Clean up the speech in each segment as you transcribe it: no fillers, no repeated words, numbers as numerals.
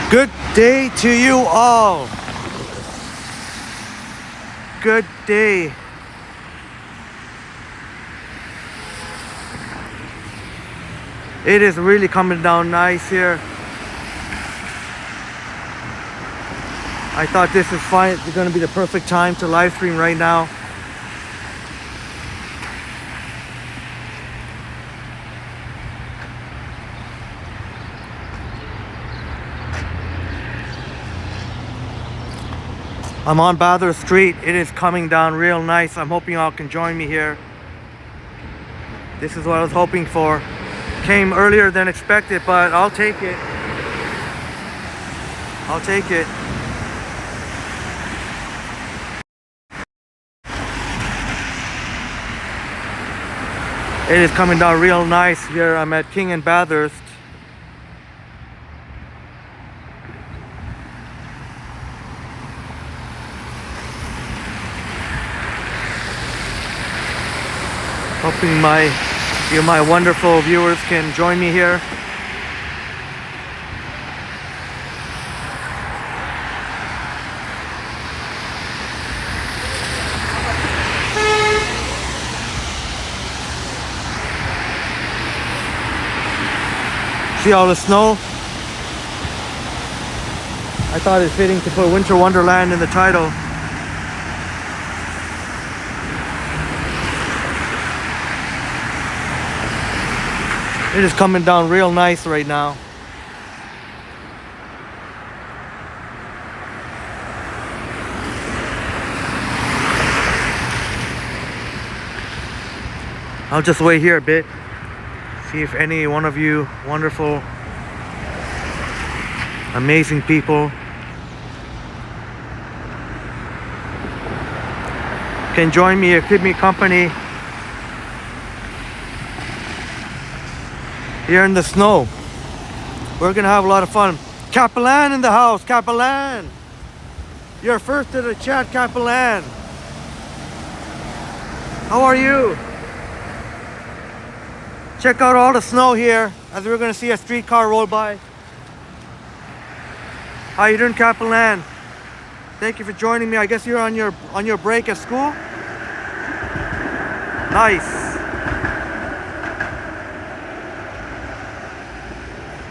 Good day to you all. Good day. It is really coming down nice here. I thought this is fine. It's going to be the perfect time to live stream right now. I'm on Bathurst Street. It is coming down real nice. I'm hoping y'all can join me here. This is what I was hoping for. Came earlier than expected, but I'll take it. I'll take it. It is coming down real nice here. I'm at King and Bathurst. Hoping my wonderful viewers can join me here. See all the snow? I thought it's fitting to put Winter Wonderland in the title. It is coming down real nice right now. I'll just wait here a bit. See if any one of you wonderful, amazing people can join me or keep me company here in the snow. We're gonna have a lot of fun. Capellan in the house. Capellan, you're first to the chat. Capellan, how are you? Check out all the snow here as we're gonna see a streetcar roll by. How you doing, Capellan? Thank you for joining me. I guess you're on your break at school. Nice.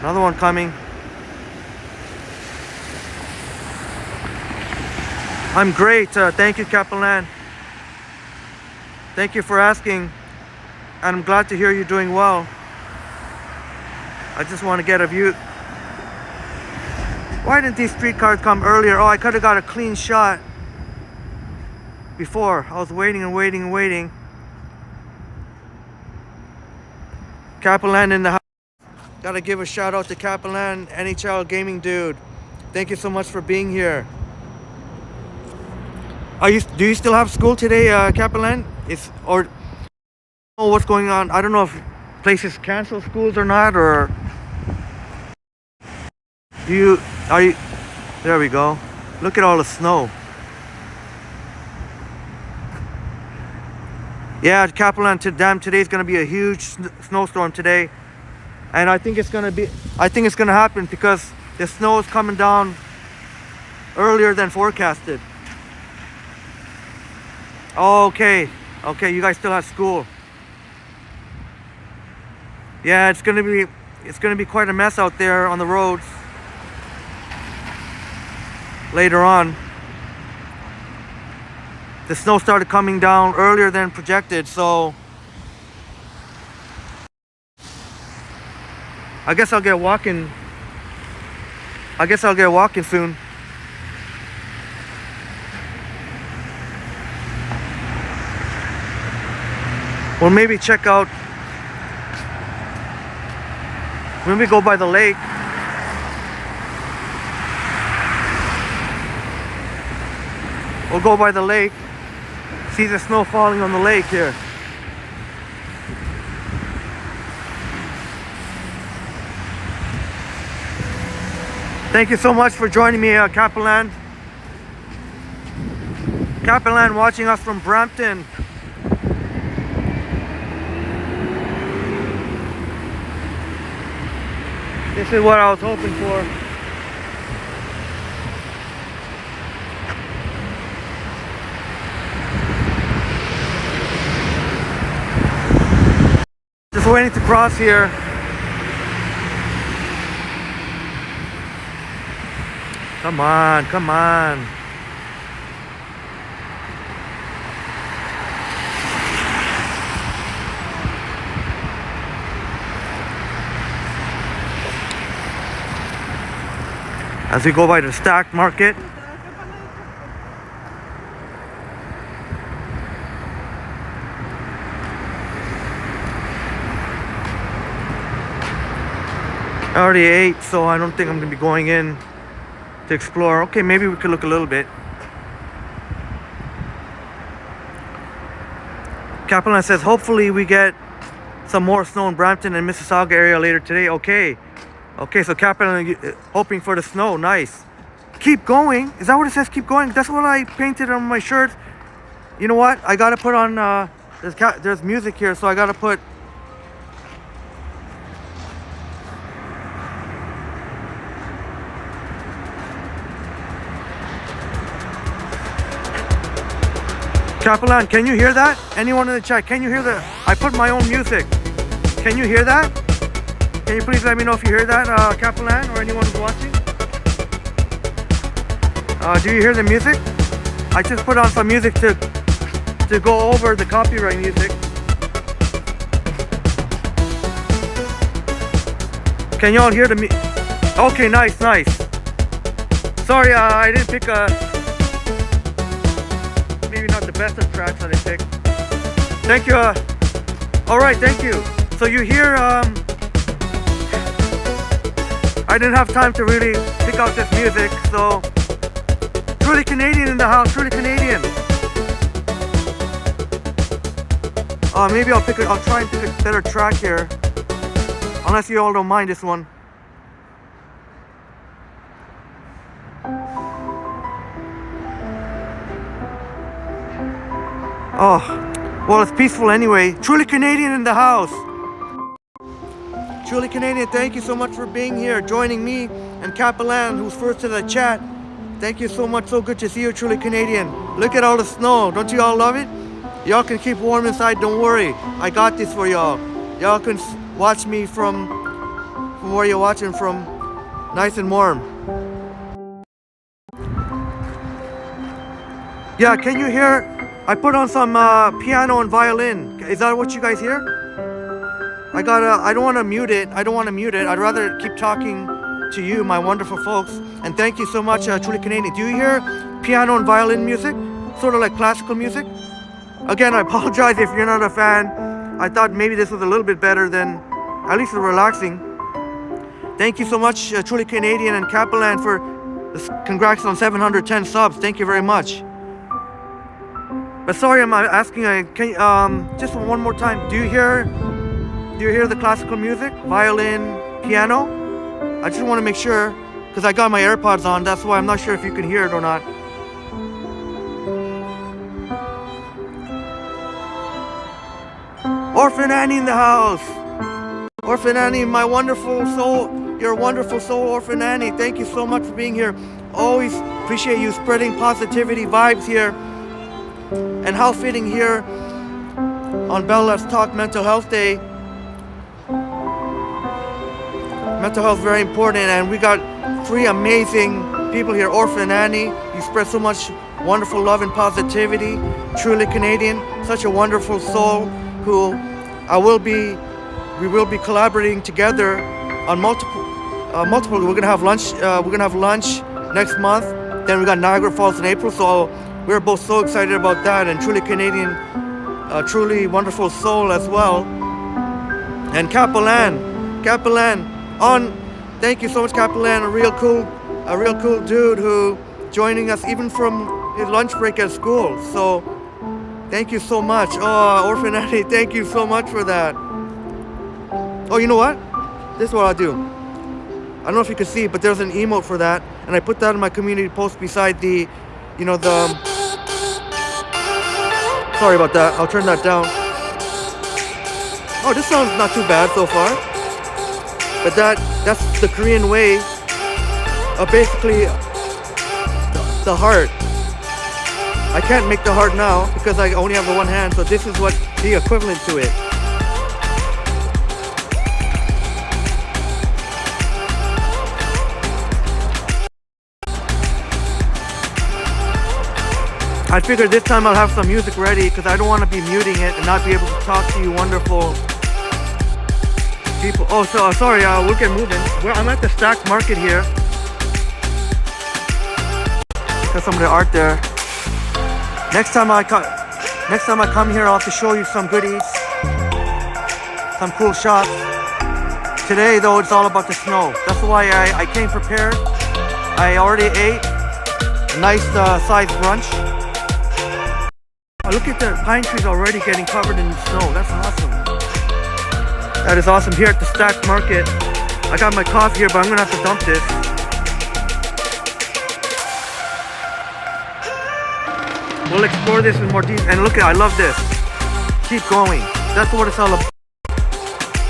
Another one coming. I'm great. Thank you, Capellan. Thank you for asking. And I'm glad to hear you're doing well. I just want to get a view. Why didn't these streetcars come earlier? Oh, I could have got a clean shot before. I was waiting and waiting and waiting. Capellan in the house. Gotta give a shout out to Capellan, NHL gaming dude. Thank you so much for being here. Do you still have school today, Capellan? What's going on? I don't know if places cancel schools or not, or there we go. Look at all the snow. Yeah, Capellan, today's gonna be a huge snowstorm today. And I think it's gonna happen because the snow is coming down earlier than forecasted. Okay, you guys still have school. Yeah, it's gonna be quite a mess out there on the roads later on. The snow started coming down earlier than projected, so I guess I'll get walking soon. Or maybe check out, when we go by the lake. We'll go by the lake, see the snow falling on the lake here. Thank you so much for joining me, Capellan. Capellan watching us from Brampton. This is what I was hoping for. Just waiting to cross here. Come on, come on. As we go by the stack market. I already ate, so I don't think I'm gonna be going in to explore. Okay, maybe we could look a little bit. Kaplan says, hopefully we get some more snow in Brampton and Mississauga area later today. Okay. Okay, so Kaplan hoping for the snow. Nice. Keep going. Is that what it says? Keep going. That's what I painted on my shirt. You know what? I gotta put on, there's music here, so I gotta put. Kaplan, can you hear that? Anyone in the chat, can you hear that? I put my own music. Can you hear that? Can you please let me know if you hear that, Kaplan, or anyone who's watching? Do you hear the music? I just put on some music to go over the copyright music. Can y'all hear the Okay, nice, nice. Sorry, I didn't pick maybe not the best of tracks that I picked. Thank you. All right, thank you. So you hear, I didn't have time to really pick out this music, so truly Canadian in the house, truly Canadian. Maybe I'll try and pick a better track here, unless you all don't mind this one. Oh, well, it's peaceful anyway. Truly Canadian in the house. Truly Canadian, thank you so much for being here, joining me and Kaplan, who's first to the chat. Thank you so much. So good to see you, Truly Canadian. Look at all the snow. Don't you all love it? Y'all can keep warm inside. Don't worry. I got this for y'all. Y'all can watch me from where you're watching from, nice and warm. Yeah, can you hear? I put on some piano and violin. Is that what you guys hear? I don't want to mute it. I'd rather keep talking to you, my wonderful folks. And thank you so much, Truly Canadian. Do you hear piano and violin music? Sort of like classical music? Again, I apologize if you're not a fan. I thought maybe this was a little bit better than, at least relaxing. Thank you so much, Truly Canadian and Kaplan, for congrats on 710 subs. Thank you very much. But sorry, I'm asking. Can just one more time? Do you hear the classical music, violin, piano? I just want to make sure, because I got my AirPods on. That's why I'm not sure if you can hear it or not. Orphan Annie in the house. Orphan Annie, my wonderful soul. Your wonderful soul, Orphan Annie. Thank you so much for being here. Always appreciate you spreading positivity vibes here. And how fitting here on Bell Let's Talk Mental Health Day. Mental health is very important, and we got 3 amazing people here. Orphan Annie, you spread so much wonderful love and positivity. Truly Canadian, such a wonderful soul who we will be collaborating together on multiple. We're gonna have lunch. We're gonna have lunch next month. Then we got Niagara Falls in April. So we're both so excited about that. And Truly Canadian, truly wonderful soul as well. And Kaplan on. Thank you so much, Kaplan. A real cool dude who joining us even from his lunch break at school. So thank you so much. Oh, Orphan Annie, thank you so much for that. Oh, you know what? This is what I'll do. I don't know if you can see, but there's an emote for that, and I put that in my community post beside the, sorry about that. I'll turn that down. Oh, this sounds not too bad so far. But that's the Korean way of basically the heart. I can't make the heart now because I only have the one hand, so this is what the equivalent to it. I figured this time I'll have some music ready because I don't want to be muting it and not be able to talk to you wonderful people. Oh, so sorry, we'll get moving. I'm at the Stack Market here. Got some of the art there. Next time I come here, I'll have to show you some goodies, some cool shops. Today, though, it's all about the snow. That's why I came prepared. I already ate a nice sized brunch. Oh, look at the pine trees already getting covered in snow. That's awesome. That is awesome. Here at the Stack Market, I got my coffee here, but I'm gonna have to dump this. We'll explore this in more detail. And look at, I love this. Keep going. That's what it's all about.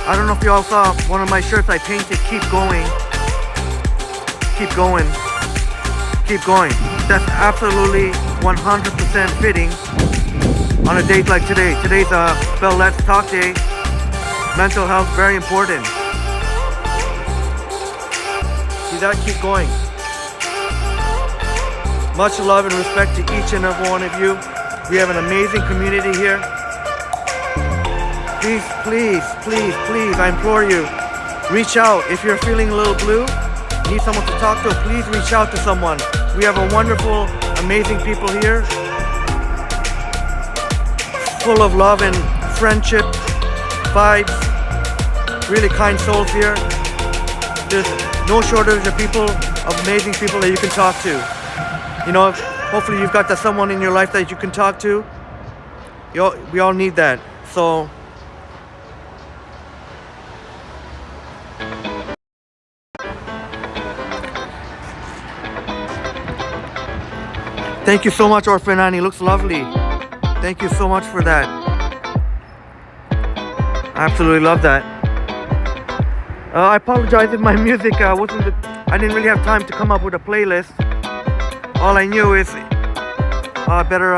I don't know if you all saw one of my shirts I painted. Keep going. Keep going. Keep going. That's absolutely 100% fitting on a date like today. Today's a Let's Talk Day. Mental health, very important. See that? Keep going. Much love and respect to each and every one of you. We have an amazing community here. Please, please, please, please, I implore you, reach out. If you're feeling a little blue, need someone to talk to, please reach out to someone. We have a wonderful, amazing people here, full of love and friendship, vibes, really kind souls here. There's no shortage of people, of amazing people that you can talk to. You know, hopefully you've got that someone in your life that you can talk to. We all need that. So thank you so much, Orphan Annie. Looks lovely. Thank you so much for that. I absolutely love that. I apologize if my music I didn't really have time to come up with a playlist. All I knew is better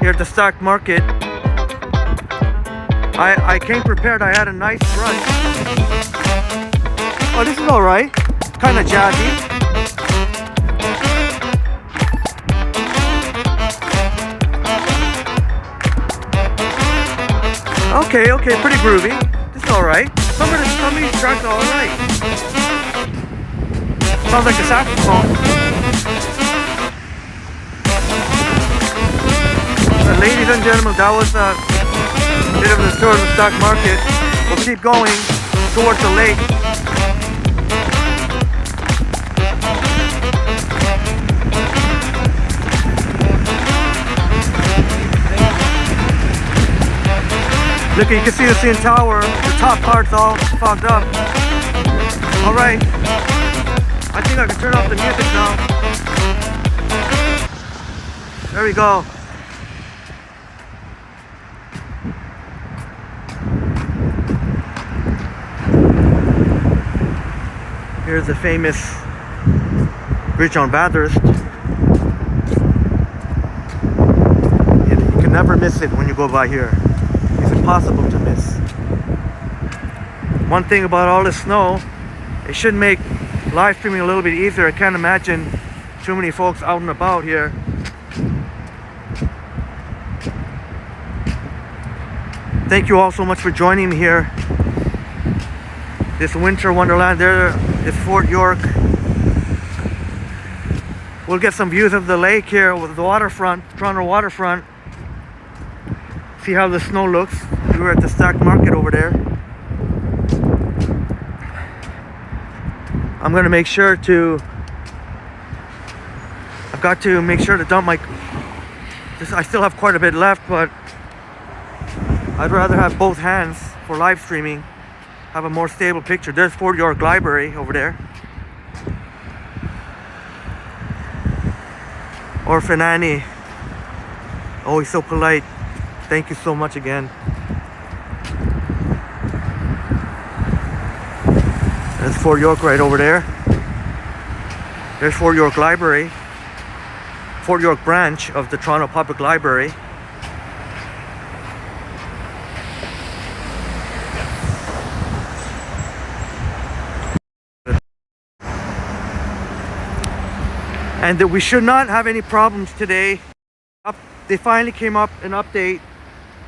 here at the Stack Market. I came prepared. I had a nice brunch. Oh, this is all right. Kind of jazzy. Okay, pretty groovy. This is all right. Some of these tracks are all right. Sounds like a saxophone. Ladies and gentlemen, that was a bit of the tour of the Stack Market. We'll keep going towards the lake. Look, you can see the CN Tower. The top part's all fogged up. All right. I think I can turn off the music now. There we go. Here's the famous bridge on Bathurst. You can never miss it when you go by here. It's impossible to miss. One thing about all this snow, it should make live streaming a little bit easier. I can't imagine too many folks out and about here. Thank you all so much for joining me here. This winter wonderland. There is Fort York. We'll get some views of the lake here with the waterfront, Toronto waterfront. See how the snow looks. We were at the Stack Market over there. I'm gonna make sure to, I've got to make sure to dump my, I still have quite a bit left, but I'd rather have both hands for live streaming, have a more stable picture. There's Fort York Library over there. Orphan Annie. Oh, he's so polite. Thank you so much again. There's Fort York right over there. There's Fort York Library. Fort York branch of the Toronto Public Library. and that we should not have any problems today. They finally came up an update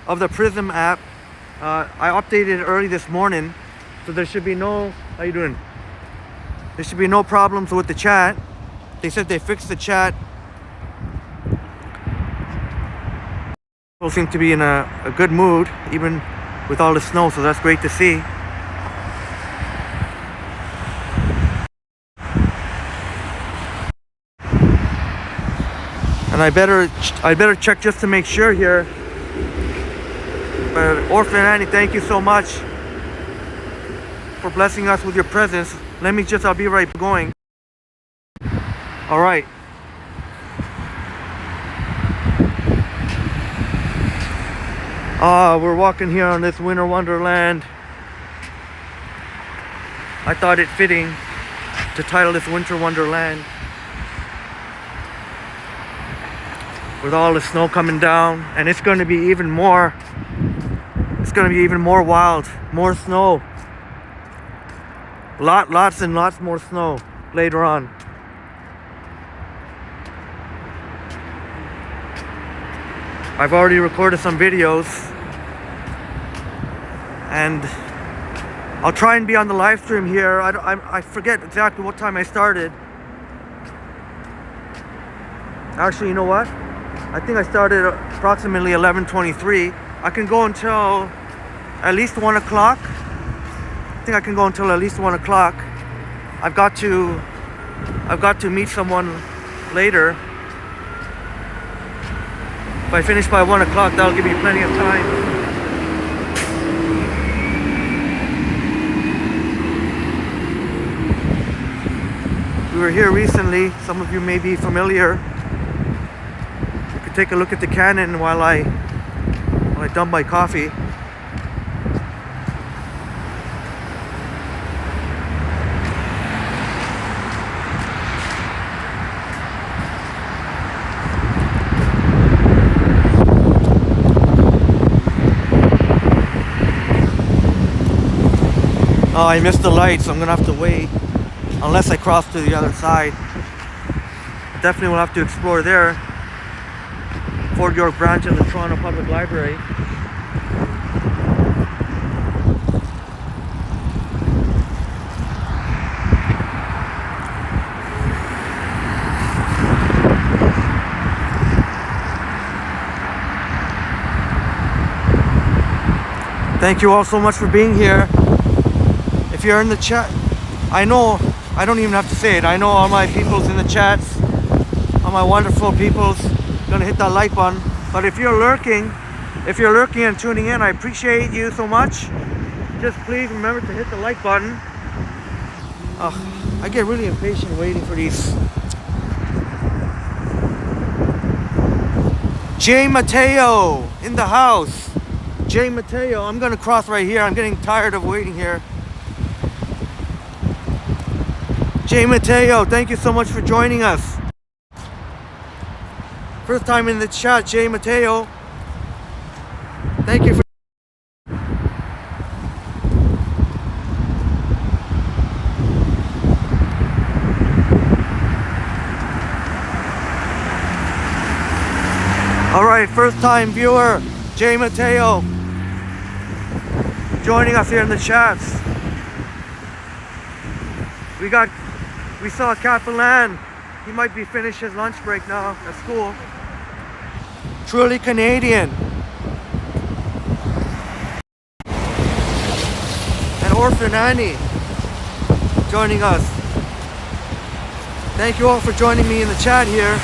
of the Prism app. I updated it early this morning, so there should be no, how you doing? There should be no problems with the chat. They said they fixed the chat. People seem to be in a good mood, even with all the snow, so that's great to see. And I better check just to make sure here. But Orphan Annie, thank you so much for blessing us with your presence. I'll be right going. All right. We're walking here on this winter wonderland. I thought it fitting to title this Winter Wonderland. With all the snow coming down, and it's going to be even more. It's going to be even more wild, more snow. Lots and lots more snow later on. I've already recorded some videos, and I'll try and be on the live stream here. I forget exactly what time I started. Actually, you know what? I think I started approximately 11:23. I can go until at least 1 o'clock. I think I can go until at least 1 o'clock. I've got to meet someone later. If I finish by 1 o'clock, that'll give me plenty of time. We were here recently. Some of you may be familiar. You could take a look at the cannon while I dump my coffee. Oh, I missed the light, so I'm gonna have to wait unless I cross to the other side. I definitely will have to explore there. Fort York branch of the Toronto Public Library. Thank you all so much for being here. If you're in the chat, I know, I don't even have to say it. I know all my peoples in the chats, all my wonderful peoples, gonna hit that like button. But if you're lurking and tuning in, I appreciate you so much. Just please remember to hit the like button. I get really impatient waiting for these. Jay Mateo in the house. Jay Mateo, I'm gonna cross right here. I'm getting tired of waiting here. Jay Mateo, thank you so much for joining us. First time in the chat, Jay Mateo. Thank you for. All right, first time viewer, Jay Mateo, joining us here in the chats. We saw Capellan. He might be finished his lunch break now at school. Truly Canadian. And Orphan Annie joining us. Thank you all for joining me in the chat here.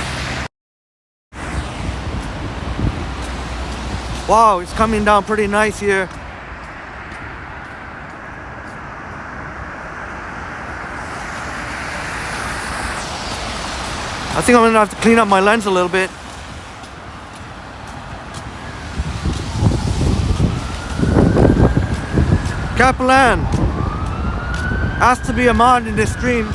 Wow, it's coming down pretty nice here. I think I'm gonna have to clean up my lens a little bit. Capellan asked to be a mod in this stream.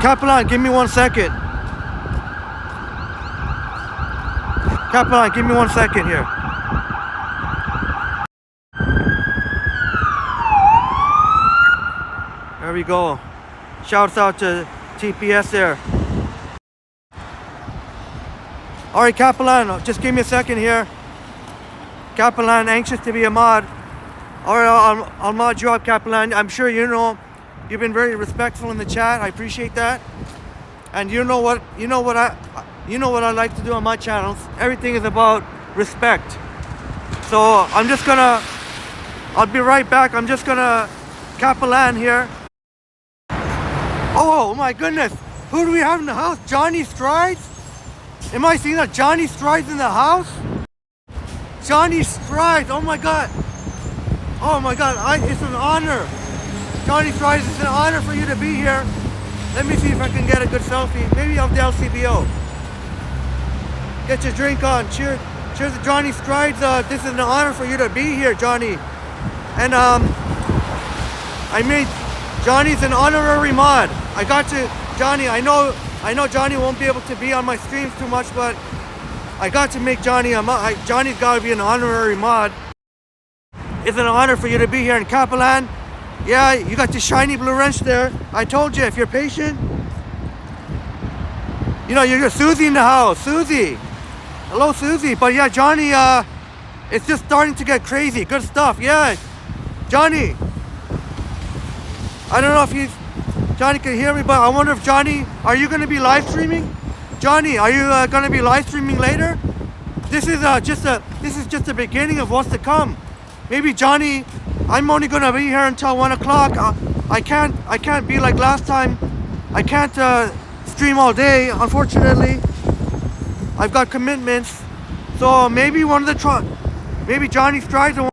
Capellan, give me 1 second. Capellan, give me 1 second here. There we go. Shouts out to TPS there. All right, Capellan, just give me a second here. Capellan, anxious to be a mod. All right, I'll mod you up, Capellan. I'm sure you know you've been very respectful in the chat. I appreciate that. And you know what I like to do on my channels. Everything is about respect. So I'll be right back. I'm just gonna Capellan here. Oh my goodness, who do we have in the house? Johnny Strides? Am I seeing that Johnny Strides in the house? Johnny Strides, oh my god. Oh my god, it's an honor. Johnny Strides, it's an honor for you to be here. Let me see if I can get a good selfie. Maybe of the LCBO. Get your drink on. Cheers to Johnny Strides. This is an honor for you to be here, Johnny. And I made Johnny's an honorary mod. I got to Johnny. I know Johnny won't be able to be on my streams too much, but I got to make Johnny a mod. Johnny's got to be an honorary mod. It's an honor for you to be here in Capellan. Yeah, you got the shiny blue wrench there. I told you, if you're patient, you know, you're Susie in the house. Susie. Hello, Susie. But yeah, Johnny, it's just starting to get crazy. Good stuff. Yeah. Johnny. I don't know if Johnny can hear me, but I wonder if Johnny, are you going to be live streaming? Johnny, are you going to be live streaming later? This is just the beginning of what's to come. Maybe Johnny, I'm only going to be here until 1 o'clock. I can't be like last time. I can't stream all day, unfortunately. I've got commitments. So maybe maybe Johnny Strides and one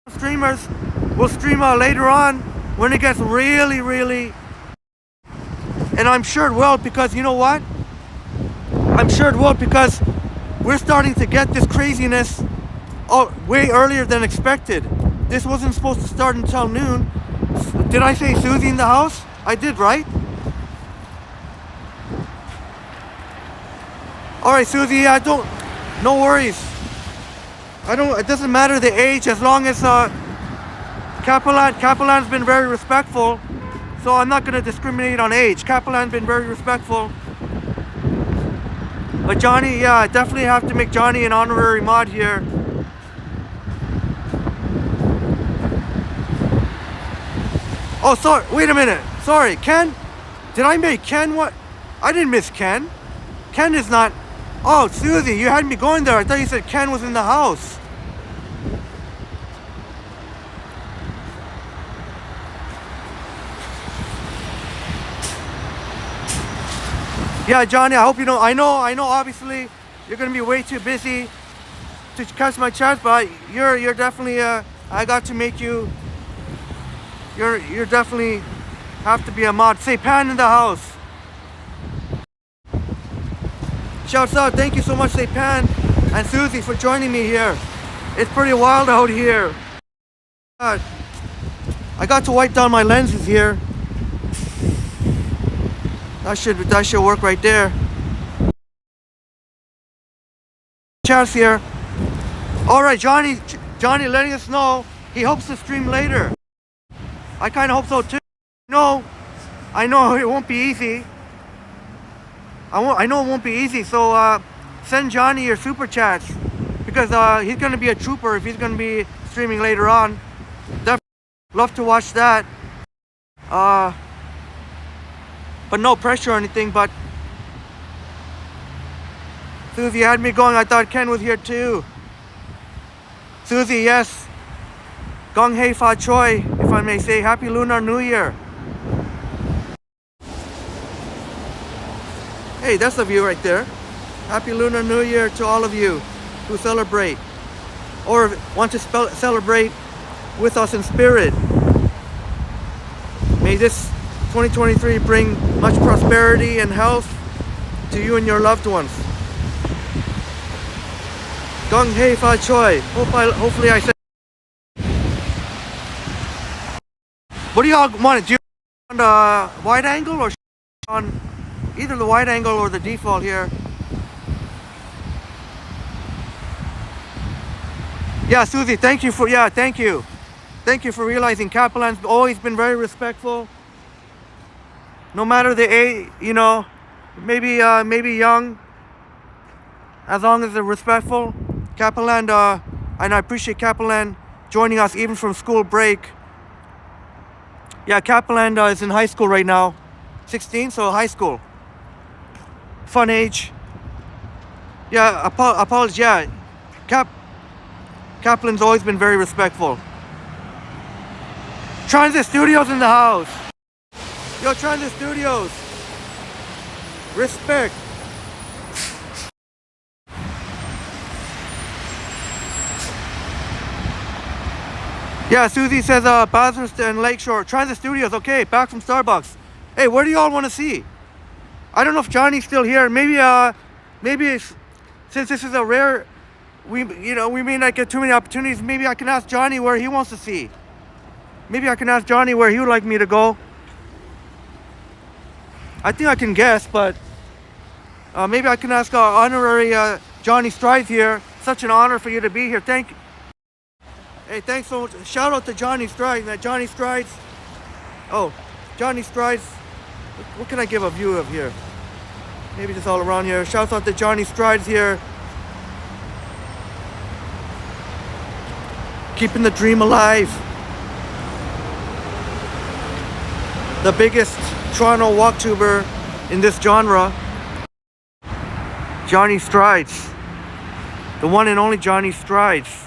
of the streamers will stream later on when it gets really, really, and I'm sure it will, because you know what? I'm sure it will, because we're starting to get this craziness way earlier than expected. This wasn't supposed to start until noon. Did I say Susie in the house? I did, right? All right, Susie, no worries. It doesn't matter the age, as long as Capellan's been very respectful, so I'm not going to discriminate on age. Capellan's been very respectful. But Johnny, yeah, I definitely have to make Johnny an honorary mod here. Oh, sorry, wait a minute. Sorry, Ken? Did I make Ken what? I didn't miss Ken. Ken is not... Oh, Susie, you had me going there. I thought you said Ken was in the house. Yeah, Johnny, I hope you know. I know. Obviously, you're gonna be way too busy to catch my chats, but you're definitely. I got to make you. You're definitely have to be a mod. Say Pan in the house. Shouts out! Thank you so much, Say Pan and Susie, for joining me here. It's pretty wild out here. God, I got to wipe down my lenses here. That should work right there. Chance here. All right, Johnny letting us know he hopes to stream later. I kind of hope so too. No, I know it won't be easy. I know it won't be easy. So send Johnny your super chats, because he's gonna be a trooper if he's gonna be streaming later on. Definitely love to watch that. But no pressure or anything. But Susie had me going. I thought Ken was here too. Susie, yes. Gong hei fa choi, if I may say. Happy Lunar New Year. Hey, that's a view right there. Happy Lunar New Year to all of you who celebrate or want to celebrate with us in spirit. May this 2023 bring much prosperity and health to you and your loved ones. Gong hei fa choi. Hopefully I said. What do y'all want? Do you want a wide angle or on either the wide angle or the default here? Yeah, Susie, thank you for thank you for realizing Capellan's always been very respectful. no matter the age, you know, maybe young, as long as they're respectful. Capeland, and I appreciate Capeland joining us even from school break. Yeah, Capeland is in high school right now, 16, so high school. Fun age. Yeah, apologies. Yeah, Kaplan's always been very respectful. Transit Studios in the house. Yo, Transit Studios. Respect. Yeah, Susie says Bathurst and Lakeshore. Transit Studios, okay, back from Starbucks. Hey, where do y'all want to see? I don't know if Johnny's still here. Maybe it's, since this is a rare, we may not get too many opportunities. Maybe I can ask Johnny where he wants to see. Maybe I can ask Johnny where he would like me to go. I think I can guess, but maybe I can ask honorary Johnny Strides here. Such an honor for you to be here. Thank you. Hey, thanks so much. Shout out to Johnny Strides. Johnny Strides. Oh, Johnny Strides. What can I give a view of here? Maybe just all around here. Shout out to Johnny Strides here. Keeping the dream alive. The biggest Toronto walktuber in this genre. Johnny Strides. The one and only Johnny Strides.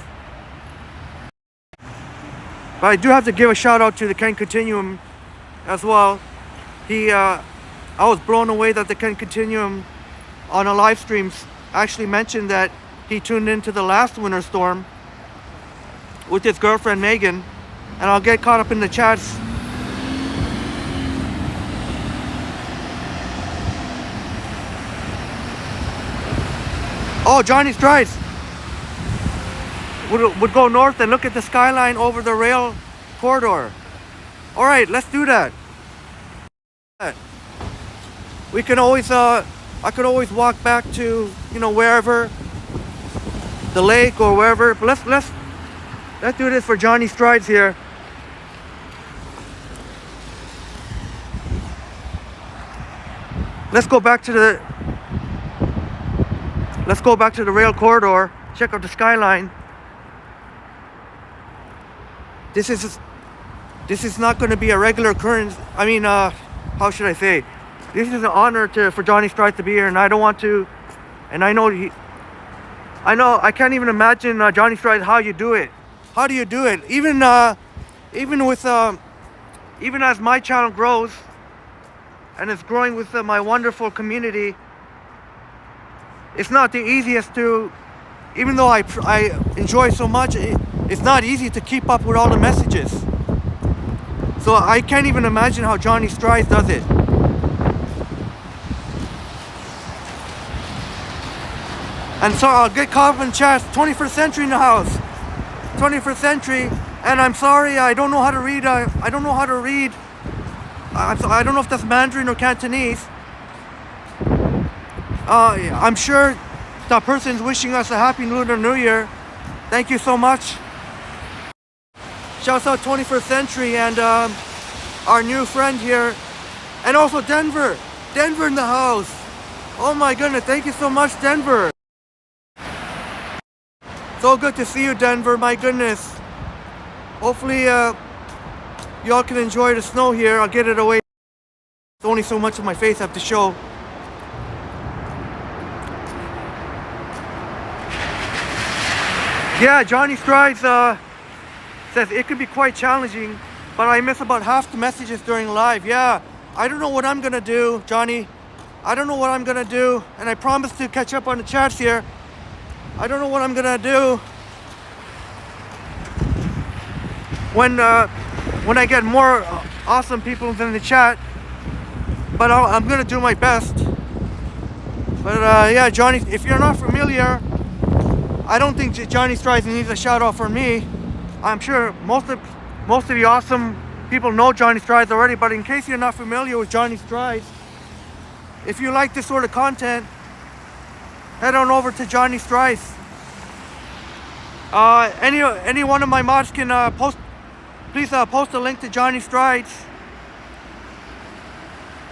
But I do have to give a shout out to the Ken Continuum as well. I was blown away that the Ken Continuum on a live streams actually mentioned that he tuned into the last winter storm with his girlfriend Megan, and I'll get caught up in the chats. Oh, Johnny Strides would go north and look at the skyline over the rail corridor. All right, let's do that. We can always, I could always walk back to, wherever, the lake or wherever. But let's do this for Johnny Strides here. Let's go back to the rail corridor. Check out the skyline. This is not going to be a regular occurrence. I mean, how should I say? This is an honor for Johnny Strides to be here, and I don't want to. And I know I can't even imagine Johnny Strides how you do it. How do you do it? Even as my channel grows, and it's growing with my wonderful community, it's not the easiest to. Even though I enjoy so much, it's not easy to keep up with all the messages. So I can't even imagine how Johnny Strides does it. And so I'll get caught up in chats. 21st Century in the house. 21st Century. And I'm sorry, I don't know how to read. I don't know how to read. I don't know if that's Mandarin or Cantonese. I'm sure that person's wishing us a happy Lunar New Year. Thank you so much. Shouts out 21st Century and our new friend here. And also Denver. Denver in the house. Oh my goodness, thank you so much, Denver. So good to see you, Denver, my goodness. Hopefully y'all can enjoy the snow here. I'll get it away. There's only so much of my face I have to show. Yeah, Johnny Strides says it could be quite challenging, but I miss about half the messages during live. Yeah, I don't know what I'm gonna do, Johnny. I don't know what I'm gonna do, and I promise to catch up on the chats here. I don't know what I'm gonna do when I get more awesome people in the chat, but I'm gonna do my best. But yeah, Johnny, if you're not familiar, I don't think Johnny Strides needs a shout out from me. I'm sure most of you awesome people know Johnny Strides already, but in case you're not familiar with Johnny Strides, if you like this sort of content, head on over to Johnny Strides. Any one of my mods can please post a link to Johnny Strides.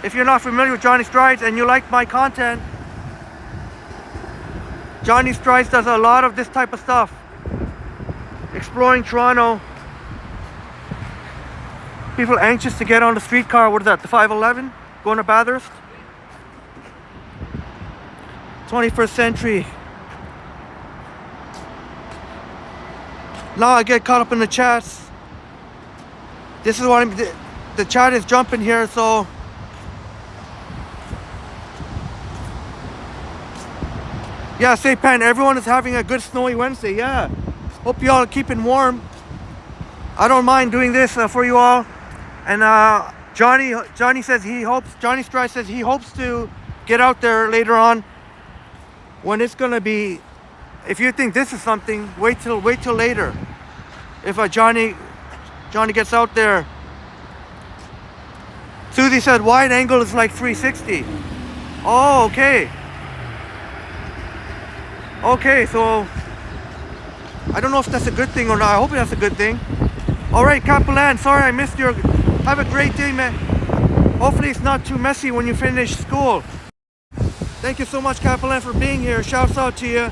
if you're not familiar with Johnny Strides and you like my content, Johnny Strides does a lot of this type of stuff. Exploring Toronto. People anxious to get on the streetcar. What is that, the 511? Going to Bathurst? 21st century. Now I get caught up in the chats. This is what the chat is jumping here, so yeah, say Pen, everyone is having a good snowy Wednesday. Yeah, hope you all are keeping warm. I don't mind doing this for you all. And Johnny says he hopes, Johnny Stride says he hopes to get out there later on when it's gonna be. If you think this is something, wait till later. If Johnny gets out there. Susie said wide angle is like 360. Oh, okay. Okay, so I don't know if that's a good thing or not. I hope that's a good thing. All right, Capelan, sorry I missed your. Have a great day, man. Hopefully it's not too messy when you finish school. Thank you so much, Capelan, for being here. Shouts out to you.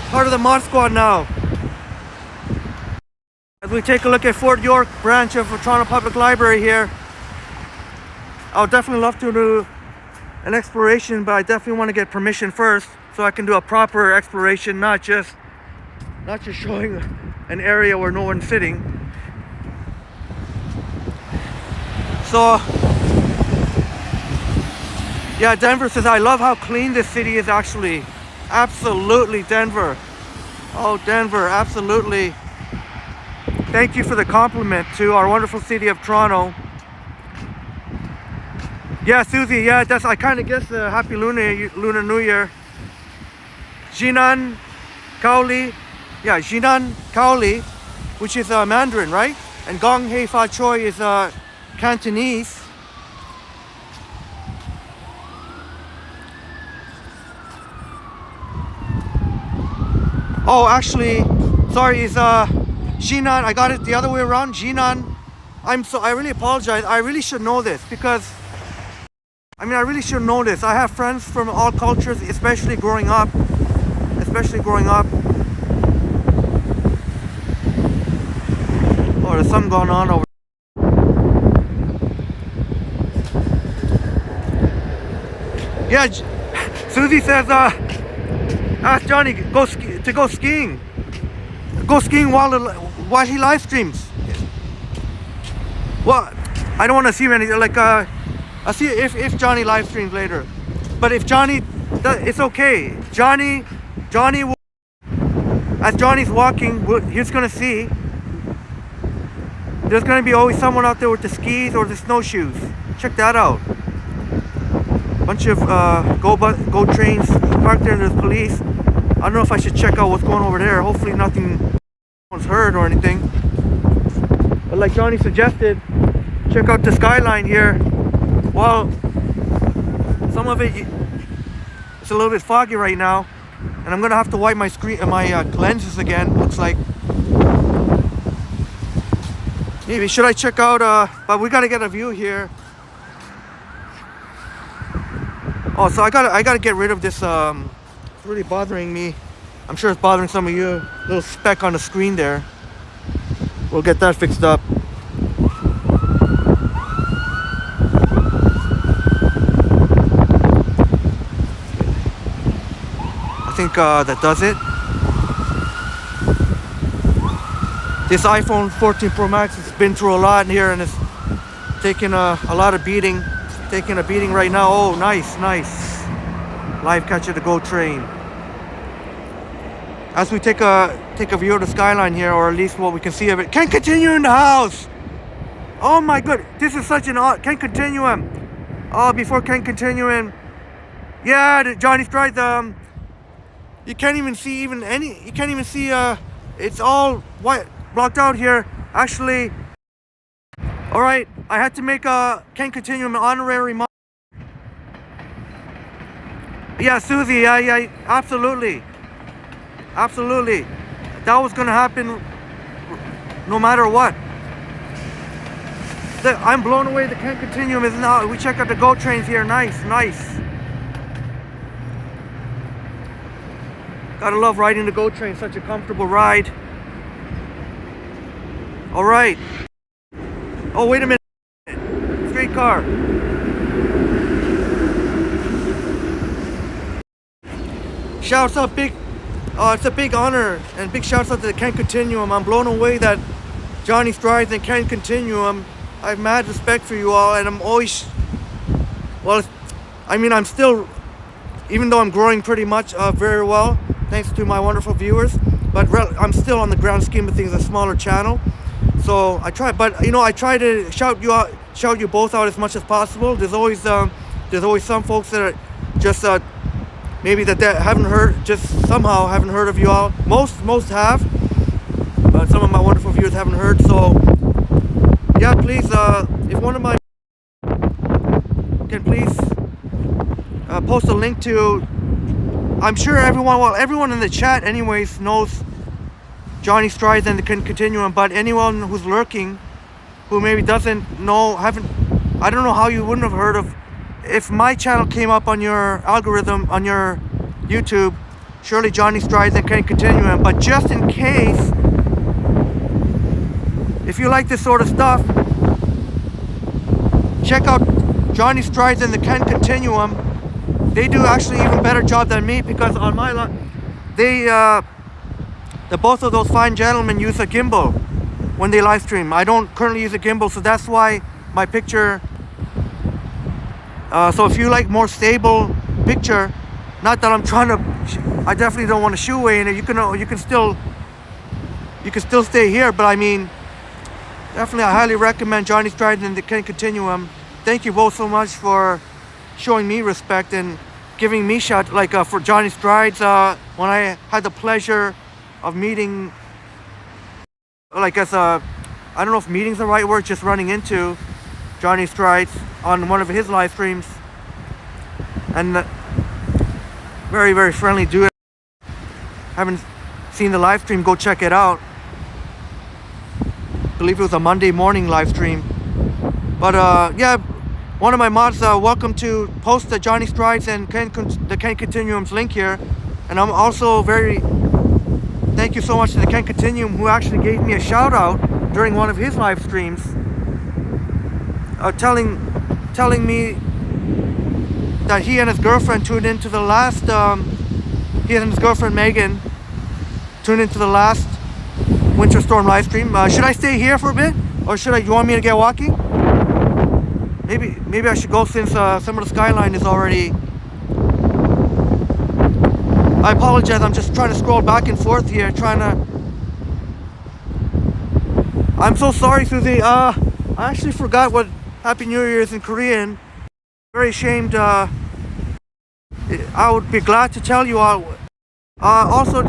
Part of the Mod Squad now. As we take a look at Fort York branch of Toronto Public Library here, I would definitely love to do an exploration, but I definitely want to get permission first so I can do a proper exploration, not just showing an area where no one's sitting. So yeah, Denver says, I love how clean this city is actually. Absolutely, Denver. Oh, Denver, absolutely. Thank you for the compliment to our wonderful city of Toronto. Yeah, Susie, yeah, that's, I kind of guess Happy Lunar New Year. Jinan Kaoli, yeah, Jinan Kaoli, which is Mandarin, right? And Gong Hei Fa Choi is Cantonese. Oh, actually, sorry, it's Jinan. I got it the other way around. Jinan. I really apologize. I really should know this because, I mean, I really should know this. I have friends from all cultures, especially growing up. Oh, there's something going on over. Yeah, Susie says, ask Johnny to go skiing. Go skiing while he live streams. Well, I don't want to see anything. Like, I'll see if Johnny live streams later. But if Johnny, it's okay. Johnny will, as Johnny's walking, he's gonna see. There's gonna be always someone out there with the skis or the snowshoes. Check that out. Bunch of go trains parked there, and there's police. I don't know if I should check out what's going over there. Hopefully nothing was hurt or anything. But like Johnny suggested, check out the skyline here. Well, some of it's a little bit foggy right now, and I'm gonna have to wipe my lenses again. Looks like. Maybe should I check out? But we gotta get a view here. Oh, so I gotta get rid of this. It's really bothering me. I'm sure it's bothering some of you. Little speck on the screen there. We'll get that fixed up. I think that does it. This iPhone 14 Pro Max has been through a lot in here and it's taking a lot of beating. Taking a beating right now. Oh, nice. Live catch of the GO train. As we take a view of the skyline here, or at least what we can see of it. Can continue in the house. Oh my god, this is such an odd. Can continuum. Oh, before can continuum. Yeah, Johnny Stride. You can't even see any. You can't even see. It's all white, blocked out here. Actually. All right, I had to make a can continuum an honorary. Yeah, Susie. Yeah, absolutely. That was gonna happen no matter what. I'm blown away. The Kent Continuum is now. We check out the GO trains here. Nice, nice. Gotta love riding the GO train. Such a comfortable ride. All right. Oh, wait a minute. Streetcar. Shouts out big. It's a big honor and big shouts out to the Kent Continuum. I'm blown away that Johnny Strides and Kent Continuum. I have mad respect for you all, and I'm always, well, I mean, I'm still, even though I'm growing pretty much very well, thanks to my wonderful viewers, but I'm still on the grand scheme of things a smaller channel. So I try, but you know, I try to shout you both out as much as possible. There's always some folks that are just maybe that they haven't heard, just somehow haven't heard of you all. Most have, but some of my wonderful viewers haven't heard. So yeah, please, if one of my can please post a link to. I'm sure everyone in the chat anyways knows Johnny Strides and the Kent Continuum, but anyone who's lurking, who maybe doesn't know, I don't know how you wouldn't have heard of. If my channel came up on your algorithm on your YouTube, surely Johnny Strides and Kent Continuum. But just in case, if you like this sort of stuff, check out Johnny Strides and the Kent Continuum. They do actually even better job than me, because on my both of those fine gentlemen use a gimbal when they live stream. I don't currently use a gimbal, so that's why my picture. So if you like more stable picture, not that I'm trying to, I definitely don't want to shoe away in it. You can still stay here, but I mean, definitely I highly recommend Johnny Strides and the Kent Continuum. Thank you both so much for showing me respect and giving me shout, like for Johnny Strides, when I had the pleasure of meeting, like as a, I don't know if meeting's the right word, just running into Johnny Strides on one of his live streams, and very, very friendly dude. Haven't seen the live stream, go check it out. I believe it was a Monday morning live stream. But yeah, one of my mods, welcome to post the Johnny Strides and the Kent Continuum's link here. And I'm also thank you so much to the Kent Continuum, who actually gave me a shout out during one of his live streams, telling me that he and his girlfriend tuned into the last, he and his girlfriend Megan tuned into the last Winter Storm live stream. Should I stay here for a bit, or you want me to get walking? Maybe I should go, since some of the skyline is already. I apologize, I'm just trying to scroll back and forth here, I'm so sorry, Susie. I actually forgot what Happy New Year is in Korean. Very ashamed. I would be glad to tell you all. Also,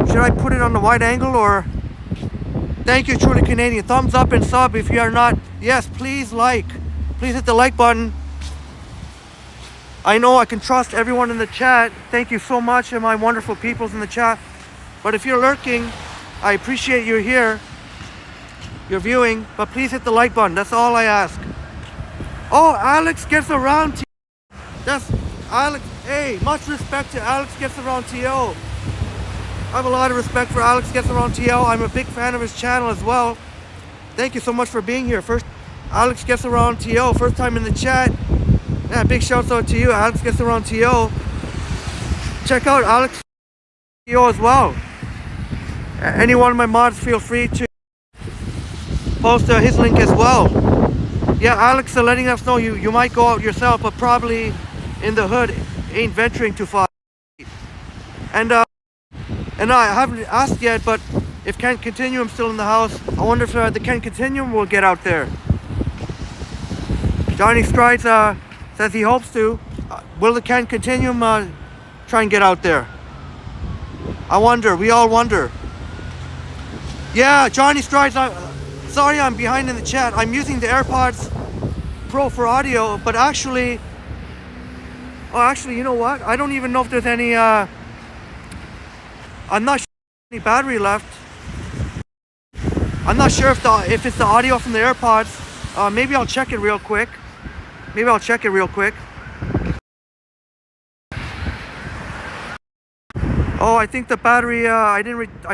should I put it on the wide angle, or? Thank you, truly Canadian. Thumbs up and sub if you are not. Yes, please like. Please hit the like button. I know I can trust everyone in the chat. Thank you so much, and my wonderful peoples in the chat. But if you're lurking, I appreciate you're here. You're viewing, but please hit the like button. That's all I ask. Oh, Alex Gets Around. That's Alex. Hey, much respect to Alex Gets Around TO. I have a lot of respect for Alex Gets Around TO. I'm a big fan of his channel as well. Thank you so much for being here. First, Alex Gets Around TO, first time in the chat. Yeah, big shout out to you, Alex Gets Around TO. Check out Alex TO as well. Any one of my mods, feel free to post his link as well. Yeah, Alex letting us know you might go out yourself, but probably in the hood ain't venturing too far. And I haven't asked yet, but if Kent Continuum's still in the house, I wonder if the Kent Continuum will get out there. Johnny Strides says he hopes to. Will the Kent Continuum try and get out there? I wonder. We all wonder. Yeah, Johnny Strides. Sorry, I'm behind in the chat. I'm using the AirPods Pro for audio, but actually, you know what? I don't even know if there's any. I'm not sure if there's any battery left. I'm not sure if it's the audio from the AirPods. Maybe I'll check it real quick. Maybe I'll check it real quick. Oh, I think the battery, I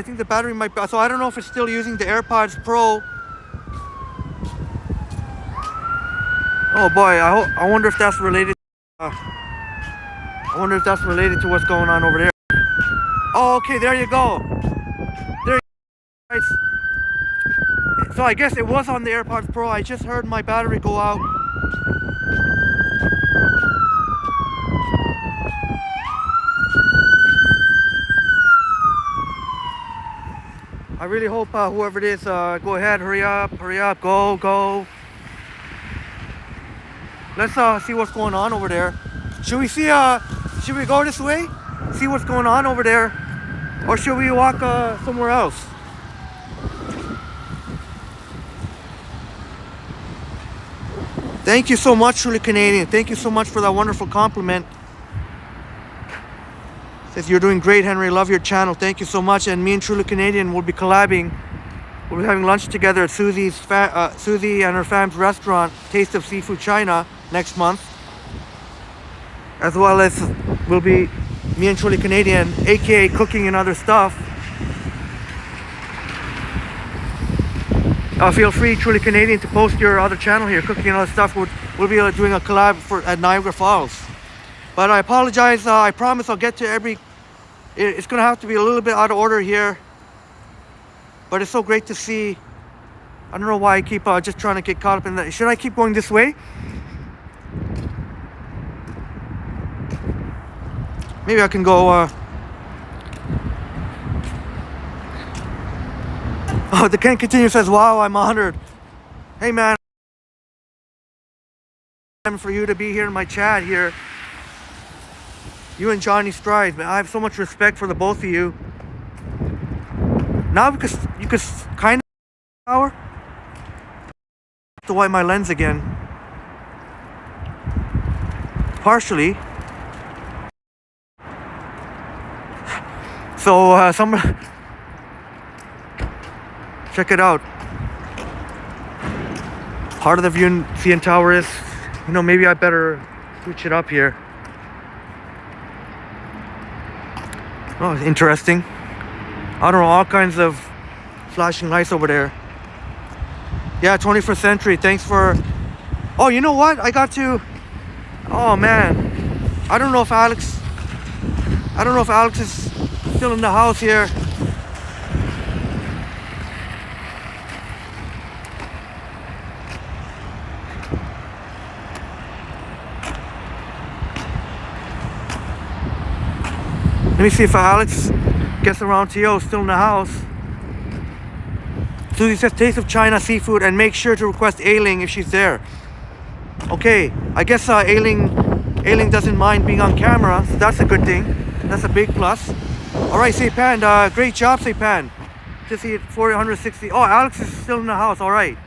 think the battery might be, so I don't know if it's still using the AirPods Pro. Oh boy, I wonder if that's related. I wonder if that's related to what's going on over there. Oh, okay, there you go. There you go. So I guess it was on the AirPods Pro. I just heard my battery go out. I really hope whoever it is, go ahead, hurry up, go. Let's see what's going on over there. Should we go this way? See what's going on over there? Or should we walk somewhere else? Thank you so much, Truly Canadian. Thank you so much for that wonderful compliment. Says you're doing great, Henry. Love your channel. Thank you so much. And me and Truly Canadian will be collabing. We'll be having lunch together at Susie and her fam's restaurant, Taste of Seafood China, next month. As well as will be me and Truly Canadian, aka cooking and other stuff. Feel free, Truly Canadian, to post your other channel here, cooking and other stuff. We'll be doing a collab at Niagara Falls. But I apologize. I promise I'll get to every. It's gonna have to be a little bit out of order here. But it's so great to see. I don't know why I keep just trying to get caught up in that. Should I keep going this way? Maybe I can go. Oh, the Ken Continue says, wow, I'm honored. Hey, man. Time for you to be here in my chat here. You and Johnny Strides, man. I have so much respect for the both of you. Now because you could kind of power. To wipe my lens again. Partially. So check it out. Part of the view in CN Tower is, maybe I better switch it up here. Oh, interesting. I don't know, all kinds of flashing lights over there. Yeah, 21st century. Thanks for. Oh, you know what? Oh man, I don't know if Alex is still in the house here. Let me see if Alex gets around to still in the house. Susie says Taste of China seafood and make sure to request Ailing if she's there. Okay, I guess Ailing doesn't mind being on camera, so that's a good thing. That's a big plus. All right, Seipan, great job, Seipan. Just see it 460. Oh, Alex is still in the house. All right.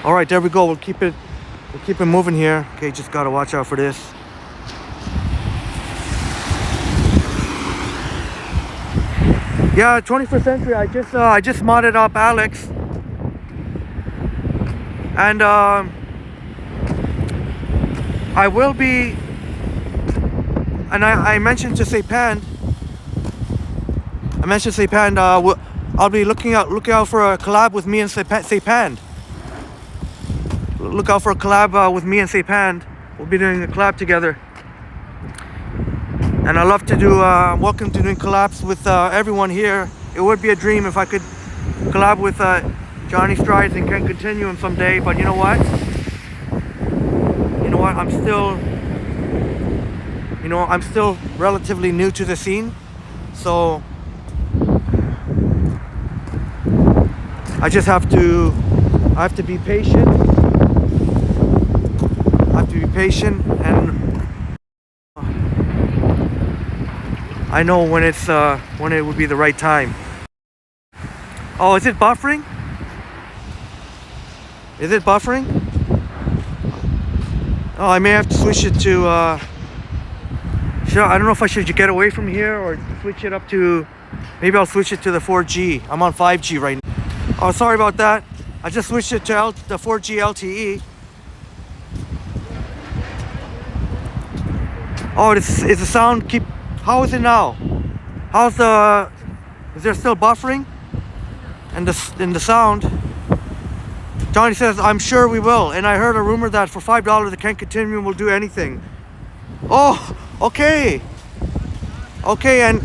All right, there we go. We'll keep it moving here. Okay, just gotta watch out for this. Yeah, 21st century. I just modded up Alex, and I will be. And I mentioned to Seipan. I'll be looking out for a collab with me and Seipan. Look out for a collab with me and Seipan. We'll be doing a collab together. And I love to do, welcome to doing collabs with everyone here. It would be a dream if I could collab with Johnny Strides and Ken Continuum someday. But you know what? I'm still relatively new to the scene. So I have to be patient. And I know when it would be the right time. Oh, is it buffering? Oh, I may have to switch it to I don't know if I should get away from here or switch it up to, maybe I'll switch it to the 4G. I'm on 5G right now. Oh, sorry about that. I just switched it to the 4G LTE. Oh, is the sound how is it now? Is there still buffering? And the sound? Johnny says, I'm sure we will. And I heard a rumor that for $5 the Ken Continuum will do anything. Oh, okay. Okay, and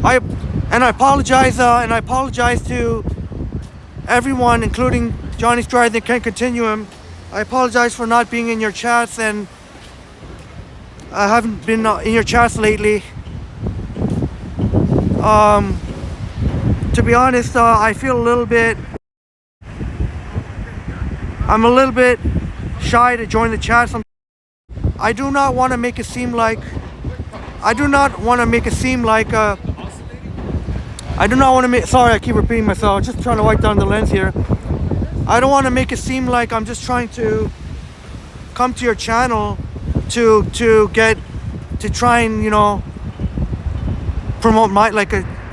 I apologize to everyone, including Johnny's Drive and Ken Continuum. I apologize for not being in your chats, and I haven't been in your chats lately. To be honest, I feel I'm a little bit shy to join the chats. I do not want to make it seem like sorry, I keep repeating myself, just trying to wipe down the lens here. I don't want to make it seem like I'm just trying to come to your channel to try and, promote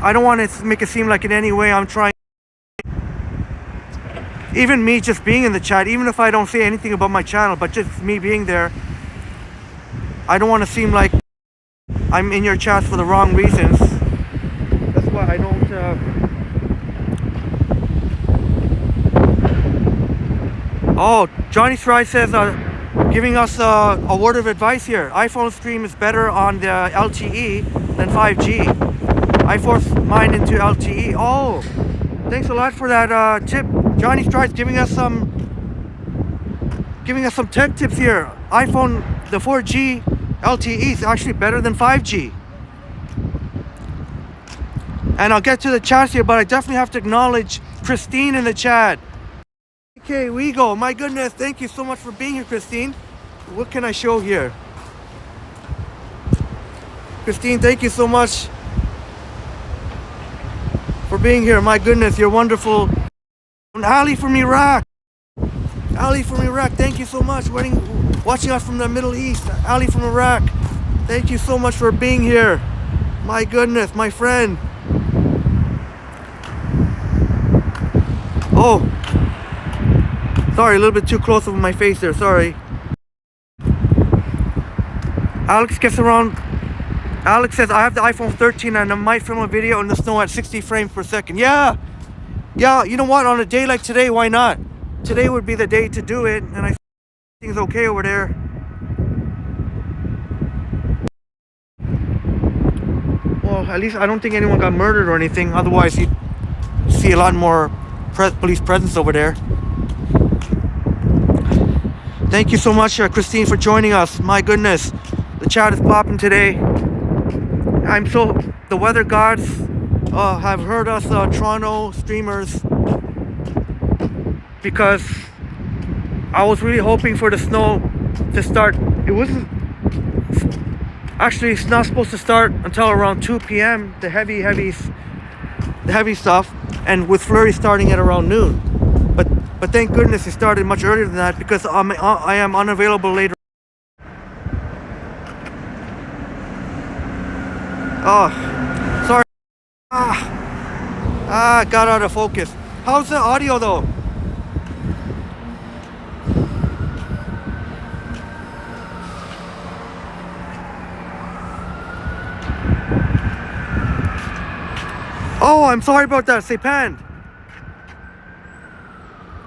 I don't want to make it seem like in any way I'm trying. Even me just being in the chat, even if I don't say anything about my channel, but just me being there, I don't want to seem like I'm in your chats for the wrong reasons. That's why I don't Oh, Johnny Fry says giving us a word of advice here. iPhone stream is better on the LTE than 5G. I forced mine into LTE. Oh, thanks a lot for that tip. Johnny Stride's giving us some tech tips here. iPhone, the 4G LTE is actually better than 5G. And I'll get to the chat here, but I definitely have to acknowledge Christine in the chat. Okay, we go. My goodness, thank you so much for being here, Christine. What can I show here? Christine, thank you so much for being here. My goodness, you're wonderful. And Ali from Iraq. Ali from Iraq, thank you so much. Watching us from the Middle East. Ali from Iraq, thank you so much for being here. My goodness, my friend. Oh, sorry, a little bit too close over my face there, sorry. Alex gets around. Alex says, I have the iPhone 13 and I might film a video in the snow at 60 frames per second. Yeah, you know what? On a day like today, why not? Today would be the day to do it, and I think everything's okay over there. Well, at least I don't think anyone got murdered or anything. Otherwise, you'd see a lot more police presence over there. Thank you so much, Christine, for joining us. My goodness, the chat is popping today. The weather gods have heard us, Toronto streamers, because I was really hoping for the snow to start. It wasn't actually, it's not supposed to start until around 2 p.m. the heavy stuff, and with flurries starting at around noon. But thank goodness it started much earlier than that, because I am unavailable later. Oh, sorry. Got out of focus. How's the audio though? Oh, I'm sorry about that, Sepan.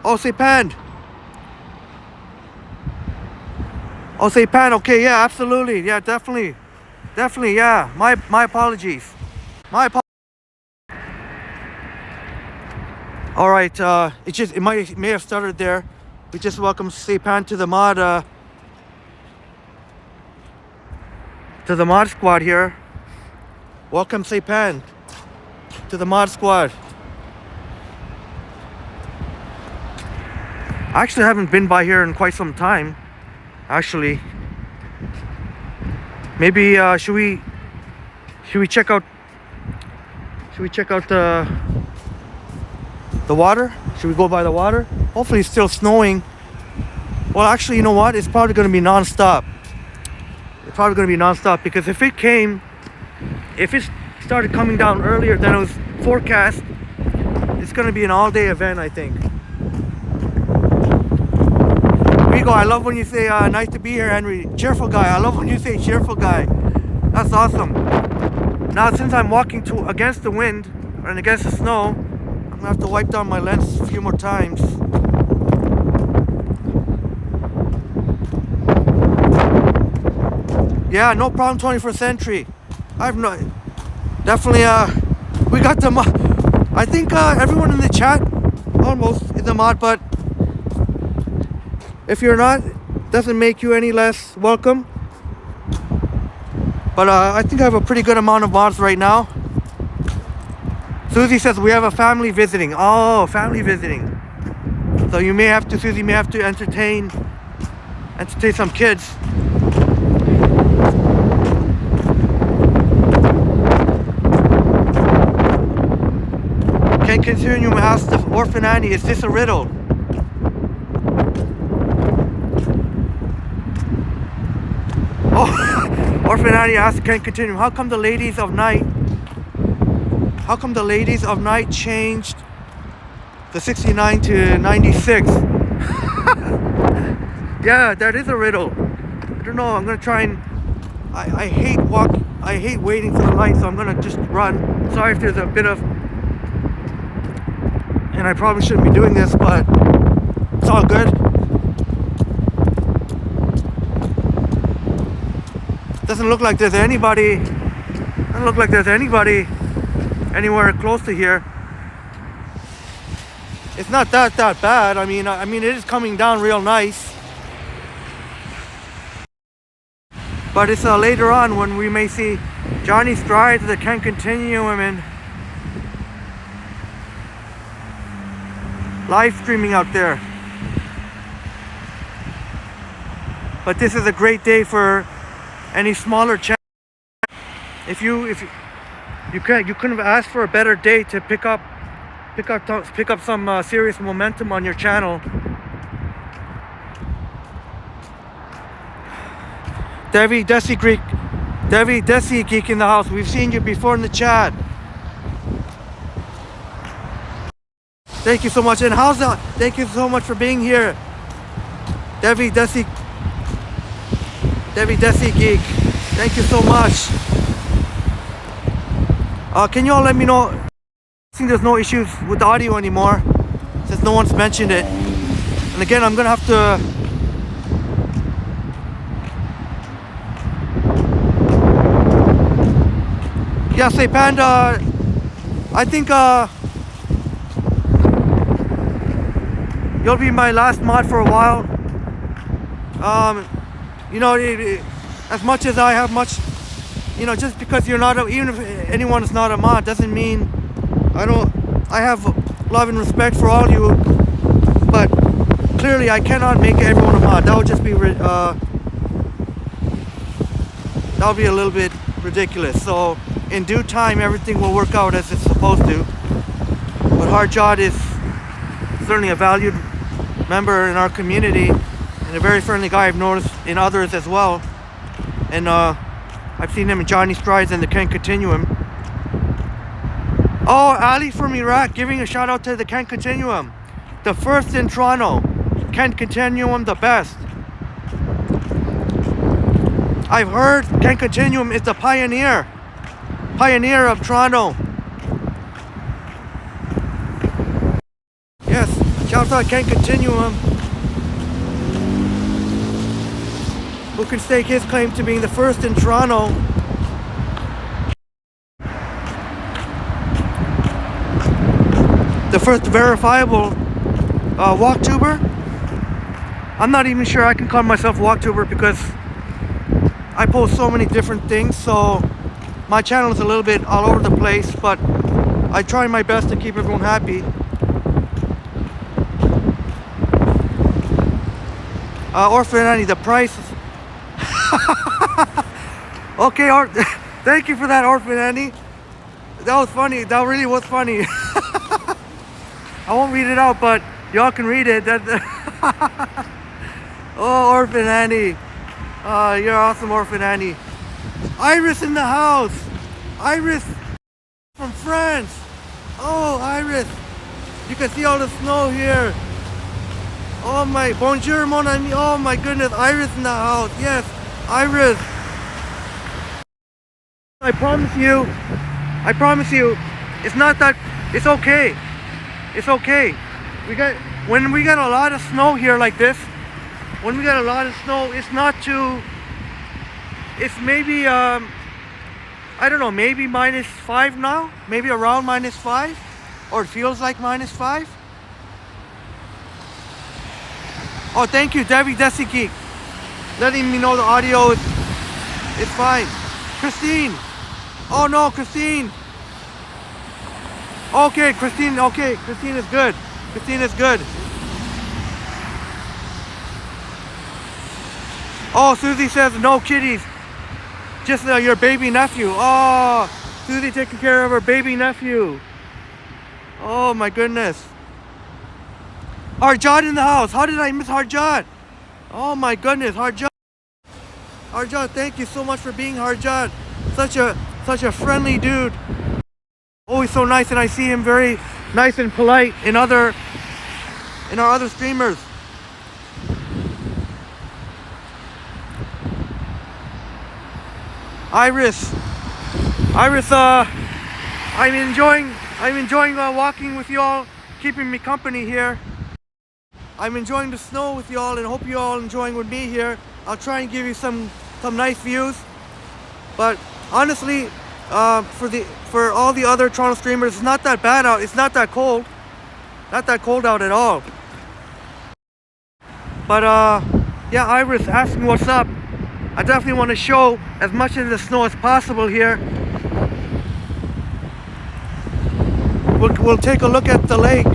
Oh, Sepan. Oh, Sepan. Okay, yeah, absolutely. Yeah, definitely. Definitely, yeah. My apologies. All right, it may have started there. We just welcomed Sepan to the mod squad here. Welcome, Sepan, to the mod squad. I actually haven't been by here in quite some time. Actually, maybe should we check out the water? Should we go by the water? Hopefully it's still snowing. Well, actually, you know what? It's probably going to be non-stop. It's probably going to be non-stop because if it started coming down earlier than it was forecast, it's going to be an all-day event, I think. Rigo, I love when you say nice to be here, Henry. Cheerful guy. I love when you say cheerful guy. That's awesome. Now, since I'm walking against the wind and against the snow, I'm going to have to wipe down my lens a few more times. Yeah, no problem, 21st century. I've no... Definitely, we got the mod. I think everyone in the chat almost is a mod, but if you're not, doesn't make you any less welcome. But I think I have a pretty good amount of mods right now. Susie says we have a family visiting. Oh, family visiting. So you may have to, Susie may have to entertain some kids. Can continue to ask the Orphan Annie, is this a riddle? Oh, Orphan Annie asked, can continue. How come the ladies of night changed the 69 to 96? Yeah, that is a riddle. I don't know, I'm gonna try and I hate waiting for the light, so I'm gonna just run. Sorry if there's a bit of, and I probably shouldn't be doing this, but it's all good. Doesn't look like there's anybody. Doesn't look like there's anybody anywhere close to here. It's not that bad. I mean, it is coming down real nice. But it's later on when we may see Johnny Strides, the Can Continue women live streaming out there. But this is a great day for any smaller channel. If you couldn't have asked for a better day to pick up some serious momentum on your channel. Devi Desi Geek in the house. We've seen you before in the chat. Thank you so much. And thank you so much for being here. Devi Desi Geek. Thank you so much. Can you all let me know? I think there's no issues with the audio anymore, since no one's mentioned it. And again, I'm gonna have to. Yeah, say Panda. I think you'll be my last mod for a while. You know, as much as I have much, you know, just because you're not even if anyone is not a mod doesn't mean I have love and respect for all you, but clearly I cannot make everyone a mod. That would just be that would be a little bit ridiculous. So in due time everything will work out as it's supposed to. But Hardjot is certainly a valued member in our community and a very friendly guy. I've noticed in others as well, and I've seen him in Johnny Strides and the Can Continuum. Oh, Ali from Iraq giving a shout out to the Can Continuum, the first in Toronto. Can Continuum, the best. I've heard Can Continuum is the pioneer of Toronto. Yes, shout out Can Continuum, who can stake his claim to being the first in Toronto. The first verifiable walktuber. I'm not even sure I can call myself walktuber because I post so many different things, so my channel is a little bit all over the place, but I try my best to keep everyone happy. Orphan Annie, the price is okay, thank you for that, Orphan Annie. That was funny. That really was funny. I won't read it out, but y'all can read it. Oh, Orphan Annie. You're awesome, Orphan Annie. Iris in the house. Iris from France. Oh, Iris. You can see all the snow here. Oh my, bonjour mon ami. Oh my goodness, Iris in the house. Yes, Iris. I promise you, it's not that, it's okay. It's okay. When we get a lot of snow here like this, when we get a lot of snow, it's not too, it's maybe, I don't know, maybe -5 now? Maybe around -5? Or it feels like -5? Oh, thank you, Debbie Desigeek, letting me know the audio is fine. Christine. Oh no, Christine. Okay, Christine. Okay, Christine is good. Christine is good. Oh, Susie says no kitties. Just your baby nephew. Oh, Susie taking care of her baby nephew. Oh my goodness. Harjad in the house. How did I miss Harjad? Oh my goodness, Harjad. Harjad, thank you so much for being Harjad. Such a friendly dude. Always so nice, and I see him very nice and polite in our other streamers. Iris, I'm enjoying walking with y'all, keeping me company here. I'm enjoying the snow with y'all, and hope you all enjoying with me here. I'll try and give you some nice views. But honestly, for all the other Toronto streamers, it's not that bad out. It's not that cold. Not that cold out at all. But yeah, Iris asking what's up. I definitely want to show as much of the snow as possible here. We'll take a look at the lake.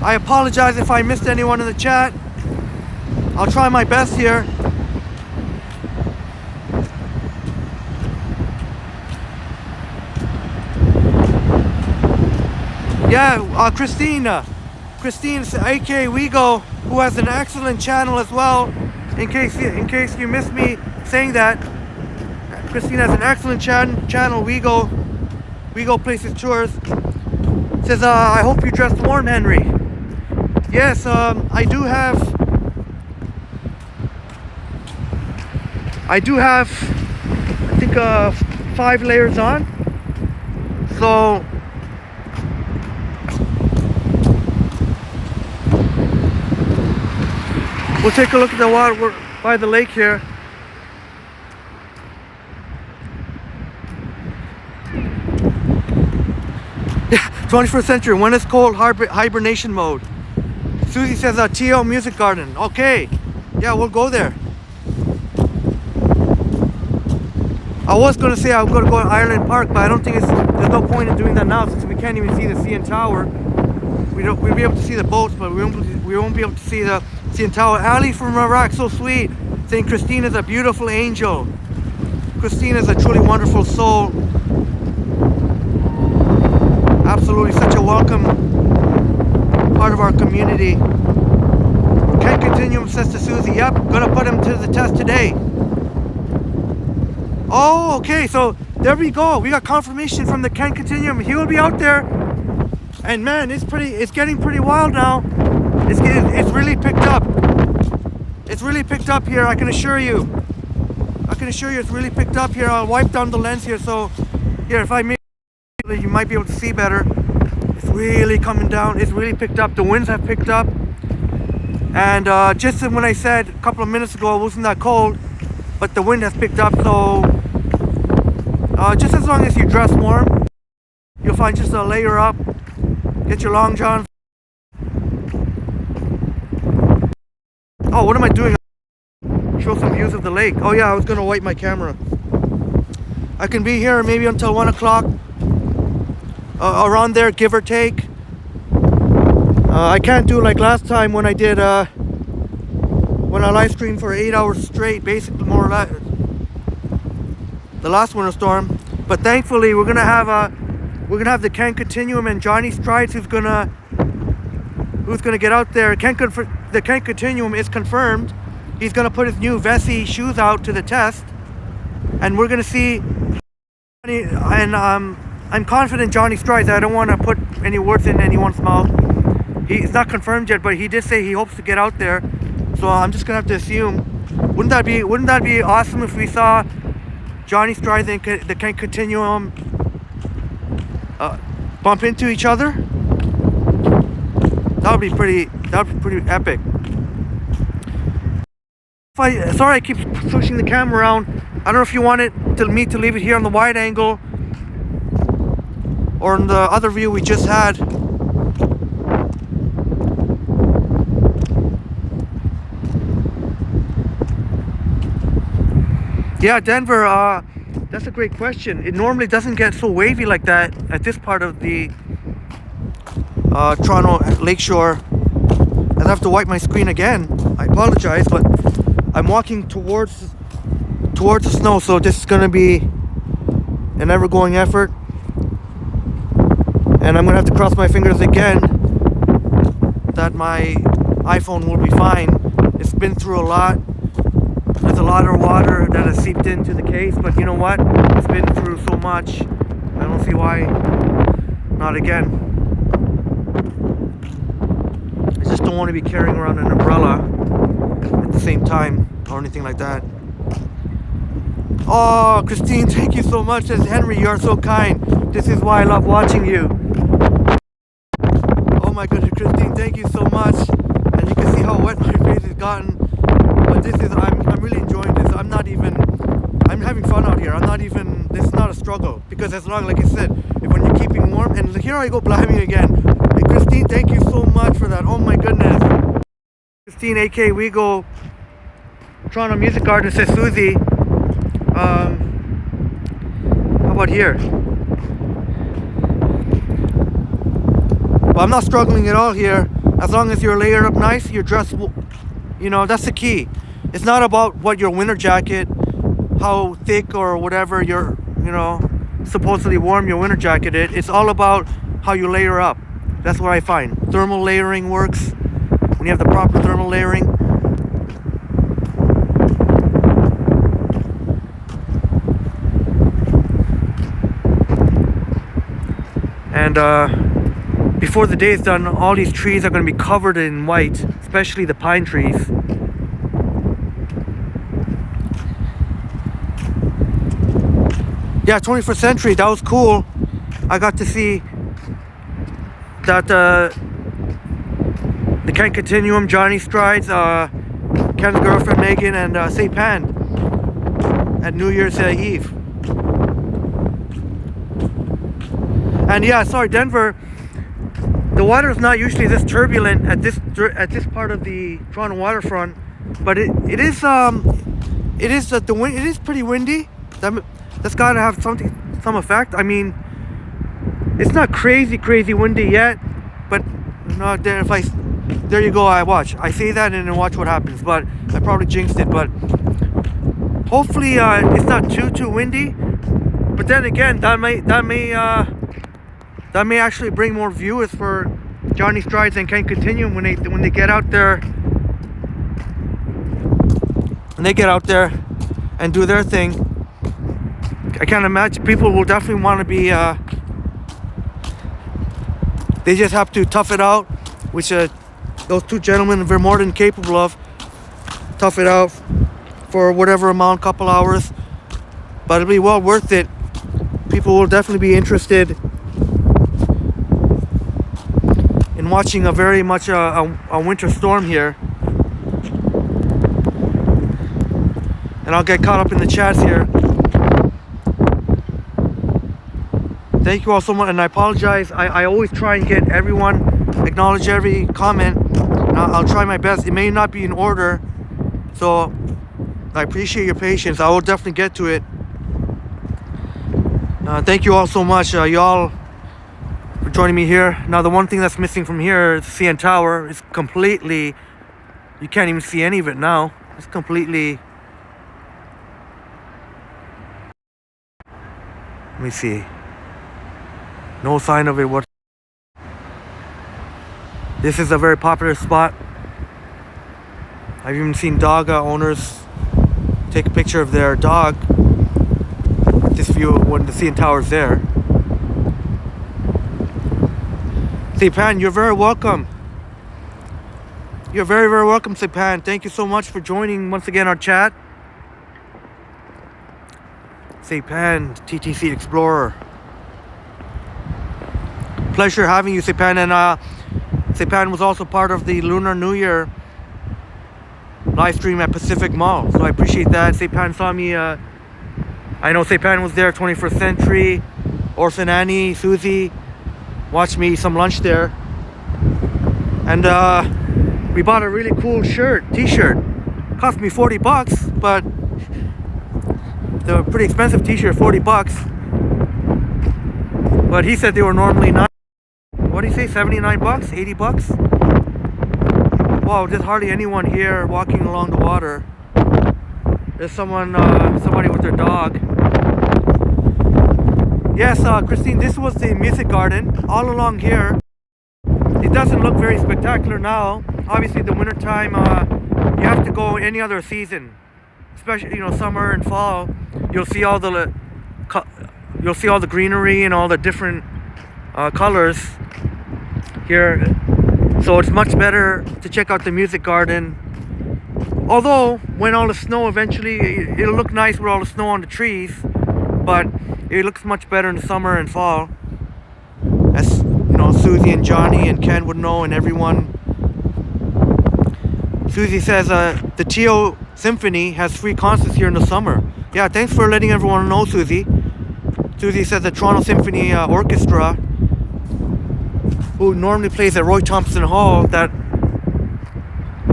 I apologize if I missed anyone in the chat. I'll try my best here. Yeah, Christine, aka Wego, who has an excellent channel as well. In case you missed me saying that, Christine has an excellent channel. Wego Places Tours. Says, I hope you dressed warm, Henry. Yes, I do have, I think 5 layers on. So we'll take a look at the water. We're by the lake here. Yeah, 21st century. When it's cold, hibernation mode. Susie says, Tio Music Garden. Okay. Yeah, we'll go there. I was going to say I'm going to go to Ireland Park, but I don't think there's no point in doing that now since we can't even see the CN Tower. We'll be able to see the boats, but we won't be able to see the CN Tower. Ali from Iraq, so sweet, saying Christine is a beautiful angel. Christine is a truly wonderful soul. Absolutely such a welcome part of our community. Ken Continuum says to Susie, yep, gonna put him to the test today. Oh, okay, so there we go. We got confirmation from the Ken Continuum. He will be out there. And man, it's getting pretty wild now. It's really picked up. It's really picked up here, I can assure you. It's really picked up here. I'll wipe down the lens here, so here, if I make it, you might be able to see better. It's really coming down. It's really picked up. The winds have picked up. And just when I said a couple of minutes ago it wasn't that cold, but the wind has picked up, so just as long as you dress warm, you'll find just a layer up. Get your long john. Oh, what am I doing? Show some views of the lake. Oh yeah, I was gonna wipe my camera. I can be here maybe until 1 o'clock. Around there, give or take. I can't do like last time when I did when I live streamed for 8 hours straight, basically, more or less, the last winter storm. But thankfully we're gonna have We're gonna have the Ken Continuum and Johnny Strides who's gonna get out there. The Ken Continuum is confirmed. He's gonna put his new Vessi shoes out to the test, and we're gonna see. And I'm confident Johnny Strides. I don't want to put any words in anyone's mouth. He's not confirmed yet, but he did say he hopes to get out there. So I'm just gonna have to assume. Wouldn't that be awesome if we saw Johnny Strides and the Ken Continuum bump into each other? That would be pretty epic. Sorry I keep pushing the camera around. I don't know if you want me to leave it here on the wide angle or in the other view we just had. Yeah, Denver, that's a great question. It normally doesn't get so wavy like that at this part of the Toronto Lakeshore. I have to wipe my screen again. I apologize, but I'm walking towards the snow, so this is gonna be an ever-going effort. And I'm gonna have to cross my fingers again that my iPhone will be fine. It's been through a lot. There's a lot of water that has seeped into the case, but you know what? It's been through so much. I don't see why not again. I just don't want to be carrying around an umbrella at the same time or anything like that. Oh, Christine, thank you so much. Says Henry, you are so kind. This is why I love watching you. Oh my goodness, Christine, thank you so much. And you can see how wet my face has gotten. But I'm really enjoying this. I'm having fun out here. This is not a struggle. Because as long, like I said, when you're keeping warm, and here I go blabbing again. Hey, Christine, thank you so much for that. Oh my goodness. Christine, aka Wego, Toronto Music Garden, says Susie. How about here? Well, I'm not struggling at all here. As long as you're layered up nice, you're dressed, you know, that's the key. It's not about what your winter jacket, how thick or whatever you're, supposedly warm your winter jacket is. It's all about how you layer up. That's what I find. Thermal layering works when you have the proper thermal layering. And before the day is done, all these trees are going to be covered in white, especially the pine trees. Yeah, 21st Century, that was cool. I got to see that the Ken Continuum, Johnny Strides, Ken's girlfriend Megan, and St. Pan at New Year's Eve. And yeah, sorry, Denver. The water is not usually this turbulent at this part of the Toronto waterfront, but it is pretty windy. That's got to have some effect. I mean, it's not crazy windy yet, but there you go. I say that and then watch what happens. But I probably jinxed it. But hopefully it's not too windy. But then again, that may actually bring more viewers for Johnny Strides and Ken Continuum when they get out there. When they get out there and do their thing. I can't imagine. People will definitely want to be they just have to tough it out, which those two gentlemen are more than capable of. Tough it out for whatever amount, couple hours, but it'll be well worth it. People will definitely be interested in watching a very much a winter storm here. And I'll get caught up in the chats here. Thank you all so much, and I apologize. I always try and get everyone, acknowledge every comment. I'll try my best. It may not be in order, so I appreciate your patience. I will definitely get to it. Thank you all so much, y'all, for joining me here. Now, the one thing that's missing from here is CN Tower. It's completely, you can't even see any of it now. It's completely, let me see. No sign of it. What? This is a very popular spot. I've even seen dog owners take a picture of their dog with this view when the CN Tower's there. Saipan, you're very welcome. You're very, very welcome, Saipan. Thank you so much for joining once again our chat. Saipan, TTC Explorer. Pleasure having you, Saipan. And Saipan was also part of the Lunar New Year live stream at Pacific Mall. So I appreciate that. Saipan saw me. I know Saipan was there, 21st Century, Orphan Annie, Susie. Watched me some lunch there. And we bought a really cool t-shirt. Cost me $40, but they were pretty expensive t-shirt, $40. But he said they were normally what do you say, $79, $80? Wow, there's hardly anyone here walking along the water. There's somebody with their dog. Yes, Christine, this was the music garden all along here. It doesn't look very spectacular now. Obviously, the winter time, you have to go any other season, especially summer and fall. You'll see all the greenery and all the different colors here. So it's much better to check out the music garden. Although when all the snow eventually, it'll look nice with all the snow on the trees, but it looks much better in the summer and fall. As Susie and Johnny and Ken would know, and everyone. Susie says the TO Symphony has free concerts here in the summer. Yeah, thanks for letting everyone know, Susie. Susie says the Toronto Symphony Orchestra, who normally plays at Roy Thompson Hall, that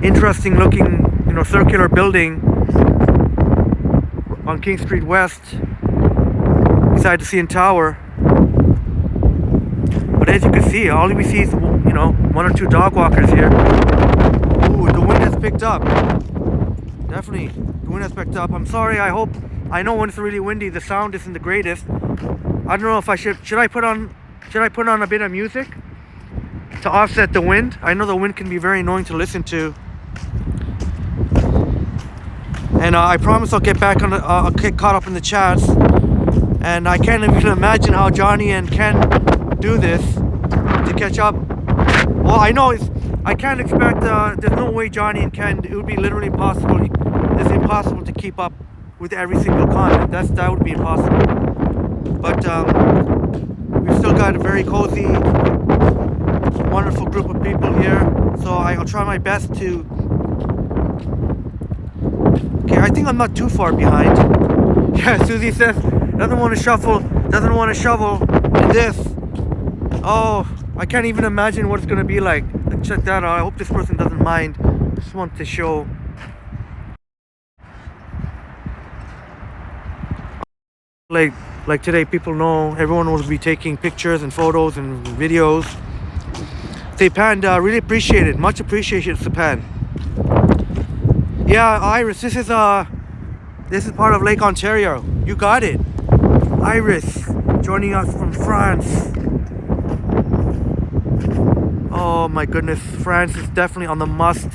interesting looking, circular building on King Street West, beside the CN Tower. But as you can see, all we see is, one or two dog walkers here. Ooh, the wind has picked up. Definitely, the wind has picked up. I'm sorry, I know when it's really windy, the sound isn't the greatest. I don't know if I should I put on a bit of music to offset the wind? I know the wind can be very annoying to listen to. And I promise I'll get back on I'll get caught up in the chats. And I can't even imagine how Johnny and Ken do this to catch up. Well, I know I can't expect, there's no way Johnny and Ken, it would be literally impossible. It's impossible to keep up with every single content. That would be impossible. But we've still got a very cozy, wonderful group of people here. So I'll try my best to... Okay, I think I'm not too far behind. Yeah, Susie says, doesn't want to shovel in this. Oh, I can't even imagine what it's going to be like. Check that out. I hope this person doesn't mind. I just want to show. Like today, people know everyone will be taking pictures and photos and videos. Saipan, really appreciate it. Much appreciated, Saipan. Yeah, Iris, this is part of Lake Ontario. You got it. Iris, joining us from France. Oh my goodness, France is definitely on the must,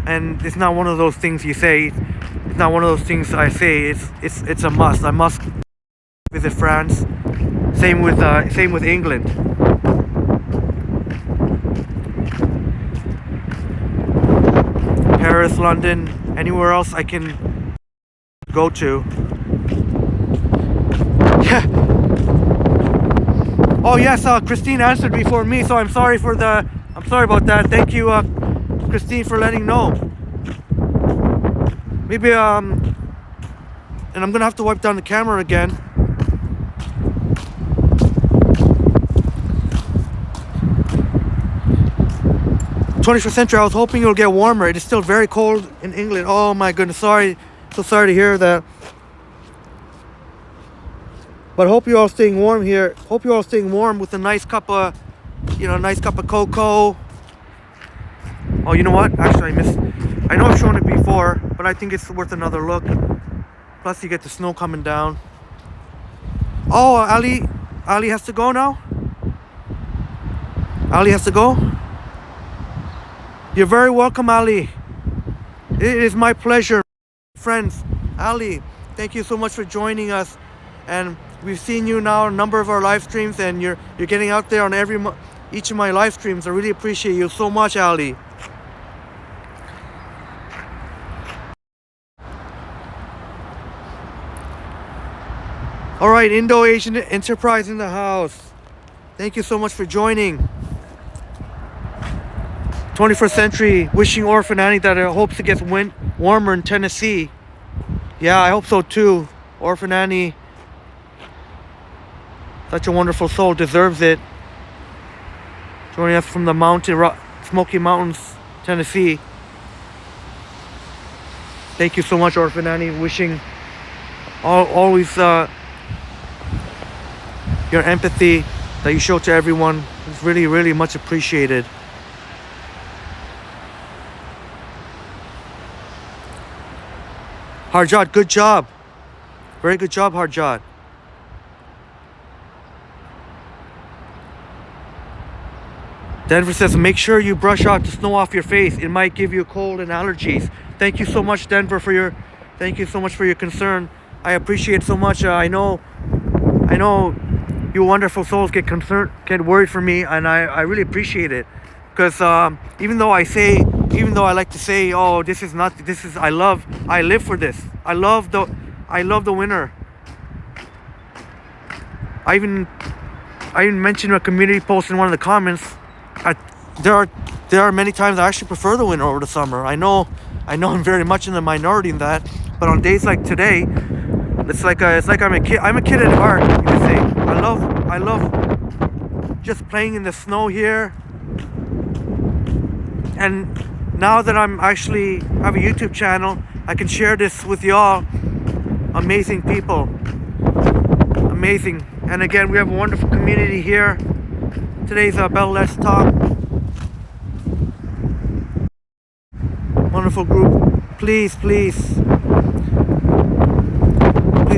and it's not one of those things you say. It's not one of those things I say. It's a must. I must visit France. Same with England. Paris, London, anywhere else I can go to. Yeah. Oh yes, Christine answered before me, so I'm sorry about that. Thank you, Christine, for letting know. Maybe and I'm gonna have to wipe down the camera again. '21st century. I was hoping it'll get warmer. It is still very cold in England. Oh my goodness, sorry. So sorry to hear that. But hope you're all staying warm here. Hope you're all staying warm with a nice cup of, cocoa. Oh, you know what? Actually, I know I've shown it before, but I think it's worth another look. Plus, you get the snow coming down. Oh, Ali has to go now? Ali has to go? You're very welcome, Ali. It is my pleasure. Friends, Ali, thank you so much for joining us. And we've seen you now a number of our live streams, and you're getting out there on each of my live streams. I really appreciate you so much, Ali. All right, Indo-Asian Enterprise in the house. Thank you so much for joining. 21st Century, wishing Orphan Annie that it hopes it gets warmer in Tennessee. Yeah, I hope so too. Orphan Annie, such a wonderful soul, deserves it. Joining us from the Smoky Mountains, Tennessee. Thank you so much, Orphan Annie. Wishing always your empathy that you show to everyone is really, really much appreciated. Harjot, good job. Very good job, Harjot. Denver says, make sure you brush out the snow off your face. It might give you a cold and allergies. Thank you so much, Denver, thank you so much for your concern. I appreciate so much. I know you wonderful souls get worried for me, and I really appreciate it. Because even though I like to say, oh, I live for this. I love the winter. I even mentioned a community post in one of the comments. There are many times I actually prefer the winter over the summer. I know I'm very much in the minority in that, but on days like today, it's like I'm a kid. I'm a kid at heart, you could say. I love just playing in the snow here. And now that I'm actually have a YouTube channel, I can share this with y'all. Amazing people. Amazing. And again, we have a wonderful community here. Today's Bell Let's Talk. Wonderful group. Please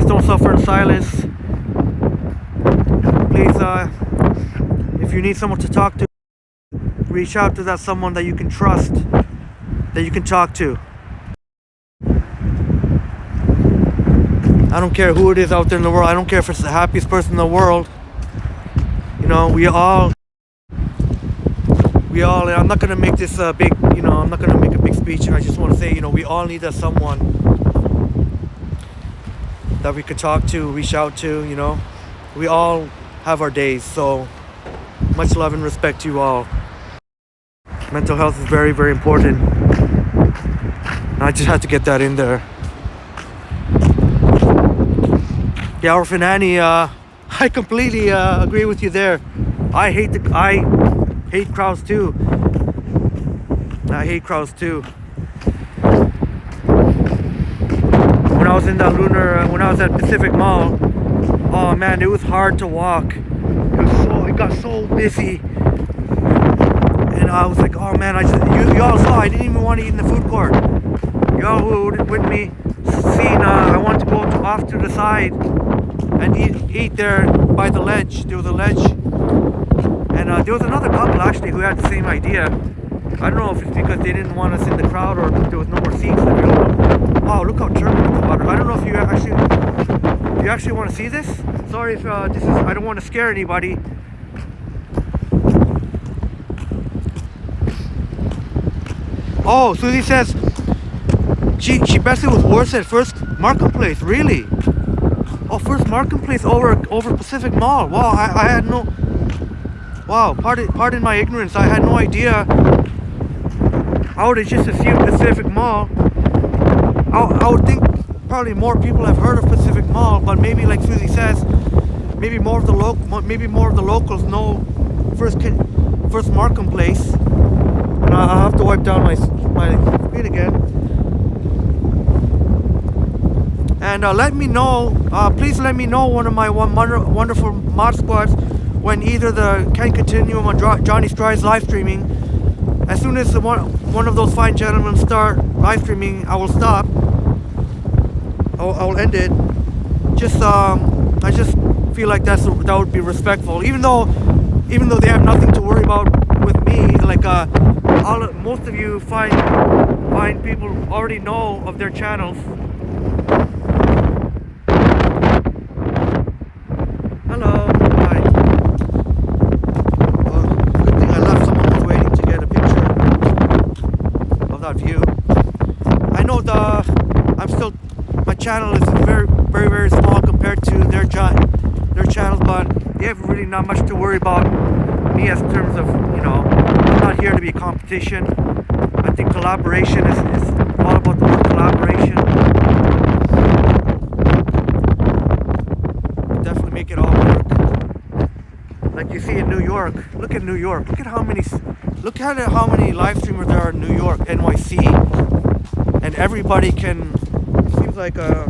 don't suffer in silence. Please, if you need someone to talk to, reach out to someone that you can trust, that you can talk to. I don't care who it is out there in the world. I don't care if it's the happiest person in the world. You know, we all, I'm not going to make this big, I'm not going to make a big speech. I just want to say, we all need someone that we could talk to, reach out to, We all have our days, so much love and respect to you all. Mental health is very, very important. And I just had to get that in there. Yeah, Orphan Annie, I completely agree with you there. I hate crowds too. I hate crowds too. When I was in when I was at Pacific Mall, oh man, it was hard to walk. It got so busy. And I was like, oh man, you all saw I didn't even want to eat in the food court. Y'all who were with me seen I wanted to go off to the side and eat there by the ledge. There was a ledge. And there was another couple actually who had the same idea. I don't know if it's because they didn't want us in the crowd or there was no more seats available. Oh, look how turbulent the water. I don't know if you actually want to see this. Sorry if I don't want to scare anybody. Oh, Susie says she best it was worse at First Marketplace. Really? Oh, First Marketplace over Pacific Mall. Wow, I had no. Wow, pardon my ignorance. I had no idea. I would have just assumed Pacific Mall. I would think probably more people have heard of Pacific Mall, but maybe like Susie says, maybe more of the locals know First Marketplace. And I'll have to wipe down my screen again. And let me know, please let me know one of my wonderful mod squads when either the Can Continuum or Johnny Strides live streaming. As soon as one of those fine gentlemen start live streaming, I will stop. I will end it. I just feel like that would be respectful. Even though they have nothing to worry about with me, like most of you find people already know of their channels. Hello. Hi. Good thing I left. Someone was waiting to get a picture of that view. I know my channel is very, very, very small compared to their channels, but they have really not much to worry about me as terms of, I'm not here to be a competition. I think collaboration is all about the word collaboration. Definitely make it all work. Like you see in New York. Look at New York. Look at how many live streamers there are in New York, NYC, and everybody can. It seems like I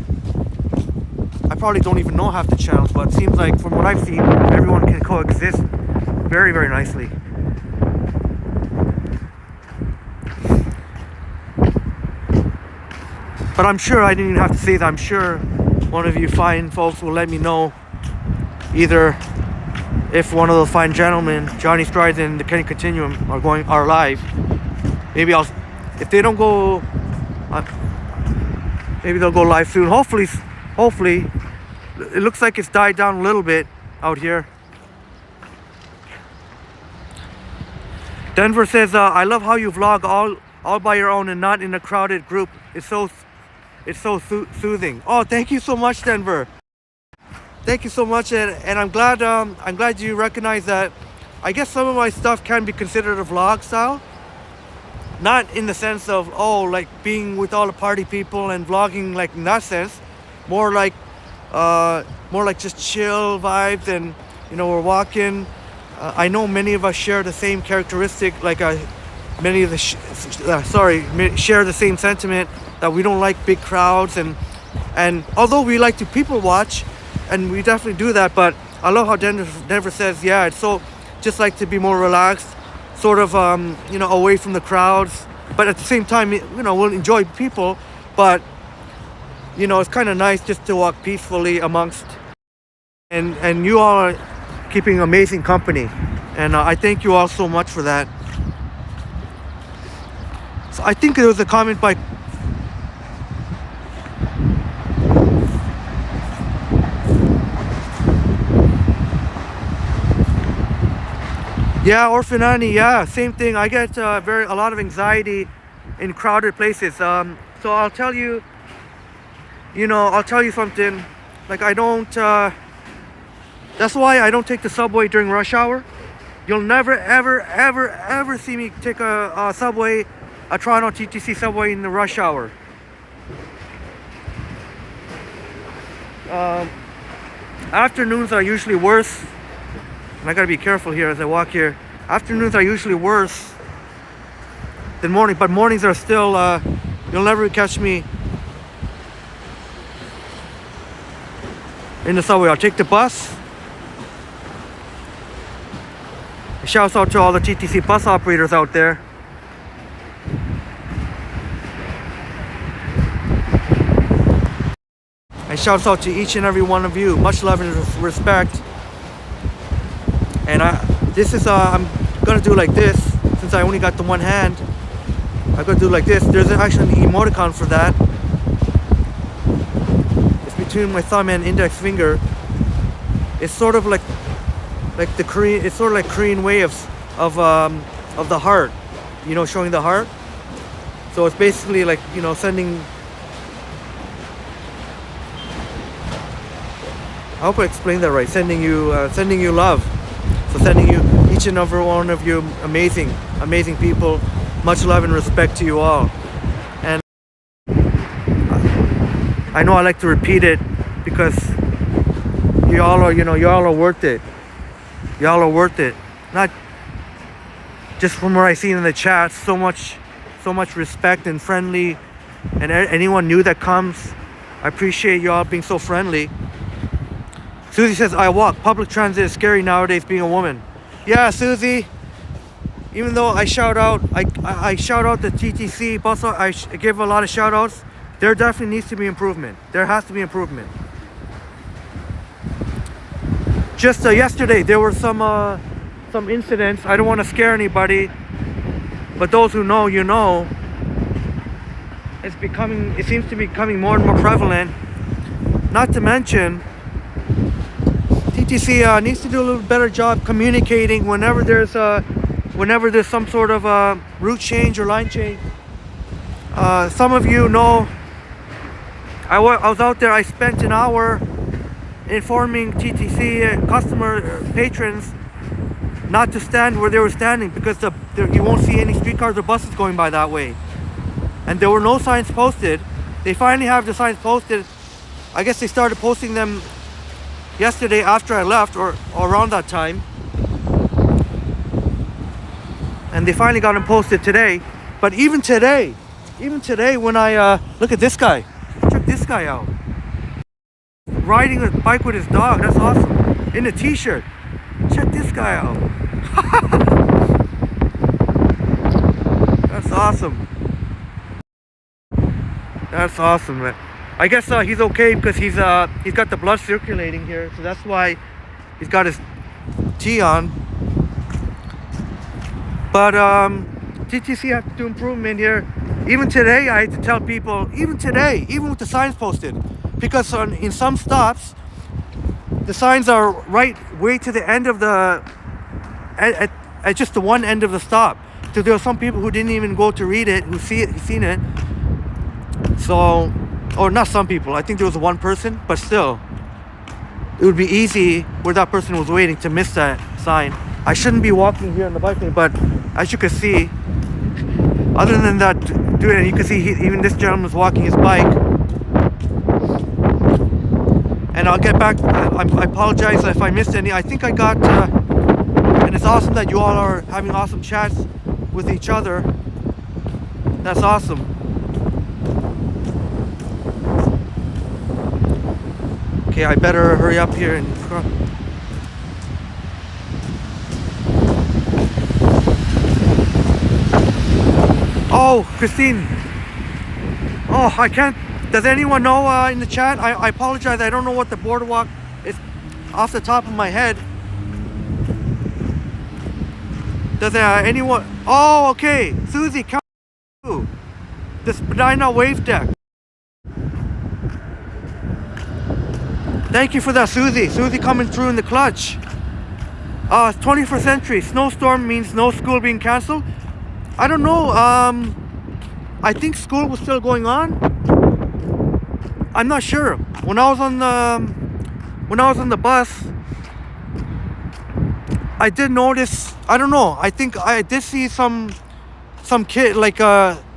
probably don't even know half the channels, but it seems like from what I've seen, everyone can coexist very, very nicely. But I'm sure I didn't even have to say that. I'm sure one of you fine folks will let me know either if one of those fine gentlemen, Johnny Strides and the Kenny Continuum, are live. Maybe if they don't go, maybe they'll go live soon. Hopefully, it looks like it's died down a little bit out here. Denver says, I love how you vlog all by your own and not in a crowded group. It's so soothing. Oh, thank you so much, Denver. Thank you so much, and I'm glad you recognize that. I guess some of my stuff can be considered a vlog style. Not in the sense of, like being with all the party people and vlogging, like in that sense. More like just chill vibes, and we're walking. I know many of us share the same characteristic, like many of the share the same sentiment that we don't like big crowds, and although we like to people watch, and we definitely do that, but I love how Denver says, yeah, it's so just like to be more relaxed, sort of away from the crowds, but at the same time, we'll enjoy people, but it's kind of nice just to walk peacefully amongst, and you all are keeping amazing company, and I thank you all so much for that. So I think there was a comment by Orphan Annie, same thing. I get a lot of anxiety in crowded places. So I'll tell you, something. Like I don't. That's why I don't take the subway during rush hour. You'll never, ever, ever, ever see me take a subway, a Toronto TTC subway in the rush hour. Afternoons are usually worse. And I gotta be careful here as I walk here. Afternoons are usually worse than morning, but mornings are still, you'll never catch me in the subway. I'll take the bus. Shouts out to all the TTC bus operators out there. And shouts out to each and every one of you. Much love and respect. And I'm gonna do like this, since I only got the one hand. I'm gonna do like this. There's actually an emoticon for that. It's between my thumb and index finger. It's sort of like the Korean. It's sort of like Korean way of the heart. Showing the heart. So it's basically like sending. I hope I explained that right. Sending you love. So sending you, each and every one of you, amazing people. Much love and respect to you all. And I know I like to repeat it because you all are worth it. Y'all are worth it. Not just from what I seen in the chat, so much respect and friendly, and anyone new that comes, I appreciate y'all being so friendly. Susie says, I walk. Public transit is scary nowadays being a woman. Yeah, Susie. Even though I shout out the TTC bus, I give a lot of shout outs. There definitely needs to be improvement. There has to be improvement. Just yesterday, there were some some incidents. I don't want to scare anybody, but those who know, you know. It seems to be becoming more and more prevalent. Not to mention, TTC needs to do a little better job communicating whenever there's some sort of route change or line change. Some of you know, I was out there. I spent an hour informing TTC patrons not to stand where they were standing, because you won't see any streetcars or buses going by that way. And there were no signs posted. They finally have the signs posted. I guess they started posting them yesterday after I left, or around that time. And they finally got them posted today. But even today when I look at this guy. Check this guy out. Riding a bike with his dog. That's awesome. In a t-shirt. Check this guy out. That's awesome. That's awesome, man. I guess he's okay because he's got the blood circulating here, so that's why he's got his tee on. But TTC have to do improvement here. Even today, I had to tell people. Even today, even with the signs posted, because in some stops, the signs are way to the end of at just the one end of the stop. So there are some people who didn't even go to read it, who've seen it. So, or not some people, I think there was one person, but still, it would be easy where that person was waiting to miss that sign. I shouldn't be walking here on the bike lane, but as you can see, other than that, you can see even this gentleman was walking his bike. And I'll get back, I apologize if I missed any. I think I got, and it's awesome that you all are having awesome chats with each other. That's awesome. Okay, I better hurry up here and oh, Christine. Oh, I can't. Does anyone know in the chat? I apologize. I don't know what the boardwalk is off the top of my head. Does anyone? Oh, okay. Susie, come to the Spadina Wave Deck. Thank you for that, Susie. Susie coming through in the clutch. 21st century. Snowstorm means no school being canceled. I don't know. I think school was still going on. I'm not sure. When I was on the bus, I did notice. I don't know. I think I did see some kid, like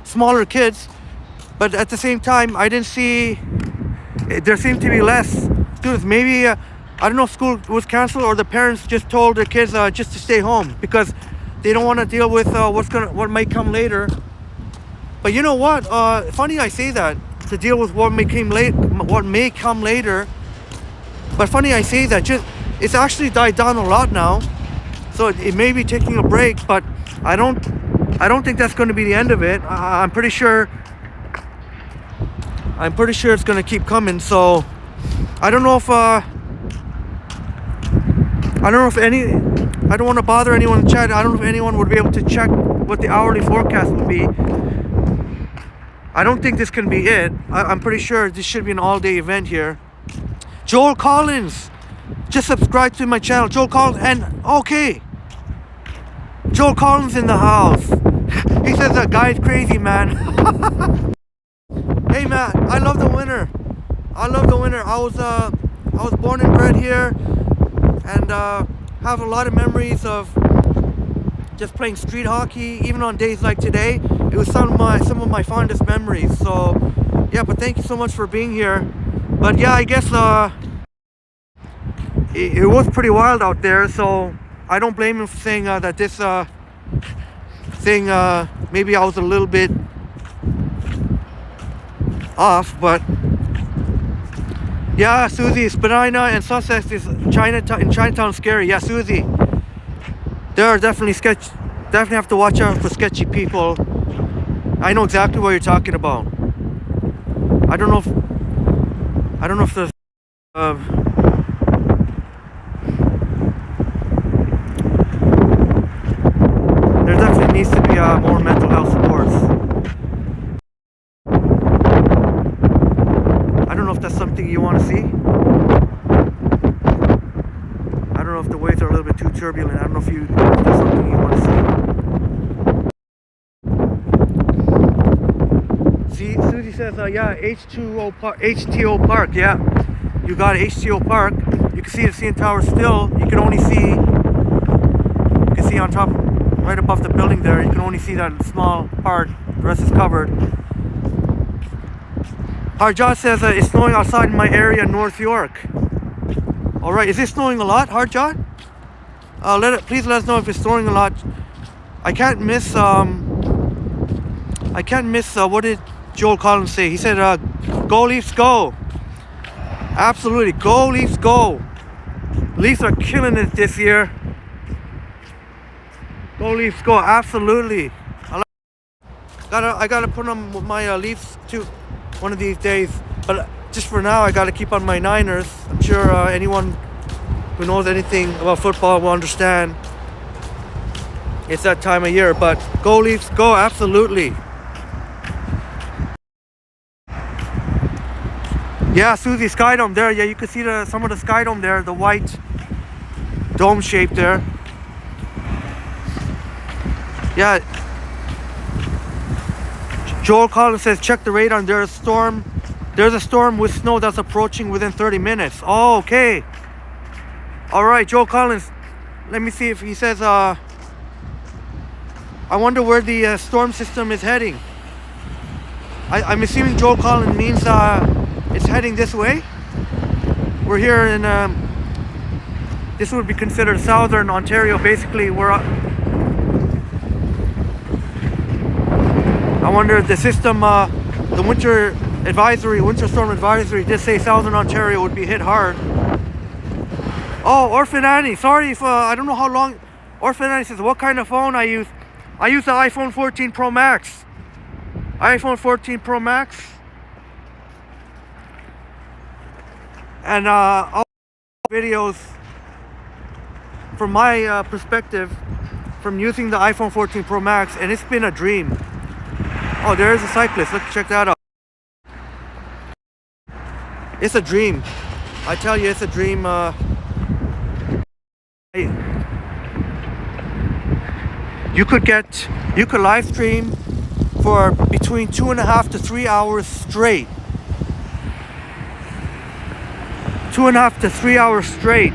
smaller kids, but at the same time, I didn't see. There seemed to be less students. Maybe I don't know if school was canceled or the parents just told their kids just to stay home because they don't want to deal with what might come later. But you know what? Funny I say that, to deal with what may come later. But funny I say that, it's actually died down a lot now. So it may be taking a break, but I don't think that's going to be the end of it. I'm pretty sure it's going to keep coming. So I don't know if I don't want to bother anyone in chat. I don't know if anyone would be able to check what the hourly forecast would be. I don't think this can be it. I'm pretty sure this should be an all-day event here. Joel Collins, just subscribe to my channel. Joel Collins, and okay. Joel Collins in the house. He says that guy's crazy, man. Hey, man, I love the winter. I was born and bred here, and have a lot of memories of just playing street hockey, even on days like today. It was some of my fondest memories. So yeah, but thank you so much for being here. But yeah, I guess it was pretty wild out there, so I don't blame him for saying that this thing, maybe I was a little bit off. But yeah, Susie, Spadina and Sussex is Chinatown scary. Yeah, Susie, there are definitely have to watch out for sketchy people. I know exactly what you're talking about. I don't know if there's more mental health supports. I don't know if that's something you want to see. I don't know if the waves are a little bit too turbulent. I don't know if that's something you want to see. See, Susie says, yeah, HTO Park, yeah. You got HTO Park. You can see the CN Tower still. You can only see, on top, right above the building there, you can only see that small part. The rest is covered. Harjot says, it's snowing outside in my area in North York. Alright, is it snowing a lot, Harjot? Please let us know if it's snowing a lot. I can't miss, what did Joel Collins say? He said, go Leafs go. Absolutely, go Leafs go. Leafs are killing it this year. Go Leafs go, absolutely. I gotta put on my Leafs too one of these days. But just for now, I gotta keep on my Niners. I'm sure anyone who knows anything about football will understand. It's that time of year, but go Leafs go, absolutely. Yeah, Susie, Sky Dome there. Yeah, you can see some of the Sky Dome there, the white dome shape there. Yeah. Joel Collins says, check the radar. There's a storm with snow that's approaching within 30 minutes. Oh, okay. All right, Joel Collins. Let me see if he says, I wonder where the storm system is heading. I'm assuming Joel Collins means it's heading this way. We're here in, this would be considered southern Ontario. Basically, I wonder if the system, the winter storm advisory did say southern Ontario would be hit hard. Oh, Orphan Annie, sorry if, I don't know how long. Orphan Annie says, what kind of phone I use? I use the iPhone 14 Pro Max. iPhone 14 Pro Max. And all videos from my perspective from using the iPhone 14 Pro Max, and it's been a dream. Oh, there is a cyclist. Let's check that out. It's a dream. I tell you, it's a dream. You could live stream for between 2.5 to 3 hours straight. 2.5 to 3 hours straight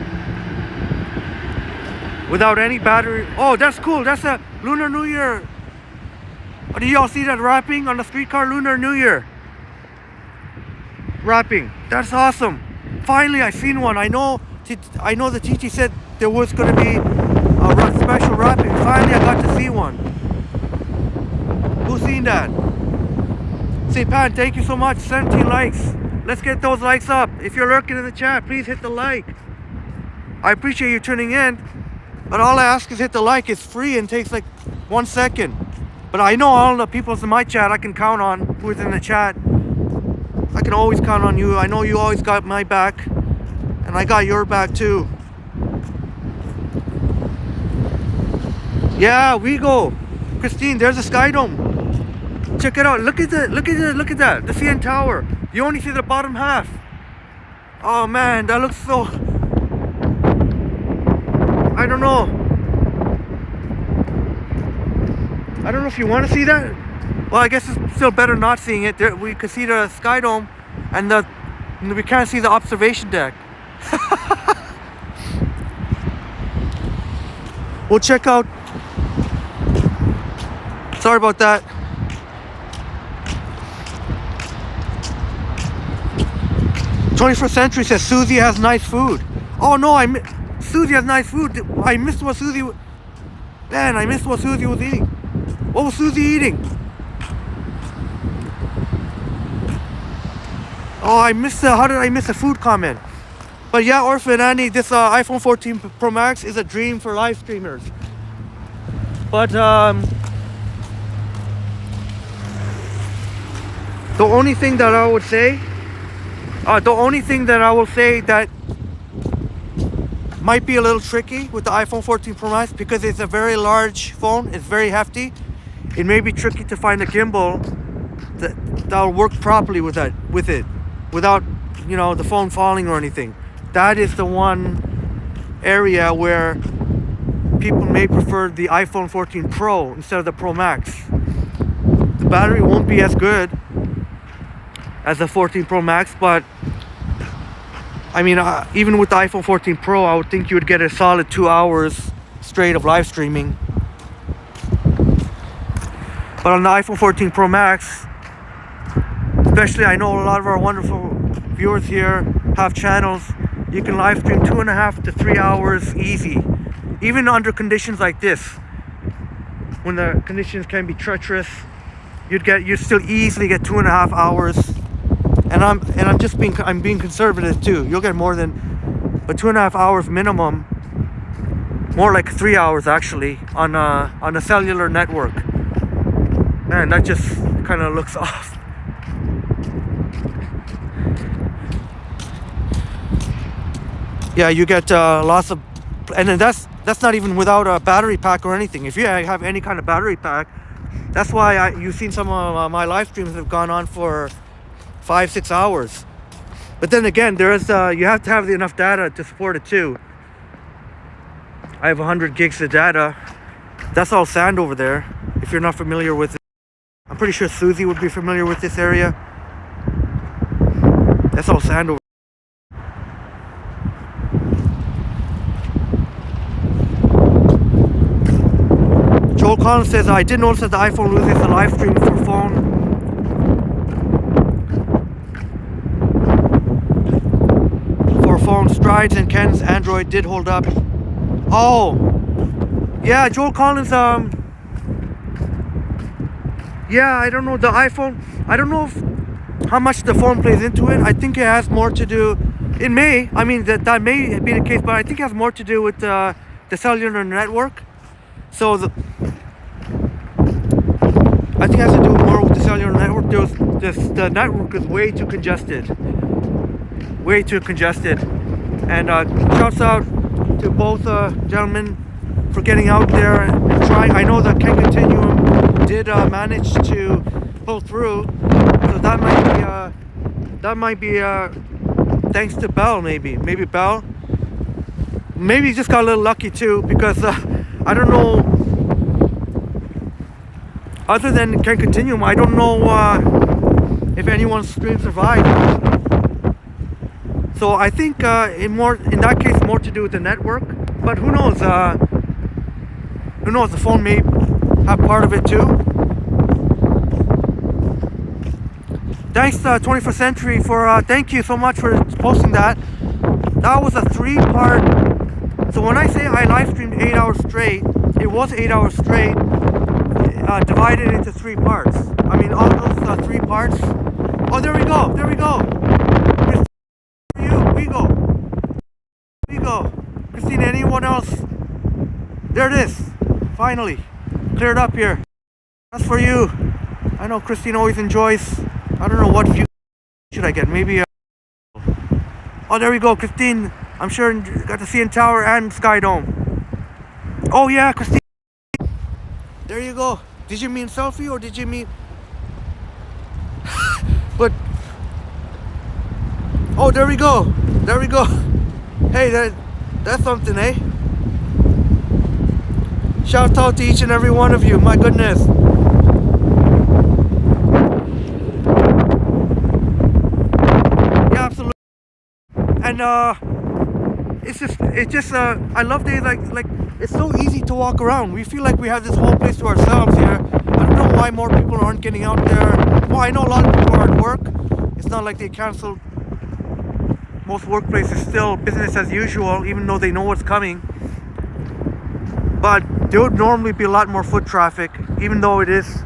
without any battery. Oh, that's cool. That's a Lunar New Year. Oh, did y'all see that wrapping on the streetcar? Lunar New Year wrapping. That's awesome. Finally, I seen one. I know the TT said there was going to be a special wrapping. Finally, I got to see one. Who's seen that? Say, Pat, thank you so much. 17 likes. Let's get those likes up. If you're lurking in the chat, please hit the like. I appreciate you tuning in, but all I ask is hit the like. It's free and takes like 1 second. But I know all the people in my chat I can count on who's in the chat. I can always count on you. I know you always got my back, and I got your back too. Yeah, we go. Christine, there's a Sky Dome. Check it out. Look at that. Look at that. The CN Tower. You only see the bottom half. Oh man, that looks so... I don't know. I don't know if you want to see that. Well, I guess it's still better not seeing it. There, we could see the Sky Dome, and we can't see the observation deck. We'll check out. Sorry about that. "21st Century says Susie has nice food." Oh no, Susie has nice food. I missed what Susie. Man, I missed what Susie was eating. What was Susie eating? Oh, I missed how did I miss a food comment? But yeah, Orphan Andy, this iPhone 14 Pro Max is a dream for live streamers. But the only thing that I would say, that might be a little tricky with the iPhone 14 Pro Max, because it's a very large phone, it's very hefty, it may be tricky to find a gimbal that'll work properly with it, without, you know, the phone falling or anything. That is the one area where people may prefer the iPhone 14 Pro instead of the Pro Max. The battery won't be as good as the 14 Pro Max, but I mean, even with the iPhone 14 Pro, I would think you would get a solid 2 hours straight of live streaming. But on the iPhone 14 Pro Max, especially, I know a lot of our wonderful viewers here have channels. You can live stream 2.5 to 3 hours easy, even under conditions like this. When the conditions can be treacherous, you'd still easily get 2.5 hours. And I'm being conservative too. You'll get more than, but 2.5 hours minimum, more like 3 hours actually, on a cellular network. Man, that just kind of looks off. Yeah, you get lots of, and then that's not even without a battery pack or anything. If you have any kind of battery pack, that's why you've seen some of my live streams have gone on for 5-6 hours. But then again, there's you have to have enough data to support it too. I have 100 gigs of data. That's all sand over there. If you're not familiar with it, I'm pretty sure Susie would be familiar with this area. That's all sand over. Joel Collins says, I did notice that the iPhone loses the live stream for phone. For phone strides, and Ken's Android did hold up. Oh, yeah, Joel Collins, yeah, I don't know, the iPhone, I don't know how much the phone plays into it. I think it has more to do, it may, I mean, that may be the case, but I think it has more to do with the cellular network. So I think it has to do more with the cellular network. The network is way too congested. Way too congested. And shouts out to both gentlemen for getting out there and trying. I know the Ken Continuum did manage to pull through. So that might be thanks to Bell, maybe Bell. Maybe he just got a little lucky too, because I don't know. Other than Ken Continuum, I don't know if anyone's stream survived. So I think in that case, more to do with the network. But who knows? Who knows? The phone may have part of it too. Thanks, 21st Century, for thank you so much for posting that. That was a 3-part. So when I say I live streamed 8 hours straight, it was 8 hours straight, divided into 3 parts. I mean, all those 3 parts. Oh, there we go. There we go. We go. Christine, anyone else? There it is. Finally. Cleared up here. That's for you. I know Christine always enjoys. I don't know what view should I get. Maybe. Oh, there we go. Christine, I'm sure you got to see in Tower and Sky Dome. Oh, yeah, Christine. There you go. Did you mean selfie or did you mean... But... Oh, there we go. There we go. Hey, that's something, eh? Shout out to each and every one of you. My goodness. Yeah, absolutely. And it's just I love days like it's so easy to walk around. We feel like we have this whole place to ourselves here. I don't know why more people aren't getting out there. Well, I know a lot of people are at work. It's not like they canceled. Most workplaces still business as usual, even though they know what's coming. But there would normally be a lot more foot traffic, even though it is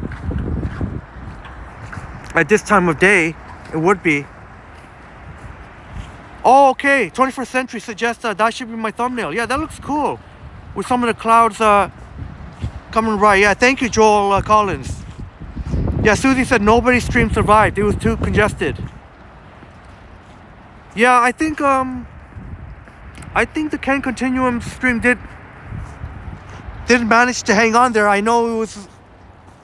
at this time of day, it would be. Oh, okay. 21st Century suggests that should be my thumbnail. Yeah, that looks cool. With some of the clouds coming by. Yeah, thank you, Joel Collins. Yeah, Susie said nobody's stream survived. It was too congested. Yeah, I think the Ken Continuum stream didn't manage to hang on there. I know it was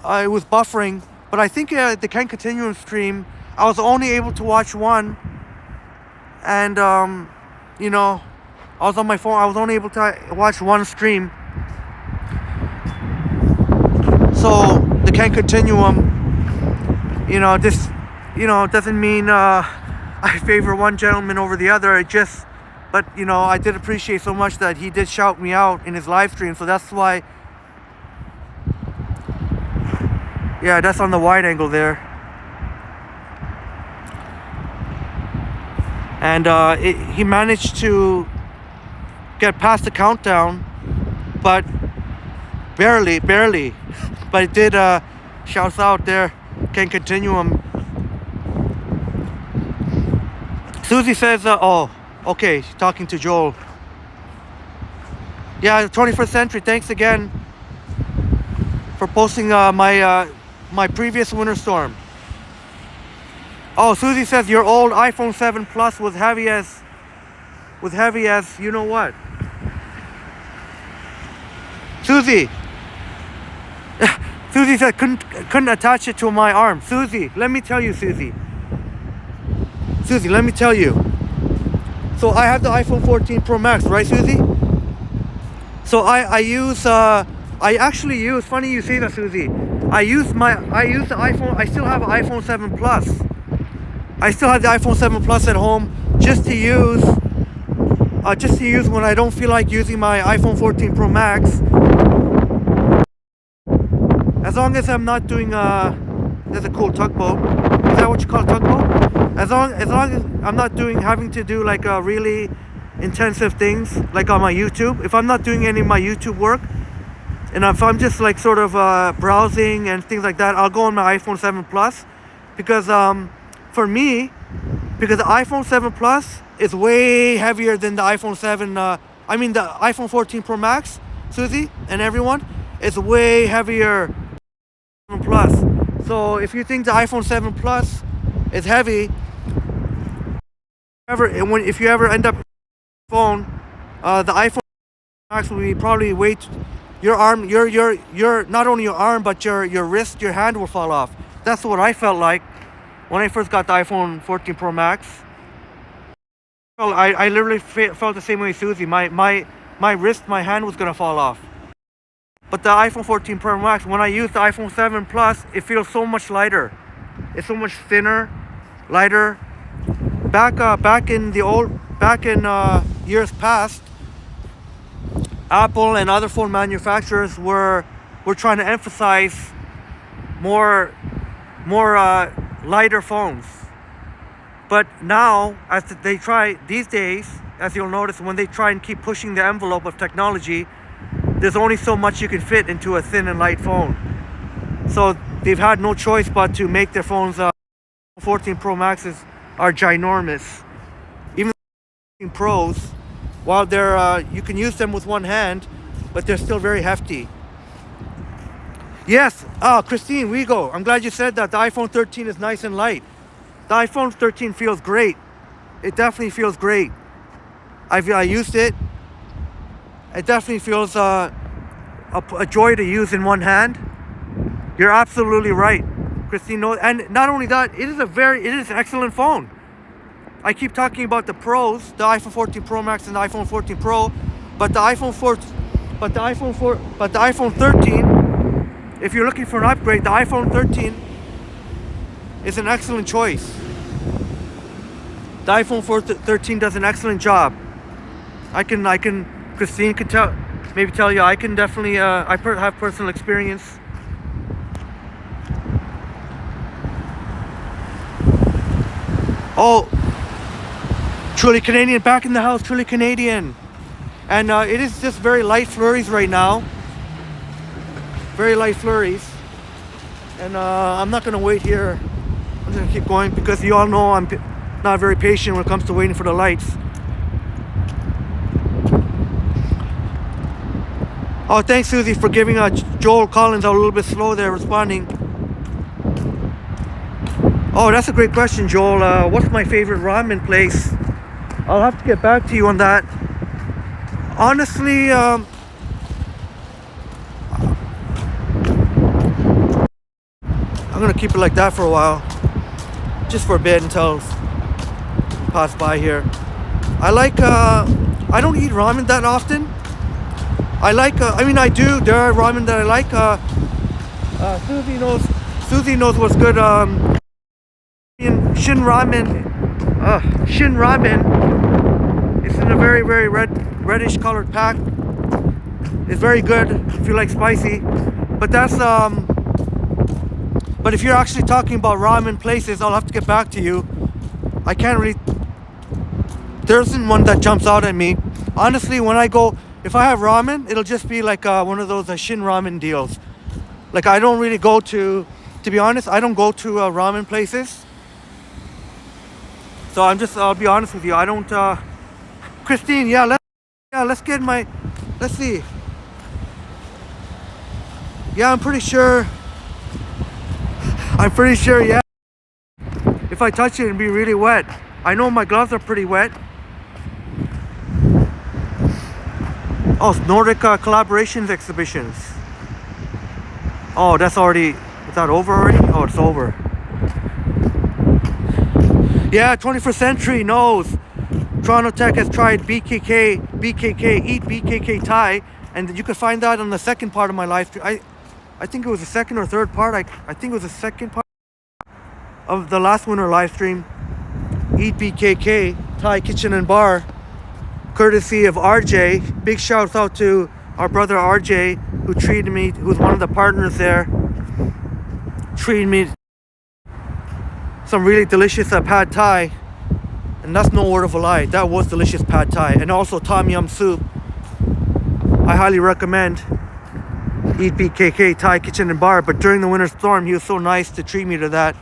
it was buffering. But I think the Can Continuum stream, I was only able to watch one, and you know, I was on my phone. I was only able to watch one stream. So the Can Continuum, this, doesn't mean I favor one gentleman over the other. But I did appreciate so much that he did shout me out in his live stream. So that's why, yeah, that's on the wide angle there. And he managed to get past the countdown, but barely. But it did shouts out there, Can Continuum. Susie says, oh, okay, talking to Joel. Yeah, 21st Century, thanks again for posting my previous winter storm. Oh, Susie says your old iPhone 7 Plus was heavy as you know what. Susie said couldn't attach it to my arm. Susie, let me tell you, Susie, let me tell you. So I have the iPhone 14 Pro Max, right, Susie? So I actually use, funny you say that, Susie. I use the iPhone, I still have an iPhone 7 Plus. I still have the iPhone 7 Plus at home just to use when I don't feel like using my iPhone 14 Pro Max. As long as I'm not doing there's a cool tugboat. Is that what you call a tugboat? As long as I'm not having to do like really intensive things like on my YouTube. If I'm not doing any of my YouTube work, and if I'm just like sort of browsing and things like that, I'll go on my iPhone 7 Plus, because for me, because the iPhone 7 Plus is way heavier than the iPhone 7. The iPhone 14 Pro Max, Susie and everyone, is way heavier than the Plus. So if you think the iPhone 7 Plus is heavy, if you ever end up phone, the iPhone Max will be probably your arm, your not only your arm but your wrist, your hand will fall off. That's what I felt like when I first got the iPhone 14 Pro Max. I literally felt the same way, Susie. My wrist, my hand was gonna fall off. But the iPhone 14 Pro Max, when I use the iPhone 7 Plus, it feels so much lighter. It's so much thinner, lighter. Back in years past, Apple and other phone manufacturers were trying to emphasize more lighter phones. But now, as they try these days, as you'll notice, when they try and keep pushing the envelope of technology, there's only so much you can fit into a thin and light phone. So they've had no choice but to make their phones 14 Pro Maxes are ginormous. Even the Pros, while they're you can use them with one hand, but they're still very hefty. Yes, Christine, we go. I'm glad you said that. The iPhone 13 is nice and light. The iPhone 13 feels great. It definitely feels great. I used it. It definitely feels a joy to use in one hand. You're absolutely right, Christine. And not only that, it is an excellent phone. I keep talking about the pros, the iPhone 14 Pro Max and the iPhone 14 Pro, but the iPhone 13, if you're looking for an upgrade, the iPhone 13 is an excellent choice. The iPhone 13 does an excellent job. Christine can tell you, I can definitely, I have personal experience. Oh, Truly Canadian, back in the house, Truly Canadian. And it is just very light flurries right now. Very light flurries. And I'm not gonna wait here. I'm gonna keep going because you all know I'm not very patient when it comes to waiting for the lights. Oh, thanks, Susie, for giving Joel Collins a little bit slow there responding. Oh, that's a great question, Joel. What's my favorite ramen place? I'll have to get back to you on that. Honestly, gonna keep it like that for a while, just for a bit until pass by here. I like I don't eat ramen that often. I like I mean I do, there are ramen that I like. Susie knows what's good. Shin ramen. It's in a very reddish colored pack. It's very good if you like spicy. But that's but if you're actually talking about ramen places, I'll have to get back to you. I can't really, there isn't one that jumps out at me. Honestly, when I go, if I have ramen, it'll just be like one of those Shin ramen deals. Like I don't really go to be honest, I don't go to ramen places. So I'll be honest with you, I don't, Christine, let's get my, let's see. Yeah, I'm pretty sure, yeah. If I touch it, it'd be really wet. I know my gloves are pretty wet. Oh, Nordic collaborations exhibitions. Oh, that's already, is that over already? Oh, it's over. Yeah, 21st Century knows. Toronto Tech has tried BKK, eat BKK Thai, and you can find that on the second part of my live stream. I think it was the second or third part. I think it was the second part of the last winter live stream. Eat BKK Thai Kitchen and Bar, courtesy of RJ. Big shout out to our brother RJ, who treated me, who's one of the partners there. Treated me some really delicious pad Thai, and that's no word of a lie. That was delicious pad Thai, and also tom yum soup. I highly recommend Eat BKK Thai Kitchen and Bar. But during the winter storm, he was so nice to treat me to that.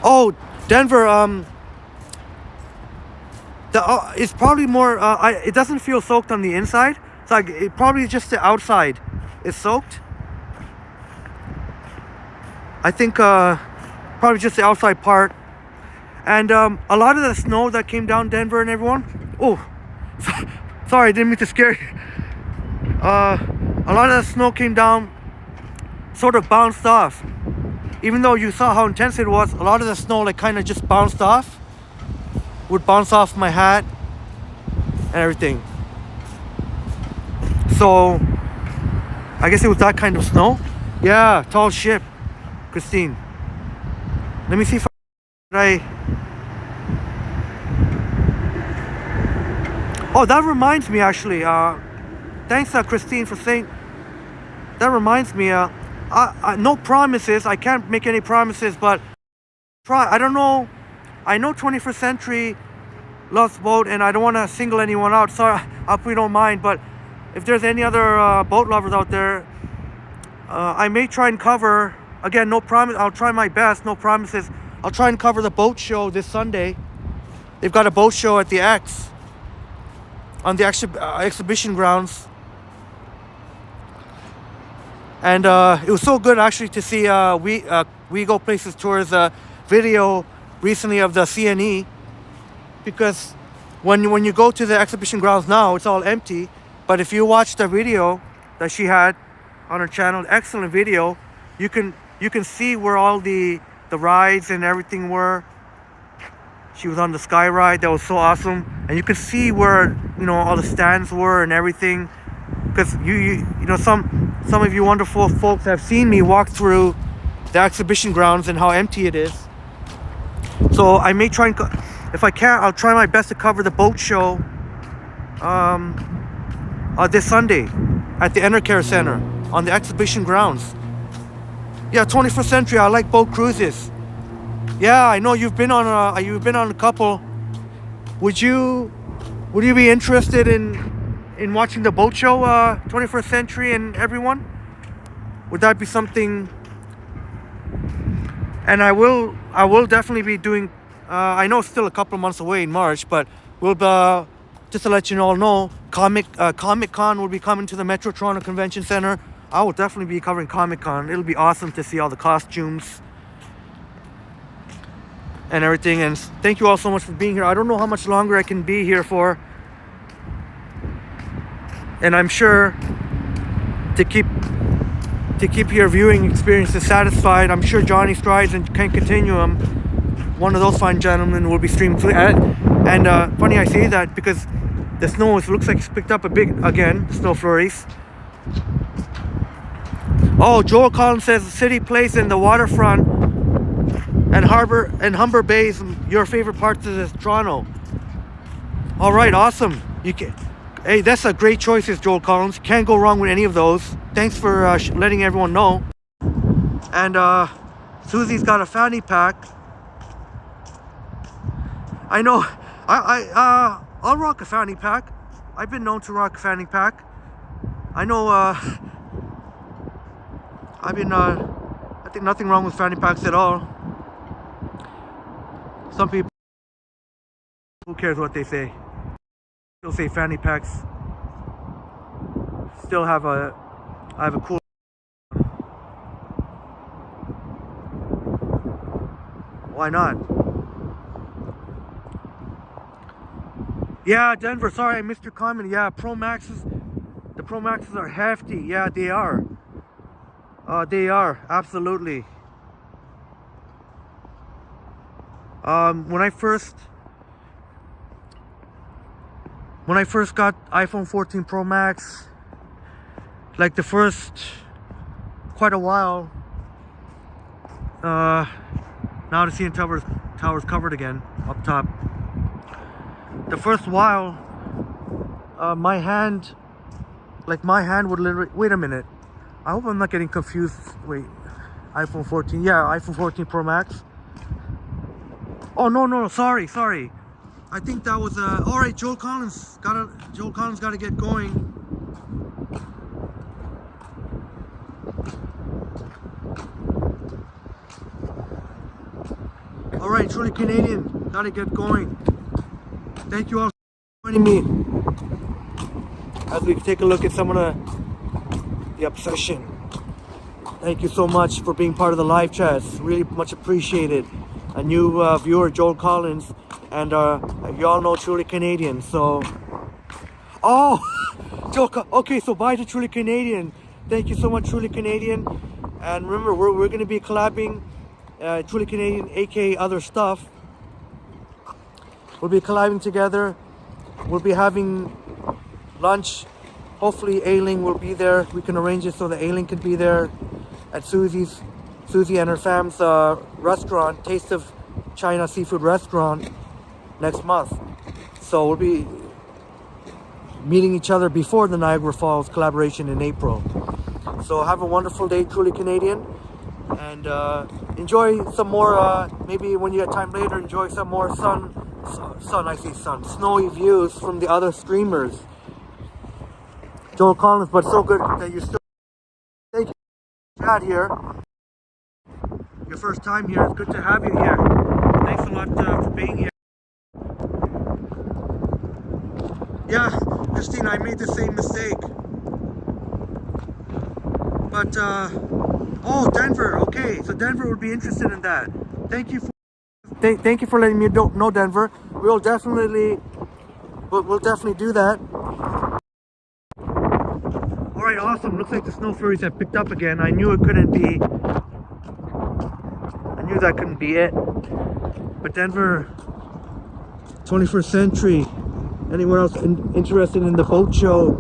Oh, Denver. It's probably more. It doesn't feel soaked on the inside. It's like it probably just the outside is soaked. I think probably just the outside part. And a lot of the snow that came down Denver and everyone. Oh, sorry, I didn't mean to scare you. A lot of the snow came down, sort of bounced off. Even though you saw how intense it was, a lot of the snow like kind of just bounced off. Would bounce off my hat and everything. So I guess it was that kind of snow. Yeah, tall ship, Christine. Let me see if Oh, that reminds me actually. Thanks, Christine, for saying. That reminds me. No promises. I can't make any promises, but I don't know. I know 21st Century loves boat, and I don't want to single anyone out. Sorry, I hope you don't mind. But if there's any other boat lovers out there, I may try and cover. Again, no promise. I'll try my best. No promises. I'll try and cover the boat show this Sunday. They've got a boat show at the X on the exhibition grounds. And it was so good actually to see We Go Places Tours video recently of the CNE, because when you go to the exhibition grounds now, it's all empty. But if you watch the video that she had on her channel, excellent video, you can see where all the rides and everything were. She was on the sky ride, that was so awesome, and you could see where all the stands were and everything. Because you know some of you wonderful folks have seen me walk through the exhibition grounds and how empty it is. So I may try and, if I can, I'll try my best to cover the boat show this Sunday at the Enercare Center on the exhibition grounds. Yeah, 21st Century. I like boat cruises. Yeah, I know you've been on a couple. Would you be interested in watching the boat show, 21st Century and everyone? Would that be something? And I will definitely be doing. I know it's still a couple of months away in March, but we'll just to let you all know, Comic Con will be coming to the Metro Toronto Convention Center. I will definitely be covering Comic Con. It'll be awesome to see all the costumes and everything. And thank you all so much for being here. I don't know how much longer I can be here for, and I'm sure to keep to keep your viewing experiences satisfied. I'm sure Johnny strides and can continue them. One of those fine gentlemen will be streamed through. And funny I say that because the snow looks like it's picked up a bit again, the snow flurries. Oh, Joel Collins says the city place in the waterfront and harbor and Humber Bay is your favorite parts of this Toronto. All right, awesome. Hey, that's a great choice, Joel Collins. Can't go wrong with any of those. Thanks for letting everyone know. And Susie's got a fanny pack. I know. I'll rock a fanny pack. I've been known to rock a fanny pack. I know. I think nothing wrong with fanny packs at all. Some people, who cares what they say? Still say fanny packs. Still have I have a cool. Why not? Yeah, Denver. Sorry, I missed your comment. Yeah, Pro Maxes. The Pro Maxes are hefty. Yeah, they are. They are absolutely. When I first got iPhone 14 Pro Max, like the first quite a while, now the CN tower's covered again up top. The first while, my hand would literally, wait a minute, I hope I'm not getting confused. Wait, iPhone 14, yeah, iPhone 14 Pro Max. Oh no, sorry. I think that was all right. Joel Collins gotta get going. All right, truly Canadian, gotta get going. Thank you all for joining me as we take a look at some of the obsession. Thank you so much for being part of the live chats. Really much appreciated. A new viewer, Joel Collins, and you all know Truly Canadian. So, Joel, okay, so bye to Truly Canadian. Thank you so much, Truly Canadian. And remember, we're going to be collabing, Truly Canadian, aka other stuff. We'll be collabing together. We'll be having lunch. Hopefully, Ailing will be there. We can arrange it so that Ailing can be there at Susie and her fam's restaurant, Taste of China Seafood Restaurant, next month. So we'll be meeting each other before the Niagara Falls collaboration in April. So have a wonderful day, Truly Canadian, and enjoy some more, maybe when you have time later, enjoy some more snowy views from the other streamers. Joel Collins, but so good that you're still, thank you, Chad here. Your first time here, it's good to have you here. Thanks a lot for being here. Yeah, Christine, I made the same mistake. But, oh, Denver, okay, so Denver would be interested in that. Thank you for letting me know, Denver. We'll definitely do that. All right, awesome. Looks like the snow flurries have picked up again. I knew it couldn't be. I knew that couldn't be it. But Denver, 21st century. Anyone else interested in the boat show?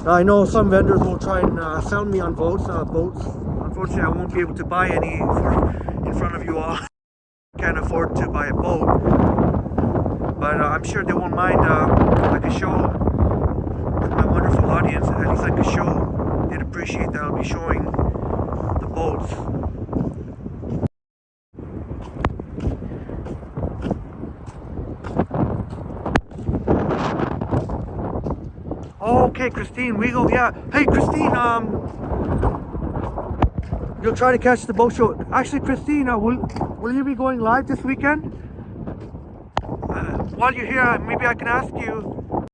I know some vendors will try and sell me on boats. Unfortunately, I won't be able to buy any in front of you all. Can't afford to buy a boat, but I'm sure they won't mind like a show. My wonderful audience, at least like a show, they'd appreciate that I'll be showing the boats. Okay, Christine, we go. Yeah. Hey, Christine. You'll try to catch the boat show. Actually, Christine, will you be going live this weekend? While you're here, maybe I can ask you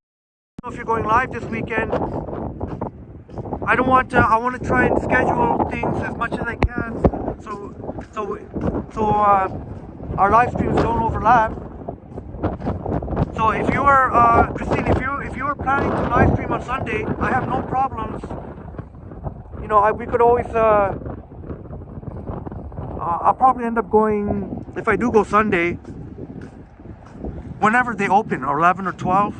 if you're going live this weekend. I want to try and schedule things as much as I can, so our live streams don't overlap. So if you were, Christine, if you were planning to live stream on Sunday, I have no problems. You know, we could always. I'll probably end up going, if I do go Sunday, whenever they open, or 11 or 12,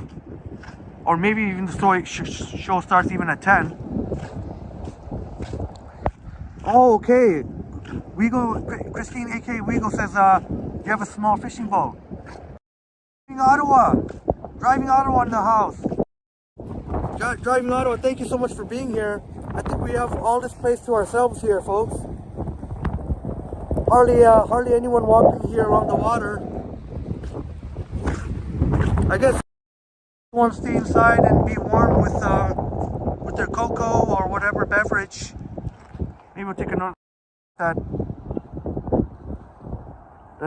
or maybe even the show starts even at 10. Oh, okay. Christine, aka Wego, says you have a small fishing boat. Driving Ottawa in the house. Driving Ottawa, thank you so much for being here. I think we have all this place to ourselves here, folks. Hardly anyone walking here along the water. I guess want to stay inside and be warm with their cocoa or whatever beverage. Maybe we'll take another that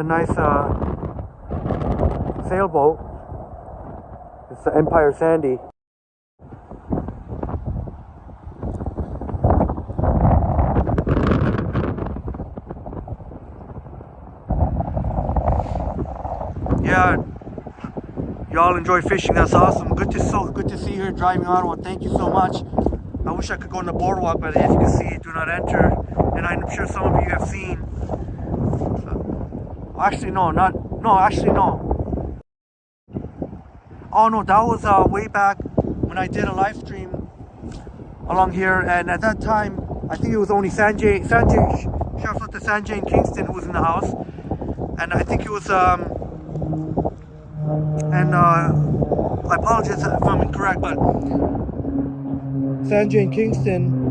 nice sailboat. It's the Empire Sandy. Yeah. Y'all enjoy fishing. That's awesome. Good to see you here driving Ottawa. Thank you so much. I wish I could go on the boardwalk, but as you can see, do not enter. And I'm sure some of you have seen. Actually, no. Oh no, that was way back when I did a live stream along here, and at that time, I think it was only Sanjay. Shout out to Sanjay in Kingston, who was in the house, and I think it was I apologize if I'm incorrect, but Sanjay in Kingston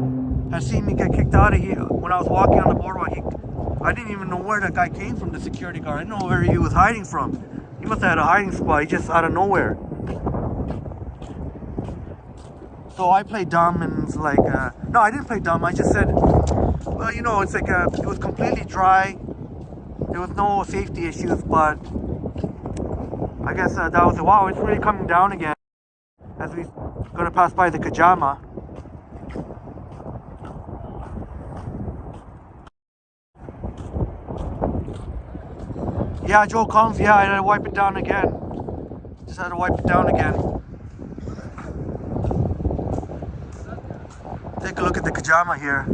has seen me get kicked out of here when I was walking on the boardwalk. I didn't even know where that guy came from, the security guard. I didn't know where he was hiding from. He must have had a hiding spot. He just out of nowhere. So I played dumb and was like, no, I didn't play dumb. I just said, well, you know, it's like it was completely dry. There was no safety issues, but I guess that was it. Wow, it's really coming down again as we're gonna pass by the Kajama. Yeah, Joe Collins, yeah, I had to wipe it down again. Just had to wipe it down again. Take a look at the Kajama here.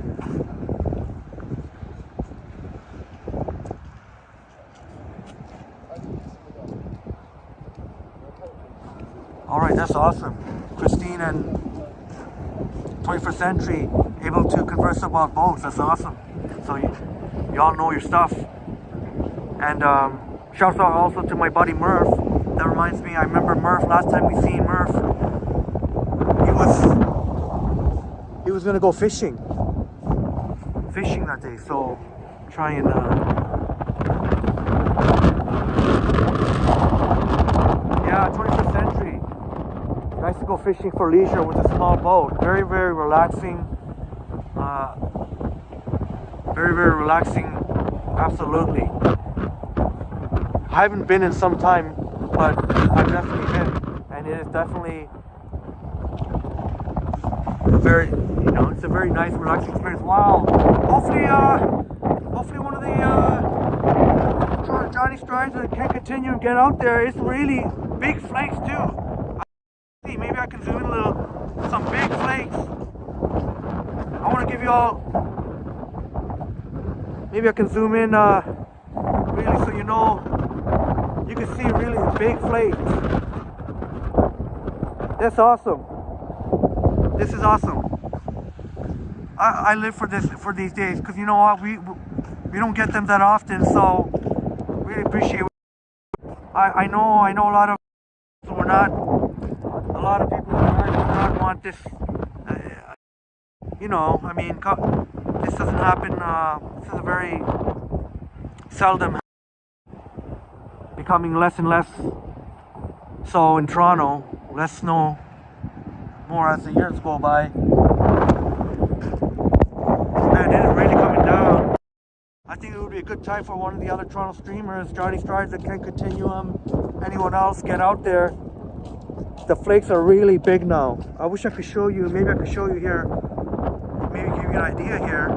Alright, that's awesome. Christine and 21st Century able to converse about boats. That's awesome. So you all know your stuff. And shout out also to my buddy Murph. That reminds me, I remember Murph, last time we seen Murph, he was gonna go fishing that day. So try and yeah, 21st Century. Nice to go fishing for leisure with a small boat. Very, very relaxing. Very, very relaxing. Absolutely. I haven't been in some time, but I've definitely been, and it is definitely it's a very nice, relaxing experience. Wow. Hopefully one of the Johnny Strides that can continue and get out there. It's really big flakes too. Maybe I can zoom in some big flakes. I want to give you all. Maybe I can zoom in really so you know. You can see really big flakes. That's awesome. This is awesome. I live for these days, because you know what, we don't get them that often, so really appreciate it. I know a lot of people do not want this. You know, I mean, this doesn't happen. This is a very seldom. Becoming less and less so in Toronto. Less snow, more as the years go by. Man, it is really coming down. I think it would be a good time for one of the other Toronto streamers, Johnny Strides that can Continuum, anyone else, get out there. The flakes are really big now. I wish I could show you. Maybe I could show you here. Maybe give you an idea here.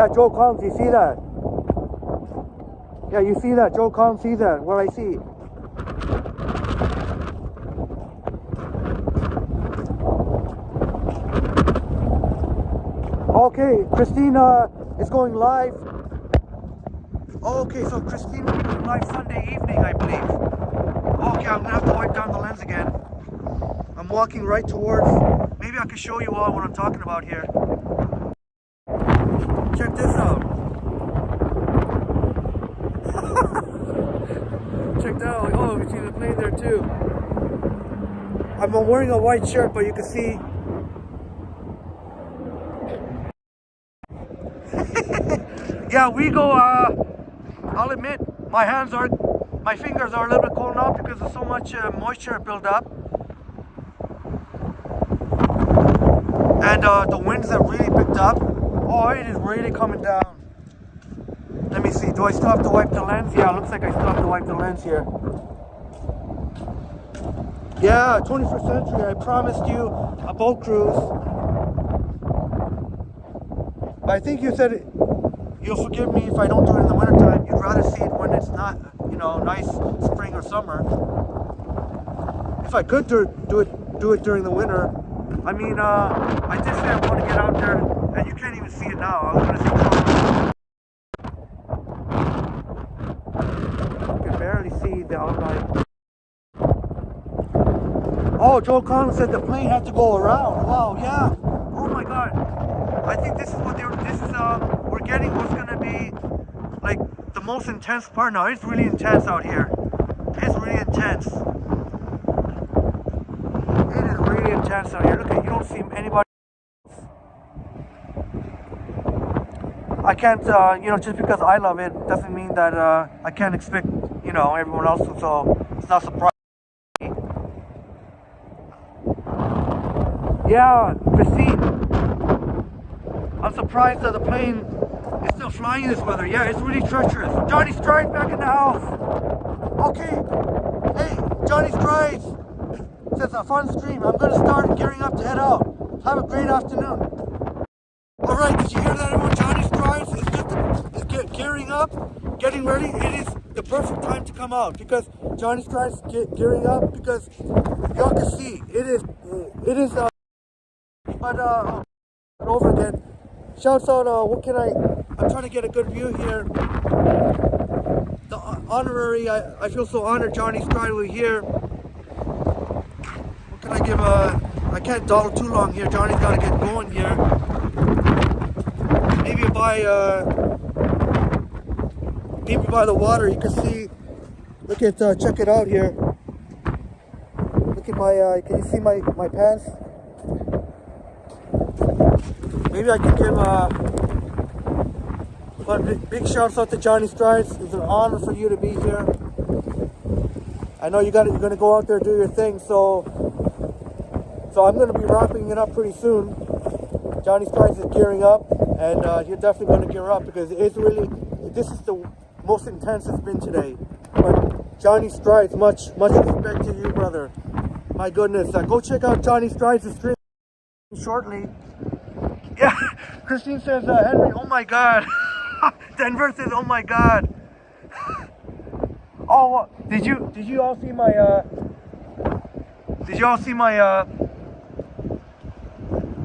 that, Joe Collins, you see that? Yeah, you see that, Joe Collins sees that, what I see. Okay, Christina is going live. Okay, so Christine will be going live Sunday evening, I believe. Okay, I'm gonna have to wipe down the lens again. I'm walking right towards, maybe I can show you all what I'm talking about here. Check this out. Check that out. Oh, you see the plane there too. I'm wearing a white shirt, but you can see. Yeah, we go, I'll admit, my fingers are a little bit cold now because of so much moisture built up. And the winds have really picked up. Oh, it is really coming down. Let me see, do I still have to wipe the lens? Yeah, it looks like I still have to wipe the lens here. Yeah, 21st century, I promised you a boat cruise. But I think you said you'll forgive me if I don't do it in the wintertime. You'd rather see it when it's not, you know, nice spring or summer. If I could do it during the winter. I mean, I did say I want to get out there, and you can't even see it now. I was going to say colors. You can barely see the outline. Oh, Joe Collins said the plane had to go around. Wow, yeah. Oh my God. I think this is what we're getting what's going to be like the most intense part now. It's really intense out here. It's really intense. It is really intense out here. Look at, you don't see anybody. I can't, you know, just because I love it doesn't mean that I can't expect, you know, everyone else to, so it's not surprising. Yeah, Christine, I'm surprised that the plane is still flying in this weather. Yeah, it's really treacherous. Johnny Strides back in the house. Okay, hey, Johnny Strides says a fun stream. I'm going to start gearing up to head out. Have a great afternoon. All right, did you hear that, everyone? Johnny Strides is gearing up, getting ready. It is the perfect time to come out because Johnny Strides gearing up because y'all can see it is. But over again. Shouts out. I'm trying to get a good view here. The honorary. I feel so honored. Johnny Stride will be here. What can I give? I can't dawdle too long here. Johnny's got to get going here. Maybe by the water, you can see. Look at. Check it out here. Look at my. Can you see my pants? Maybe I can give but big shouts out to Johnny Strides. It's an honor for you to be here. I know you're gonna go out there and do your thing, so I'm gonna be wrapping it up pretty soon. Johnny Strides is gearing up, and you're definitely gonna gear up because this is the most intense it's been today. But Johnny Strides, much respect to you, brother. My goodness, go check out Johnny Strides' stream shortly. Yeah, Christine says, Henry, oh my God. Denver says, oh my God. Oh, did you all see my,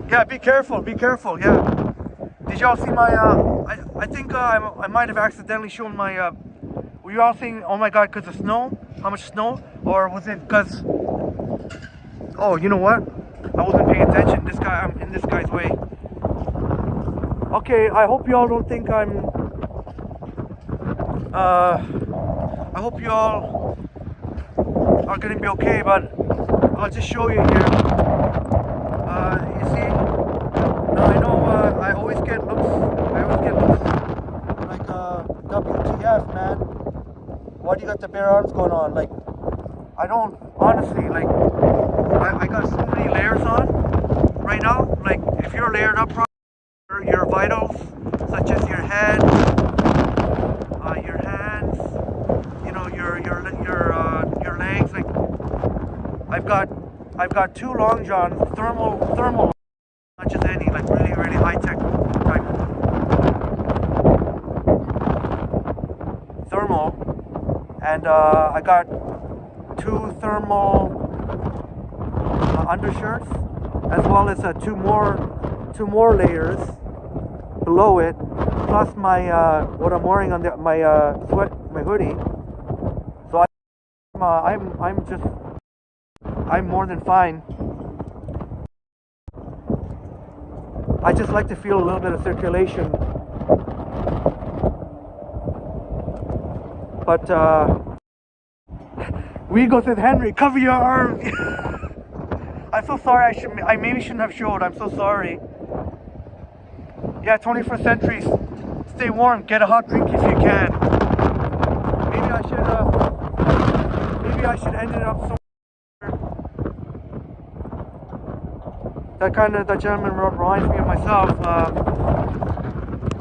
yeah, be careful, yeah. Did y'all see my, I think I might have accidentally shown my, were you all seeing, oh my God, because of snow? How much snow? Or was it because, oh, you know what? I wasn't paying attention. I'm in this guy's way. Okay, I hope y'all don't think I hope y'all are gonna be okay, but I'll just show you here. You see, now I know I always get looks like WTF, man. Why do you got the bare arms going on? Like, I don't, honestly, like, I got so many layers on right now. Like, if you're layered up properly, your vitals, such as your head, your hands, you know, your legs. Like, I've got two long johns, thermal, not just any, like really high tech type. and I got 2 thermal undershirts, as well as two more layers below it, plus my what I'm wearing on my hoodie. So I'm more than fine. I just like to feel a little bit of circulation. But we go with Henry, cover your arms. I'm so sorry, I maybe shouldn't have showed. I'm so sorry. Yeah, 21st century, stay warm, get a hot drink if you can. Maybe I should end it up somewhere. That gentleman reminds me of myself.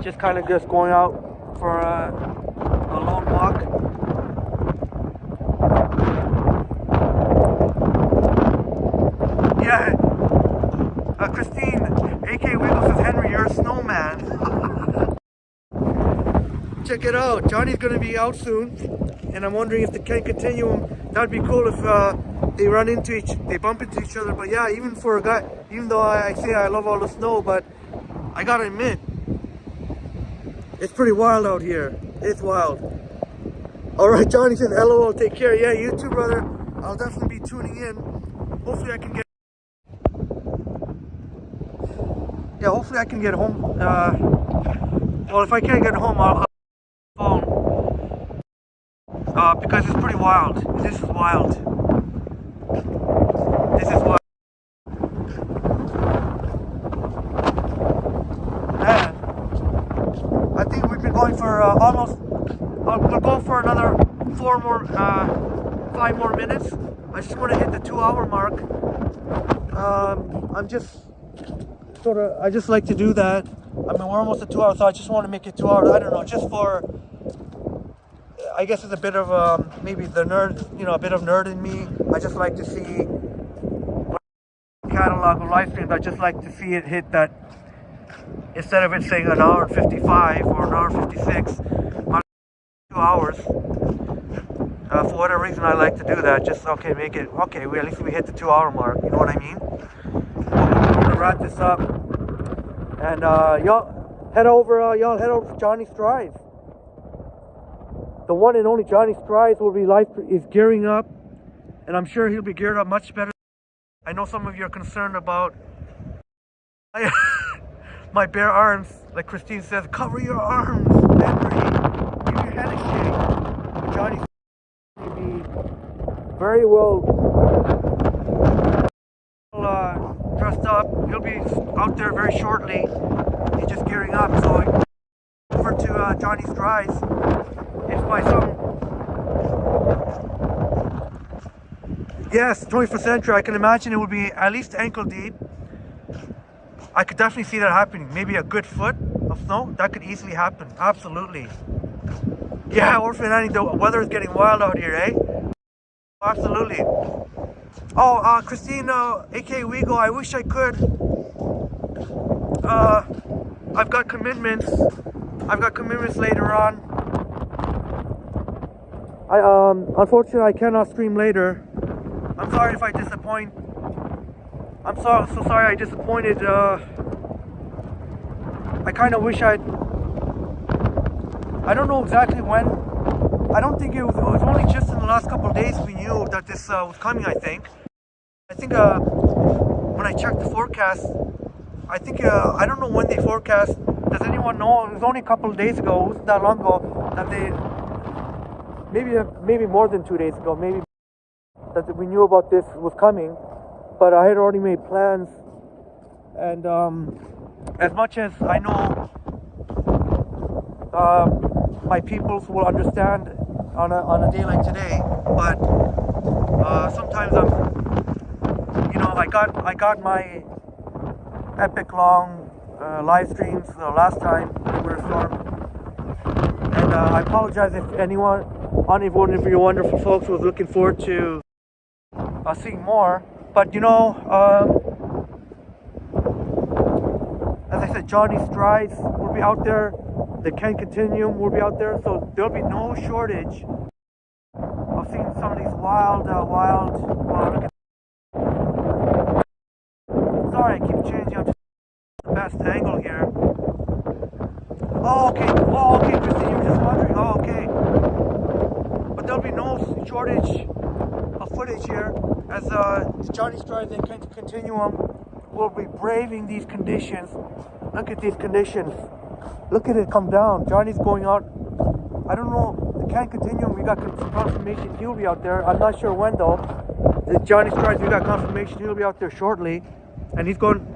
Just going out for a long walk. Yeah, Christine, AK Wiggles says, Henry, you're a snowman. Check it out, Johnny's gonna be out soon, and I'm wondering if they can continue him. That'd be cool if they bump into each other. But yeah, even for a guy, even though I say I love all the snow, but I gotta admit, it's pretty wild out here. It's wild. Alright, Johnny says, LOL, take care. Yeah, you too, brother. I'll definitely be tuning in. Hopefully I can get home. Well, if I can't get home, I'll phone. Because it's pretty wild. This is wild. Man, I think we've been going for almost. We'll go for another 5 more minutes. I just want to hit the 2-hour mark. I just like to do that. I mean, we're almost at 2 hours, so I just want to make it 2 hours. I don't know, just for, I guess it's a bit of maybe the nerd, a bit of nerd in me. I just like to see catalog of live streams. I just like to see it hit that, instead of it saying an hour and 55 or an hour and 56, 2 hours. For whatever reason, I like to do that. Just at least we hit the 2-hour mark. You know what I mean? We're gonna wrap this up, and y'all head over to Johnny Strides. The one and only Johnny Strides is gearing up, and I'm sure he'll be geared up much better. I know some of you are concerned about my bare arms. Like Christine says, cover your arms, Henry. Give your head a shake. But Johnny's going to be very well dressed up. He'll be out there very shortly. He's just gearing up. So over to Johnny Strides. It's by some. Yes, 21st century. I can imagine it would be at least ankle deep. I could definitely see that happening. Maybe a good foot of snow. That could easily happen. Absolutely. Yeah, Orphan Annie, the weather is getting wild out here, eh? Absolutely. Oh, Christine, aka Wego, I wish I could. I've got commitments. Later on. Unfortunately, I cannot stream later. I'm sorry if I disappoint. I'm so sorry I disappointed. I kind of wish I don't know exactly when. I don't think it was only just in the last couple of days we knew that this was coming, I think when I checked the forecast, I don't know when they forecast. Does anyone know? It was only a couple of days ago. It wasn't that long ago that maybe more than 2 days ago, maybe, that we knew about this was coming. But I had already made plans, and as much as I know my peoples will understand on a day like today, but sometimes I got my epic long live streams last time we were stormed, and I apologize if any one of you wonderful folks was looking forward to seeing more. But as I said, Johnny Strides will be out there. The Ken Continuum will be out there, so there'll be no shortage wild. Wow, look at. Sorry, I keep changing up to the best angle here. Oh, okay. Oh, okay, Christine, you were just wondering. Oh, okay. But there'll be no shortage of footage here as Johnny's driving the continuum will be braving these conditions. Look at these conditions. Look at it come down. Johnny's going out. I don't know. The can continuum. We got confirmation he'll be out there. I'm not sure when though. Johnny's driving. We got confirmation he'll be out there shortly, and he's going.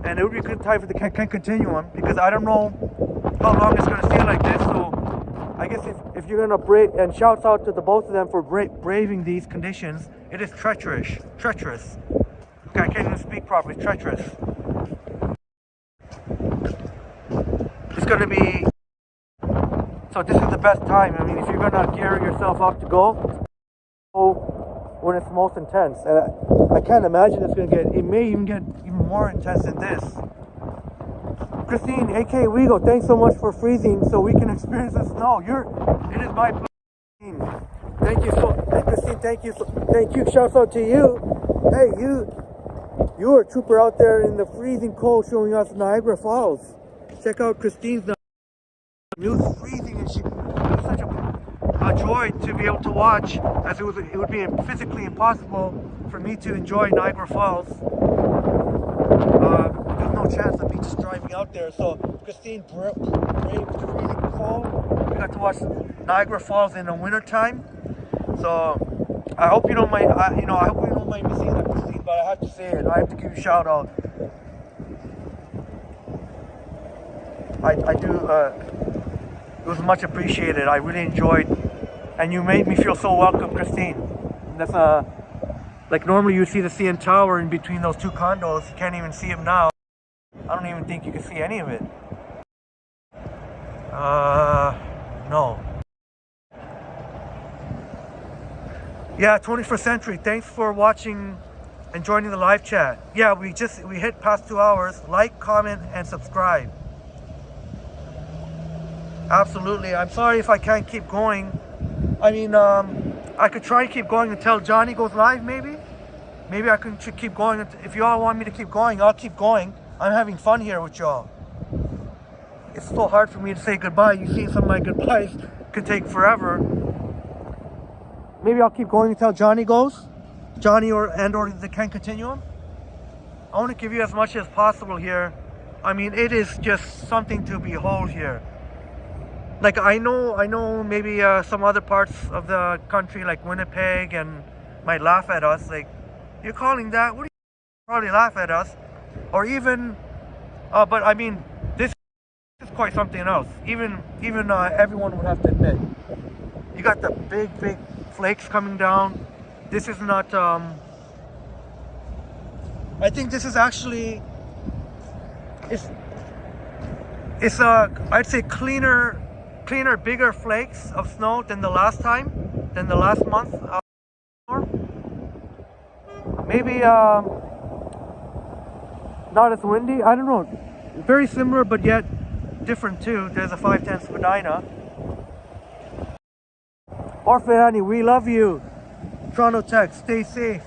And it would be a good time for the can continuum because I don't know how long it's going to stay like this. So I guess if you're going to brave, and shouts out to the both of them for braving these conditions. It is treacherous. Okay, I can't even speak properly. Treacherous. It's going to be. So this is the best time. I mean, if you're going to gear yourself up to go when it's most intense. And I can't imagine it's going to get. It may even get even more intense than this. Christine, AK Wego, thanks so much for freezing so we can experience the snow. It is my pleasure. Thank you so, Christine. Thank you. Shouts out to you. Hey, you are a trooper out there in the freezing cold, showing us Niagara Falls. Check out Christine's. It was freezing, and it was such a joy to be able to watch, as it would be physically impossible for me to enjoy Niagara Falls. There's no chance of me just driving out there. So Christine braved the freezing cold. We got to watch Niagara Falls in the winter time. So I hope you don't mind. I hope you don't mind me saying that, Christine. But I have to say it. I have to give you a shout out. I do. It was much appreciated. I really enjoyed, and you made me feel so welcome, Christine. That's like normally you see the CN Tower in between those two condos. You can't even see him now. I don't even think you can see any of it. No. Yeah, 21st Century. Thanks for watching and joining the live chat. Yeah, we hit past 2 hours. Like, comment, and subscribe. Absolutely. I'm sorry if I can't keep going. I mean, I could try to keep going until Johnny goes live, maybe. Maybe I should keep going. If you all want me to keep going, I'll keep going. I'm having fun here with y'all. It's so hard for me to say goodbye. You see, some of my goodbyes could take forever. Maybe I'll keep going until Johnny goes. Johnny or the Can Continuum. I want to give you as much as possible here. I mean, it is just something to behold here. Like I know maybe some other parts of the country like Winnipeg and might laugh at us. Like, you're calling that? What do you probably laugh at us? Or even, but I mean, this is quite something else. Even everyone would have to admit. You got the big flakes coming down. This is not. I think this is actually. It's I'd say cleaner, bigger flakes of snow than the last month. Maybe not as windy. I don't know. Very similar, but yet different too. There's a 510 Spadina. Orphan Annie, we love you. Toronto Tech, stay safe.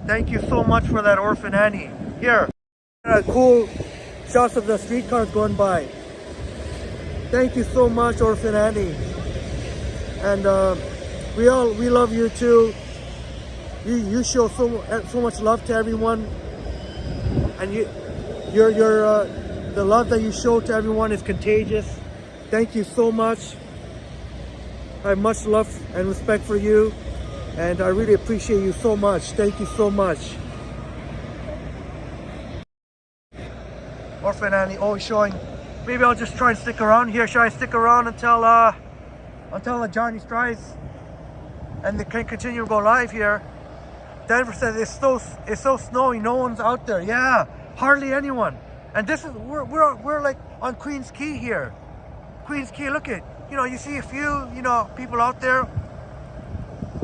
Thank you so much for that, Orphan Annie. Here, cool shots of the streetcars going by. Thank you so much, Orphan Annie. And we love you too. You show so much love to everyone, and the love that you show to everyone is contagious. Thank you so much. I have much love and respect for you, and I really appreciate you so much. Thank you so much. Orphan Annie always showing. Maybe I'll just try and stick around here. Should I stick around until Johnny Strides and they can continue to go live here? Denver says it's so snowy, no one's out there. Yeah, hardly anyone. And this is we're like on Queens Quay here. Queens Quay, look at, you see a few, people out there.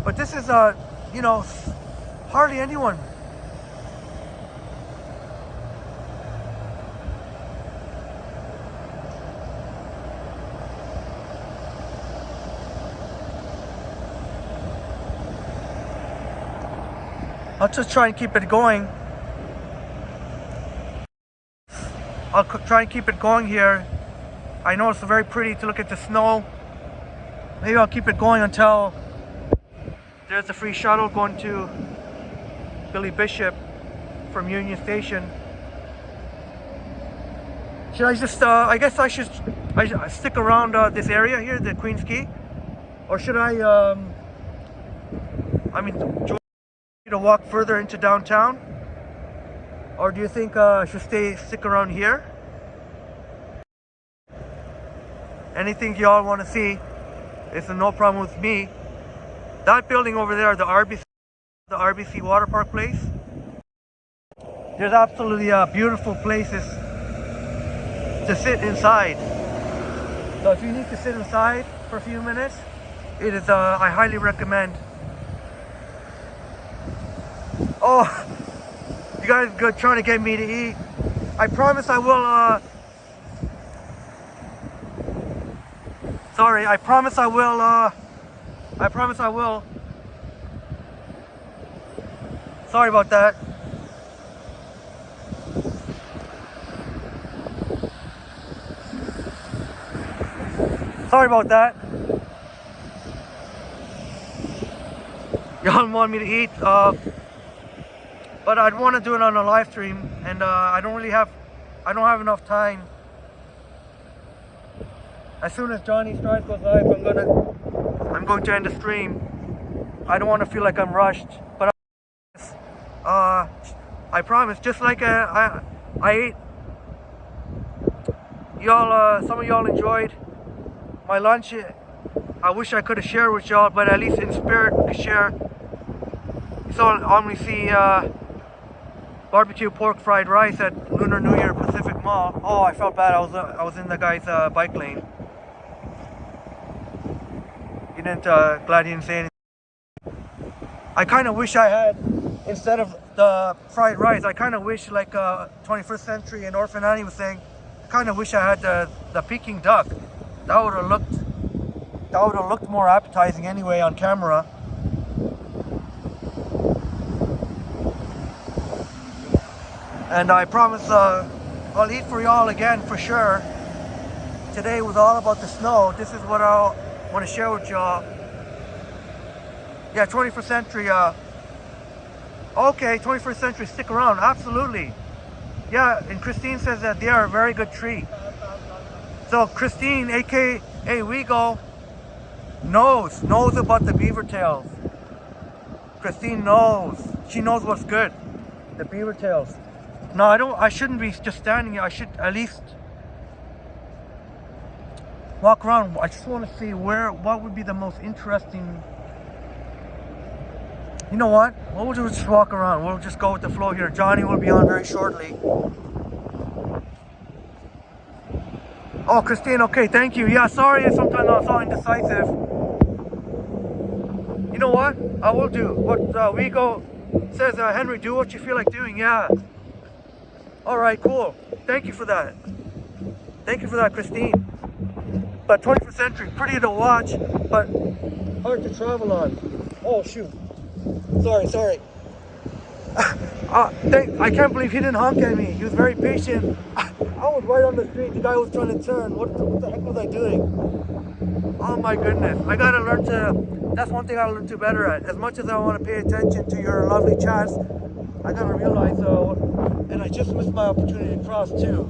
But this is hardly anyone. I'll just try and keep it going. I'll try and keep it going here. I know it's very pretty to look at the snow. Maybe I'll keep it going until there's a free shuttle going to Billy Bishop from Union Station. Should I just, I guess I should stick around this area here, the Queen's Quay? Or should I mean, do you want me to walk further into downtown? Or do you think I should stick around here? Anything y'all want to see, it's no problem with me. That building over there, the RBC Water Park place, there's absolutely beautiful places to sit inside. So if you need to sit inside for a few minutes, it is I highly recommend. Oh, you guys are good trying to get me to eat. I promise I will sorry, I promise I will sorry about that. Sorry about that. Y'all want me to eat, but I'd want to do it on a live stream, and I don't have enough time. As soon as Johnny Strides goes live, I'm going to end the stream. I don't want to feel like I'm rushed, but I promise. Just like I ate, y'all, some of y'all enjoyed my lunch. I wish I could have shared with y'all, but at least in spirit to share. So I'm gonna see barbecue pork fried rice at Lunar New Year Pacific Mall. Oh, I felt bad. I was in the guy's bike lane. He didn't. Glad he didn't say anything. I kind of wish I had, instead of the fried rice, I kind of wish, like 21st Century and Orphan Annie was saying, I kind of wish I had the Peking duck. That would have looked more appetizing anyway on camera. And I promise I'll eat for y'all again for sure. Today was all about the snow. This is what I want to share with y'all. Yeah, 21st Century. Okay, 21st Century, stick around. Absolutely. Yeah, and Christine says that they are a very good treat. So Christine, aka Wego, knows about the beaver tails. Christine knows. She knows what's good. The beaver tails. No, I shouldn't be just standing here. I should at least walk around. I just want to see what would be the most interesting. You know what? We'll just walk around. We'll just go with the flow here. Johnny will be on very shortly. Oh, Christine, okay, thank you. Yeah, sorry if sometimes I'm so indecisive. You know what? I will do what Wego says. Henry, do what you feel like doing. Yeah. All right, cool. Thank you for that. Thank you for that, Christine. But 21st Century, pretty to watch, but hard to travel on. Oh, shoot. Sorry. I can't believe he didn't honk at me. He was very patient. I was right on the street. The guy was trying to turn. What the heck was I doing? Oh my goodness. I gotta learn to, that's one thing I learned to better at. As much as I want to pay attention to your lovely chats, I gotta realize, and I just missed my opportunity to cross too.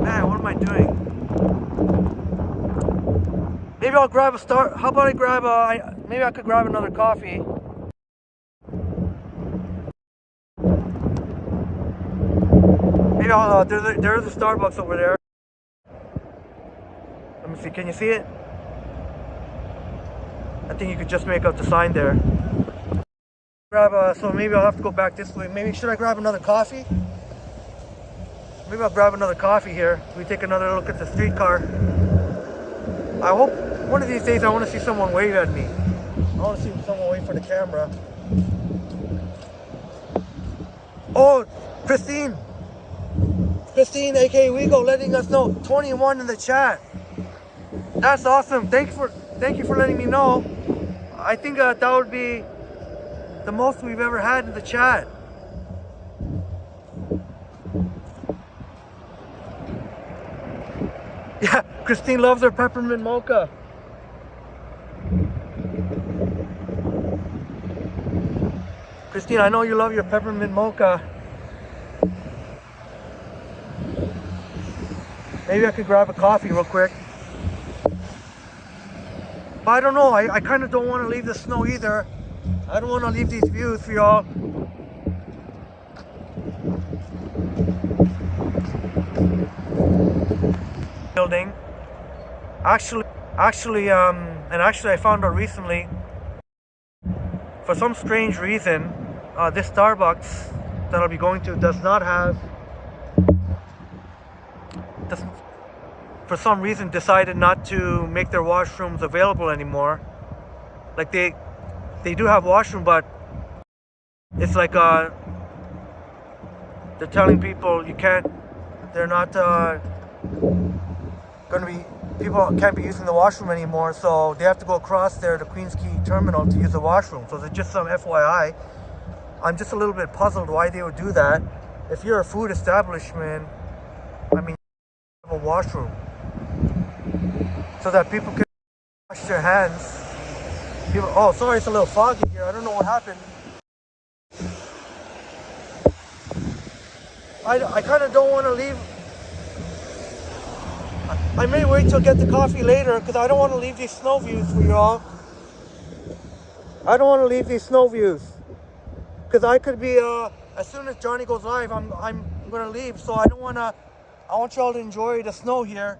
Man, what am I doing? Maybe I'll grab how about I grab maybe I could grab another coffee. Maybe I'll, there's a Starbucks over there. Let me see, can you see it? I think you could just make out the sign there. Grab so maybe I'll have to go back this way. Maybe, should I grab another coffee? Maybe I'll grab another coffee here. We take another look at the streetcar. I hope one of these days I want to see someone wave at me. I want to see someone wave for the camera. Oh, Christine, aka Wego, letting us know 21 in the chat. That's awesome. Thank you for letting me know. I think that would be the most we've ever had in the chat. Yeah, Christine loves her peppermint mocha. Christine, I know you love your peppermint mocha. Maybe I could grab a coffee real quick. But I don't know, I kind of don't want to leave the snow either. I don't want to leave these views for y'all. Building. Actually, I found out recently, for some strange reason, this Starbucks that I'll be going to does not have, for some reason decided not to make their washrooms available anymore. Like they do have washroom, but it's like they're telling people you can't, they're not gonna be, people can't be using the washroom anymore, so they have to go across there to Queens Quay Terminal to use the washroom. So it's just some FYI. I'm just a little bit puzzled why they would do that. If you're a food establishment, I mean, you have a washroom so that people can wash their hands. People, oh, sorry, it's a little foggy here. I don't know what happened. I kind of don't want to leave. I may wait till get the coffee later because I don't want to leave these snow views for y'all. I don't want to leave these snow views because I could be as soon as Johnny goes live, I'm gonna leave. So I don't want to. I want y'all to enjoy the snow here.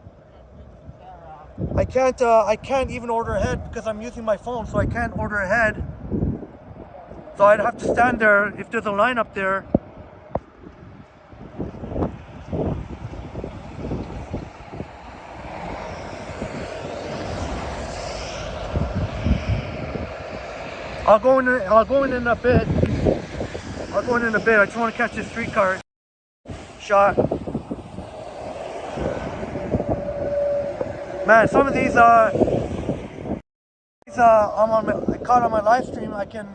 I can't even order ahead because I'm using my phone, so I can't order ahead. So I'd have to stand there if there's a line up there. I'll go in in a bit. I just want to catch this streetcar shot. Man, some of these I caught on my live stream, I can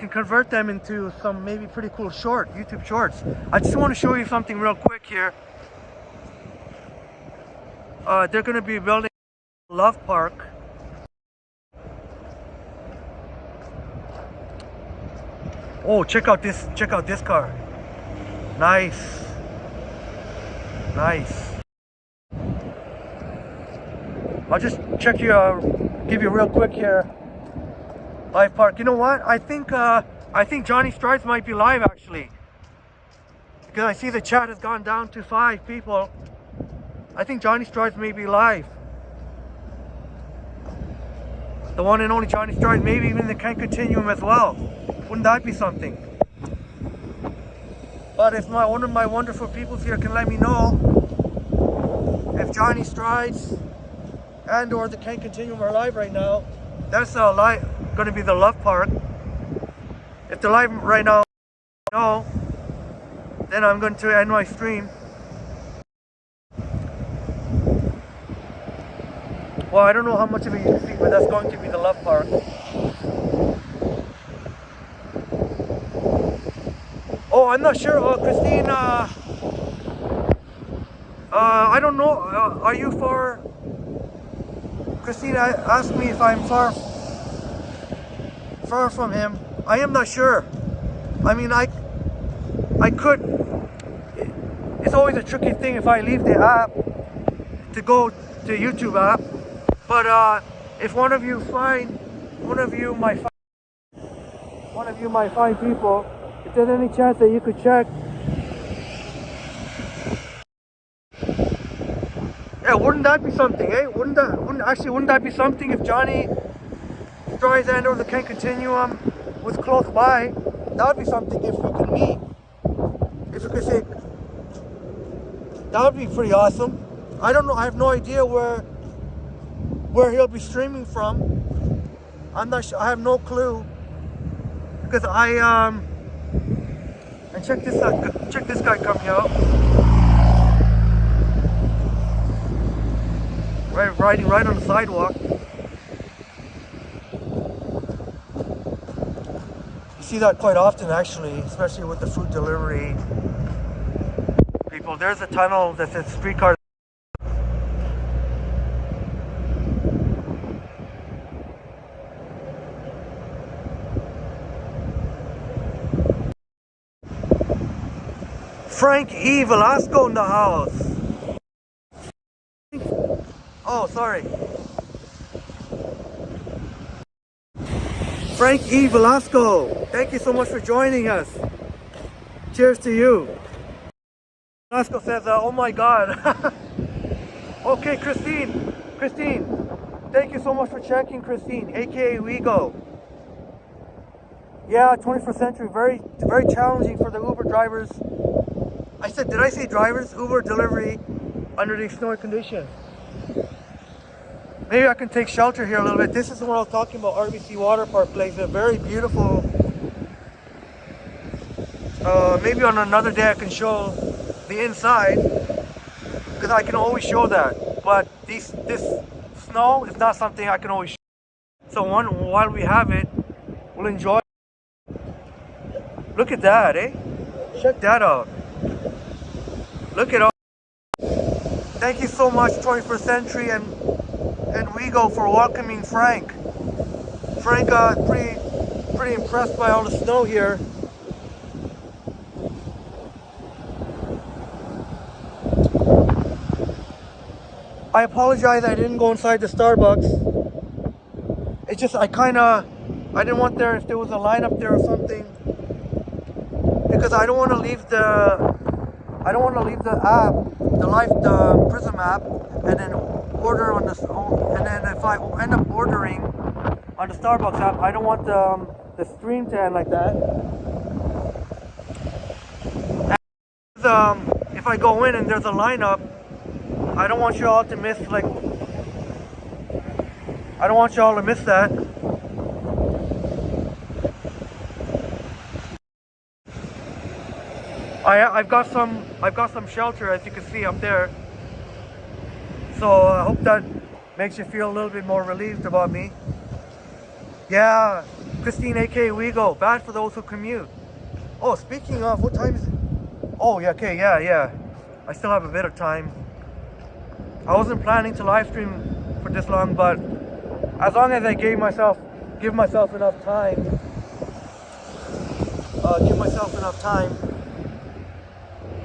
convert them into some maybe pretty cool YouTube shorts. I just want to show you something real quick here. They're going to be building Love Park. Oh, check out this car. Nice. I'll just give you real quick here. Live Park. You know what? I think Johnny Strides might be live actually. Because I see the chat has gone down to 5 people. I think Johnny Strides may be live. The one and only Johnny Strides, maybe even the Can Continuum as well. Wouldn't that be something? But if one of my wonderful peoples here can let me know if Johnny Strides and or the Can Continuum are live right now, that's going to be the Love Park. If they're live right now, no, then I'm going to end my stream. Well, I don't know how much of it you can see, but that's going to be the Love Park. Oh, I'm not sure. Christine, I don't know. Are you far? Christine asked me if I'm far from him. I am not sure. I mean, I could. It's always a tricky thing if I leave the app to go to YouTube app. But if one of you my fine people, if there's any chance that you could check. Yeah, wouldn't that be something, eh? Wouldn't that be something if Johnny Strides and or the Can Continuum was close by? That would be something if we could meet. If we could say, that would be pretty awesome. I don't know, I have no idea where he'll be streaming from. I'm not sure, I have no clue. Because and check this guy coming out. Riding right on the sidewalk. see that quite often actually, especially with the food delivery people. There's a tunnel that says streetcar. Frank E. Velasco in the house. Oh, sorry. Frank E. Velasco, thank you so much for joining us. Cheers to you. Velasco says, oh my God. Okay, Christine, thank you so much for checking, Christine, aka Wego. Yeah, 21st century, very challenging for the Uber drivers. Did I say drivers? Uber delivery under these snowy conditions. Maybe I can take shelter here a little bit. This is what I was talking about, RBC Water Park Place. A very beautiful. Maybe on another day I can show the inside, because I can always show that. But this snow is not something I can always show. So while we have it, we'll enjoy. Look at that, eh? Check that out. Look at all. Thank you so much, 21st Century and Wego, for welcoming Frank. Frank, pretty impressed by all the snow here. I apologize I didn't go inside the Starbucks. It's just I didn't want there if there was a line up there or something, because I don't want to leave the app, the Prism app, and then order on this, and then if I end up ordering on the Starbucks app, I don't want the stream to end like that. And, if I go in and there's a lineup, I don't want you all to miss that. I've got some shelter, as you can see up there. So I hope that makes you feel a little bit more relieved about me. Yeah, Christine, aka Wego, bad for those who commute. Oh, speaking of, what time is it? Oh, yeah, okay, yeah. I still have a bit of time. I wasn't planning to live stream for this long, but as long as I give myself enough time,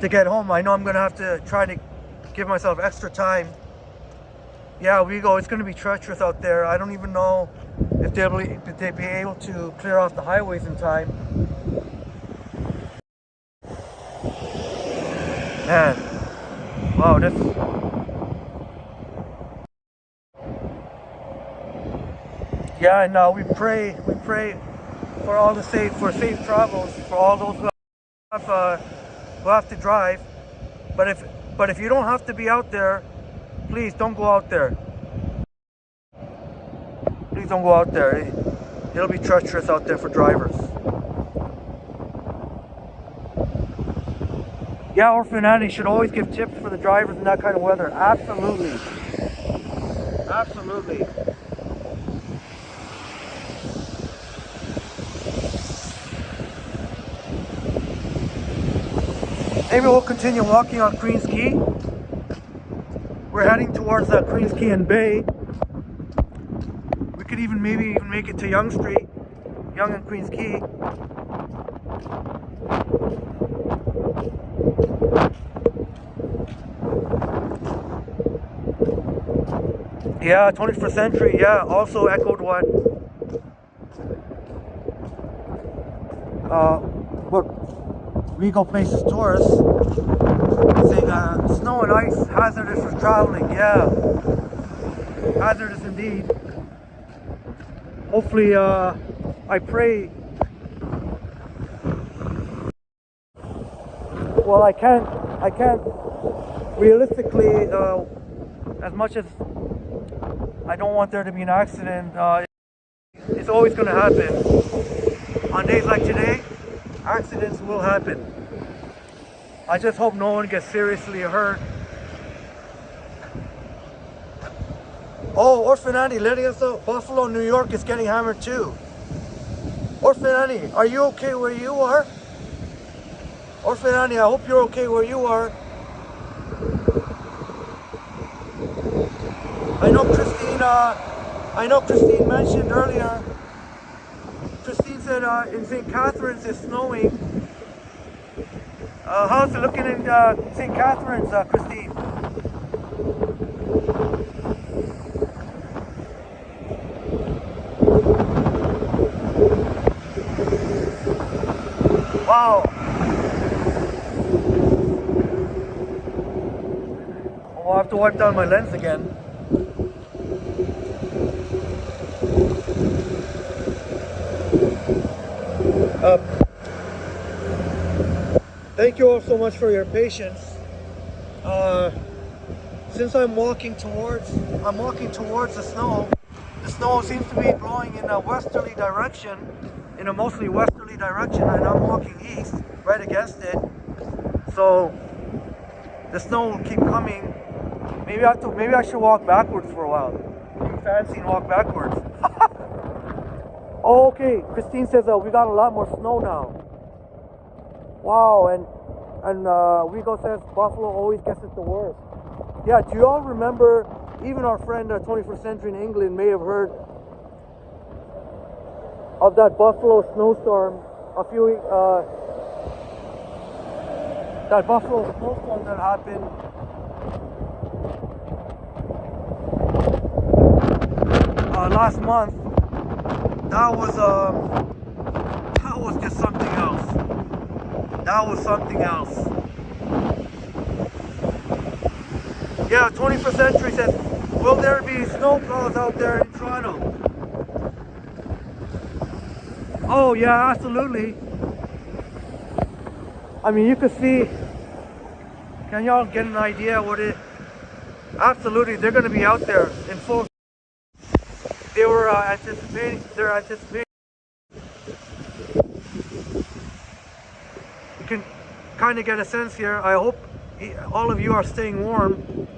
to get home. I know I'm gonna have to try to give myself extra time. Yeah, Wego, it's gonna be treacherous out there. I don't even know if they'll be able to clear off the highways in time. Man, wow, this. Yeah, and we pray for all the safe travels for all those who have to drive. But if you don't have to be out there, please don't go out there. Please don't go out there. It'll be treacherous out there for drivers. Yeah, Orphan Annie should always give tips for the drivers in that kind of weather. Absolutely. Absolutely. Maybe we'll continue walking on Queens Quay. We're heading towards Queens Quay and Bay. We could maybe even make it to Yonge Street, Yonge and Queens Quay. Yeah, 21st Century, yeah, also echoed what Wego Places tourists saying snow and ice hazardous for traveling. Yeah, hazardous indeed. Hopefully, I pray. Well, I can't realistically, as much as I don't want there to be an accident, it's always going to happen. On days like today, accidents will happen. I just hope no one gets seriously hurt. Oh, Orphan Andy letting us know Buffalo, New York is getting hammered too. Orphan Annie, are you okay where you are? Orphan Annie, I hope you're okay where you are. I know Christine, mentioned earlier. Christine said in St. Catharines it's snowing. How's it looking in St. Catharines, Christine? Wow. I'll have to wipe down my lens again. Thank you all so much for your patience. Since I'm walking towards the snow. The snow seems to be blowing in a westerly direction, in a mostly westerly direction, and I'm walking east, right against it. So the snow will keep coming. Maybe I should walk backwards for a while. Be fancy and walk backwards. Oh, okay. Christine says we got a lot more snow now. Wow, and Rigo says Buffalo always gets it the worst. Yeah, do you all remember? Even our friend 21st Century in England may have heard of that Buffalo snowstorm a few weeks. That Buffalo snowstorm that happened. Last month. That was just something else. That was something else. Yeah, 21st Century says, will there be snow plows out there in Toronto? Oh yeah, absolutely. I mean, you could see, can y'all get an idea what it, absolutely, they're going to be out there in full. They're anticipating. You can kind of get a sense here. I hope all of you are staying warm.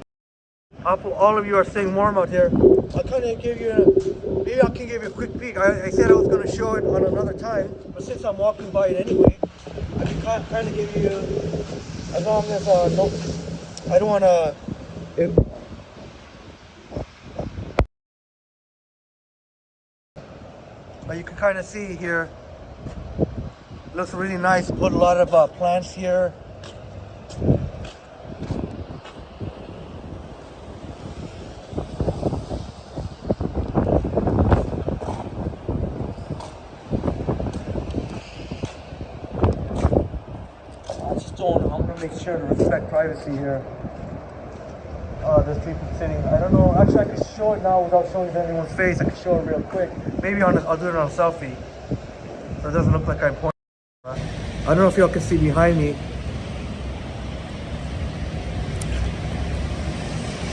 All of you are staying warm out here. I'll kind of give you, maybe I can give you a quick peek. I said I was going to show it on another time, but since I'm walking by it anyway, I can kind of give you, as long as, no, I don't want to, but you can kind of see here, looks really nice. Put a lot of plants here. I'm gonna make sure to respect privacy here. There's people sitting. I don't know. Actually, I could show it now without showing anyone's face. I could show it real quick. Maybe I'll do it on a selfie, so it doesn't look like I'm pointing. I don't know if y'all can see behind me.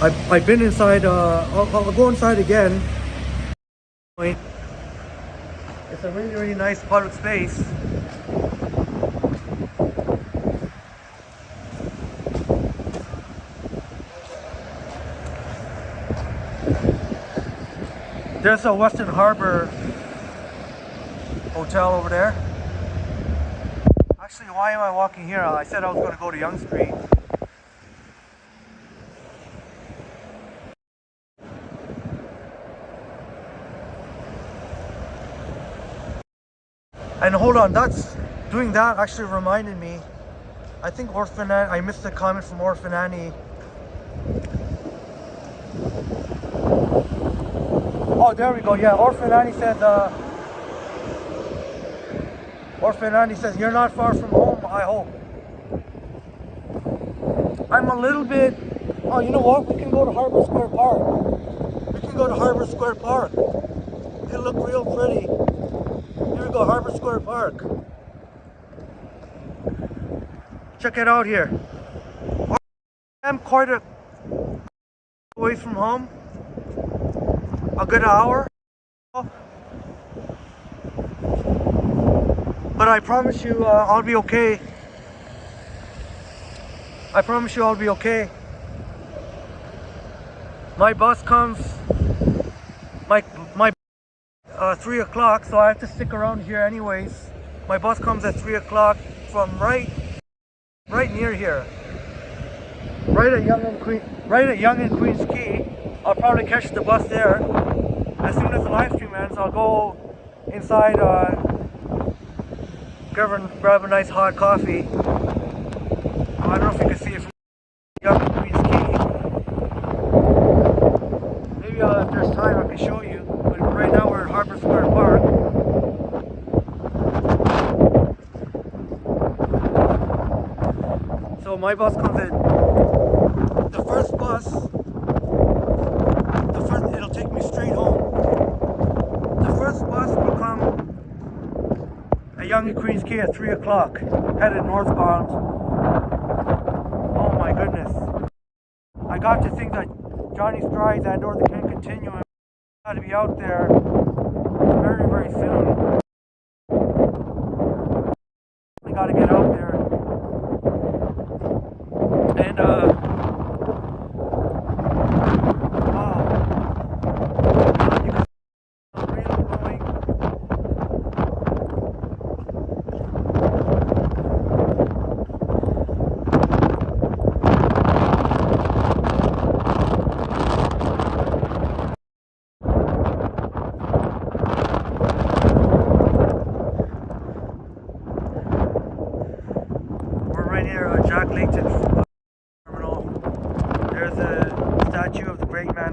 I've been inside. I'll go inside again. It's a really nice public space. There's a Western Harbor hotel over there. Actually, why am I walking here? I said I was going to go to Yonge Street. And hold on, doing that actually reminded me. I think I missed a comment from Orphan Annie. Oh, there we go. Yeah, Orphan Annie says, you're not far from home, I hope. I'm a little bit, oh, you know what? We can go to Harbor Square Park. It'll look real pretty. Here we go, Harbor Square Park. Check it out here. I'm quite a away from home. A good hour. But I promise you I'll be okay. I promise you I'll be okay. My bus comes, my 3 o'clock, so I have to stick around here anyways. My bus comes at 3 o'clock from right near here. Right at Yonge and Queens Quay. I'll probably catch the bus there. As soon as the live stream ends, I'll go inside, grab a nice hot coffee. I don't know if you can see it from Yonge and Queens Quay. Maybe if there's time I can show you. But right now we're at Harbour Square Park. So my bus comes in. The first bus, it'll take me straight home. The first bus will come at Yonge and Queens Quay at 3 o'clock, headed northbound. Oh my goodness. I got to think that Johnny Strides and or the Ken Continuum got to be out there very, very soon. We got to get out there. And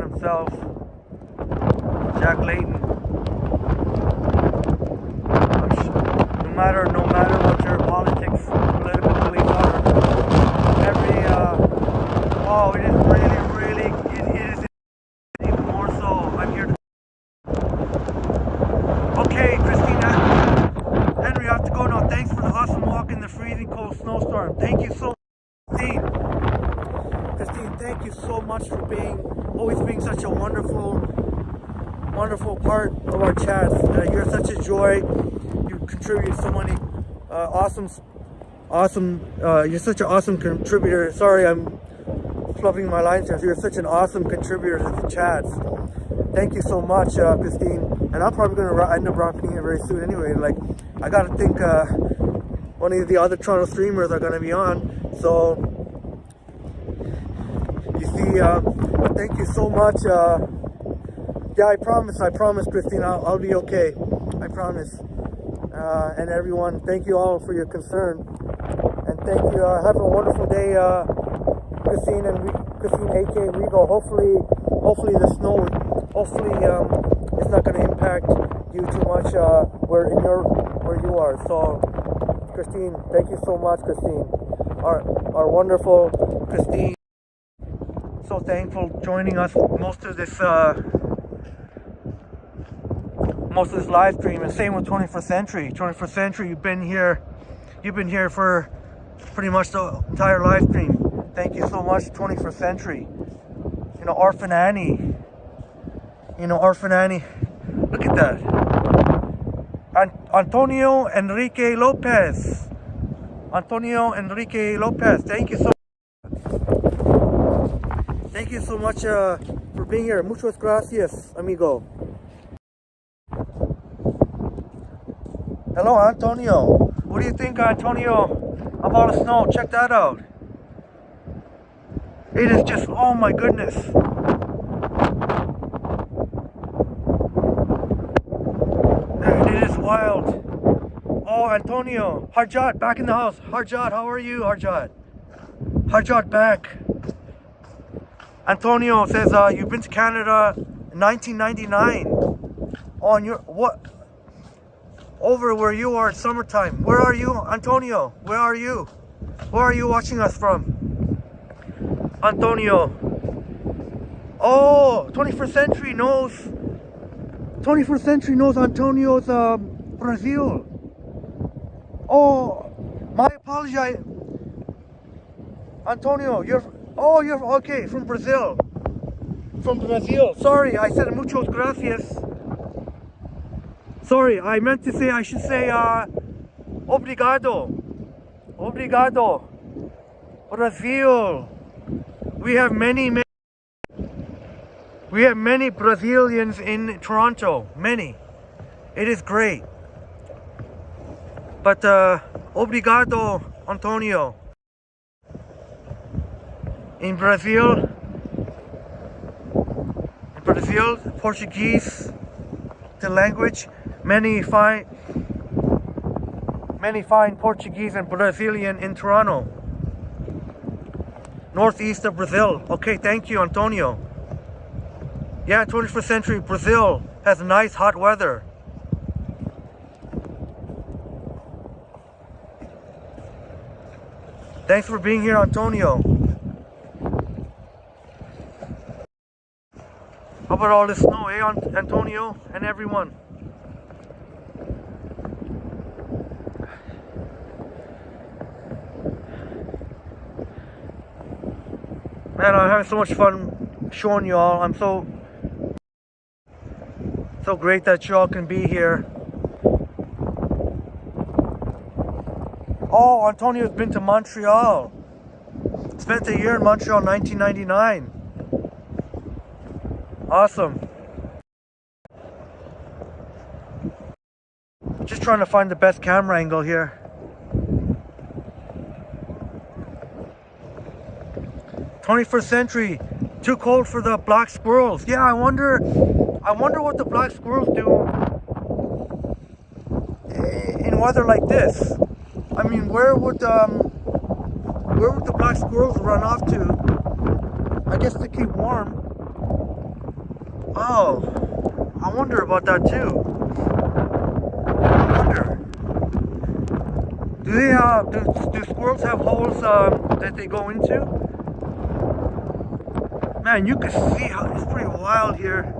himself, Jack Layton. No matter what your politics, political beliefs are, it is really, it is even more so. I'm here to. Okay, Christina, Henry, I have to go now. Thanks for the awesome walk in the freezing cold snowstorm. Thank you so much, Christine, thank you so much for always being such a wonderful part of our chats. You're such a joy. You contribute so many you're such an awesome contributor. Sorry, I'm flubbing my lines here. You're such an awesome contributor to the chats. Thank you so much, Christine. And I'm probably going to end up dropping it very soon anyway. Like, I got to think one of the other Toronto streamers are going to be on. So, you see, thank you so much. Yeah, I promise, Christine, I'll be okay. I promise. And everyone, thank you all for your concern. And thank you. Have a wonderful day, Christine aka Rigo. Hopefully the snow, it's not going to impact you too much where you are. So, Christine, thank you so much, Christine. Our wonderful Christine. So thankful joining us most of this live stream, and same with 21st Century. 21st Century, you've been here for pretty much the entire live stream. Thank you so much, 21st Century. Orphan Annie. Look at that. Antonio Enrique Lopez. Thank you so much. Thank you so much for being here. Muchas gracias, amigo. Hello, Antonio. What do you think, Antonio, about the snow? Check that out. It is just, oh my goodness. It is wild. Oh, Antonio. Harjat, back in the house. Harjat, how are you, Harjat? Harjat, back. Antonio says, you've been to Canada in 1999. On your, what? Over where you are at summertime. Where are you, Antonio? Where are you? Where are you watching us from? Antonio. Oh, 21st Century knows. 21st Century knows Antonio's Brazil. Oh, my apology. Antonio, you're okay, from Brazil. From Brazil. Sorry, I said muchos gracias. Sorry, I should say obrigado. Obrigado. Brazil. We have many Brazilians in Toronto. Many. It is great. But obrigado, Antonio. In Brazil, Portuguese, the language, many fine Portuguese and Brazilian in Toronto, northeast of Brazil. Okay, thank you, Antonio. Yeah, 21st century Brazil has nice hot weather. Thanks for being here, Antonio. How about all this snow, eh, Antonio and everyone? Man, I'm having so much fun showing you all. I'm so great that you all can be here. Oh, Antonio's been to Montreal. Spent a year in Montreal in 1999. Awesome. Just trying to find the best camera angle here. "21st century, too cold for the black squirrels." Yeah, I wonder what the black squirrels do in weather like this. I mean, where would the black squirrels run off to? I guess to keep warm. Oh, I wonder about that too. I wonder. Do squirrels have holes that they go into? Man, you can see how it's pretty wild here.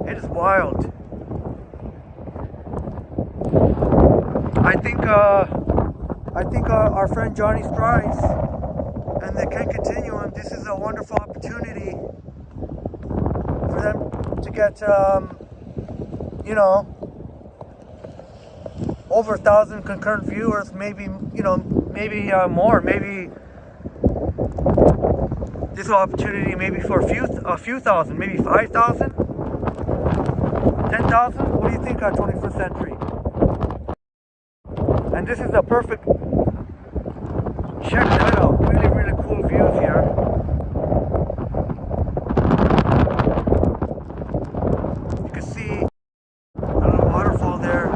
It is wild. I think our friend Johnny Strides and the Ken Continuum, this is a wonderful opportunity for them to get, you know, over 1,000 concurrent viewers, maybe, you know, maybe more, maybe this is an opportunity maybe for a few thousand, maybe 5,000, 10,000. What do you think, 21st century? And this is a perfect, check that out, really, really cool views here. You can see a little waterfall there.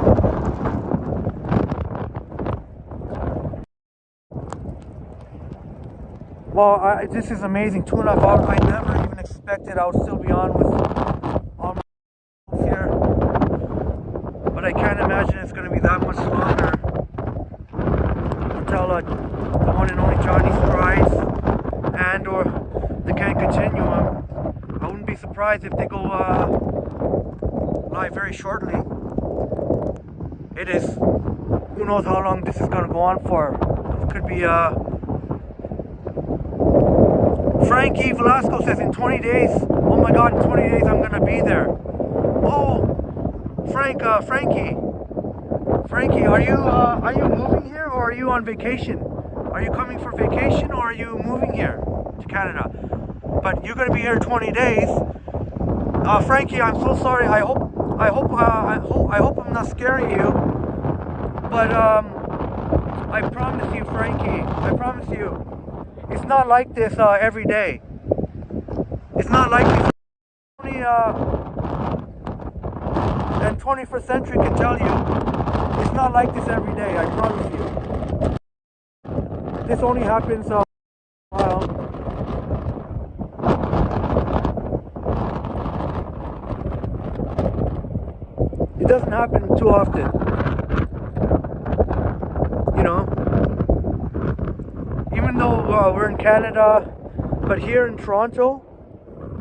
Well, this is amazing, 2.5 hours. I never even expected I would still be on with all my here. But I can't imagine it's going to be that much longer. The one and only Johnny Strides and or the Can Continuum. I wouldn't be surprised if they go live very shortly. It is, who knows how long this is going to go on for. It could be Frankie Velasco says in 20 days. Oh my god, in 20 days I'm going to be there. Oh, Frankie, are you moving here or are you on vacation? Are you coming for vacation or are you moving here to Canada? But you're going to be here 20 days. Frankie, I'm so sorry. I hope I'm not scaring you. But I promise you, Frankie, I promise you, it's not like this every day. It's not like this. Only and 21st century can tell you, it's not like this every day. I promise you. This only happens it doesn't happen too often, you know. Even though we're in Canada, but here in Toronto,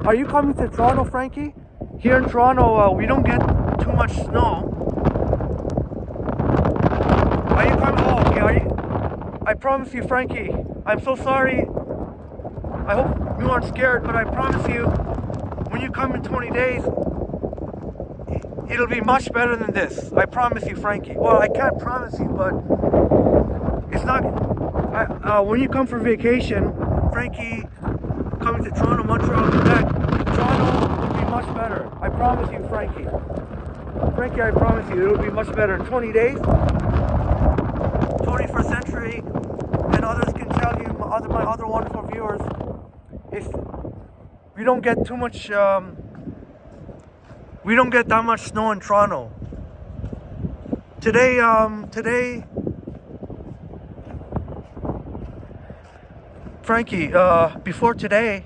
are you coming to Toronto, Frankie? Here in Toronto, we don't get too much snow. Are you coming? Oh, okay. Are you? I promise you, Frankie. I'm so sorry. I hope you aren't scared, but I promise you, when you come in 20 days, it'll be much better than this. I promise you, Frankie. Well, I can't promise you, but it's not. When you come for vacation, Frankie, coming to Toronto, Montreal, Quebec, Toronto will be much better. I promise you, Frankie. Frankie, I promise you, it'll be much better in 20 days. 21st century, and others can tell you, my other wonderful viewers, if we don't get too much, we don't get that much snow in Toronto. Today, Frankie, before today,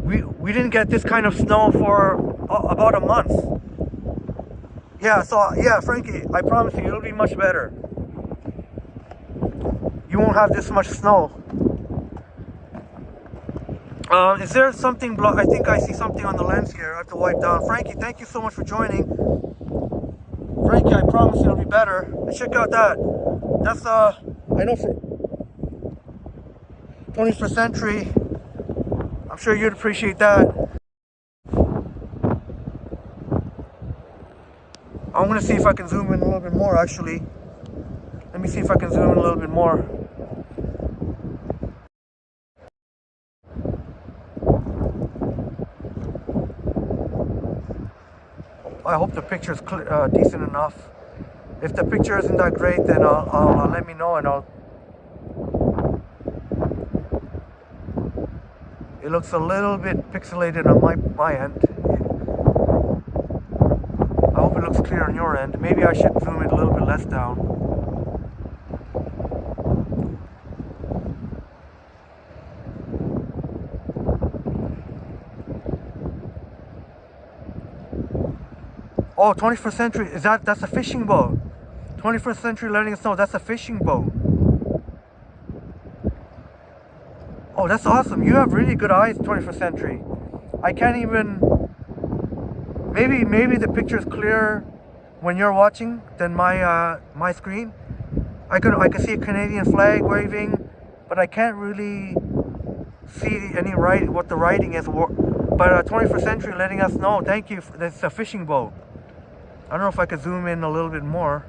we didn't get this kind of snow for about a month. Yeah, so yeah, Frankie, I promise you, it'll be much better. You won't have this much snow. Is there something I think I see something on the lens here. I have to wipe down. Frankie, thank you so much for joining. Frankie, I promise it'll be better. And check out that. That's I know for 21st century. I'm sure you'd appreciate that. I'm gonna see if I can zoom in a little bit more actually. Let me see if I can zoom in a little bit more. I hope the picture is decent enough. If the picture isn't that great, then I'll let me know, and it looks a little bit pixelated on my end. I hope it looks clear on your end. Maybe I should zoom it a little bit less down. Oh, 21st century, that's a fishing boat. 21st century letting us know that's a fishing boat. Oh, that's awesome. You have really good eyes, 21st century. I can't even, maybe the picture is clearer when you're watching than my screen. I can see a Canadian flag waving, but I can't really see what the writing is. But 21st century letting us know, thank you, that's a fishing boat. I don't know if I could zoom in a little bit more.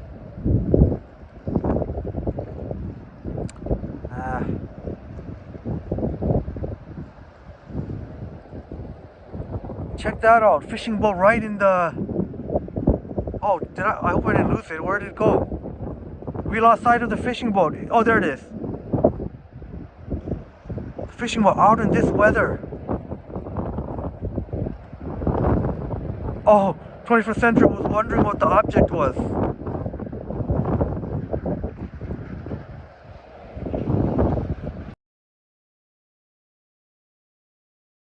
Check that out. Fishing boat right in the... Oh, I hope I didn't lose it. Where did it go? We lost sight of the fishing boat. Oh, there it is. Fishing boat out in this weather. Oh, 21st century was wondering what the object was.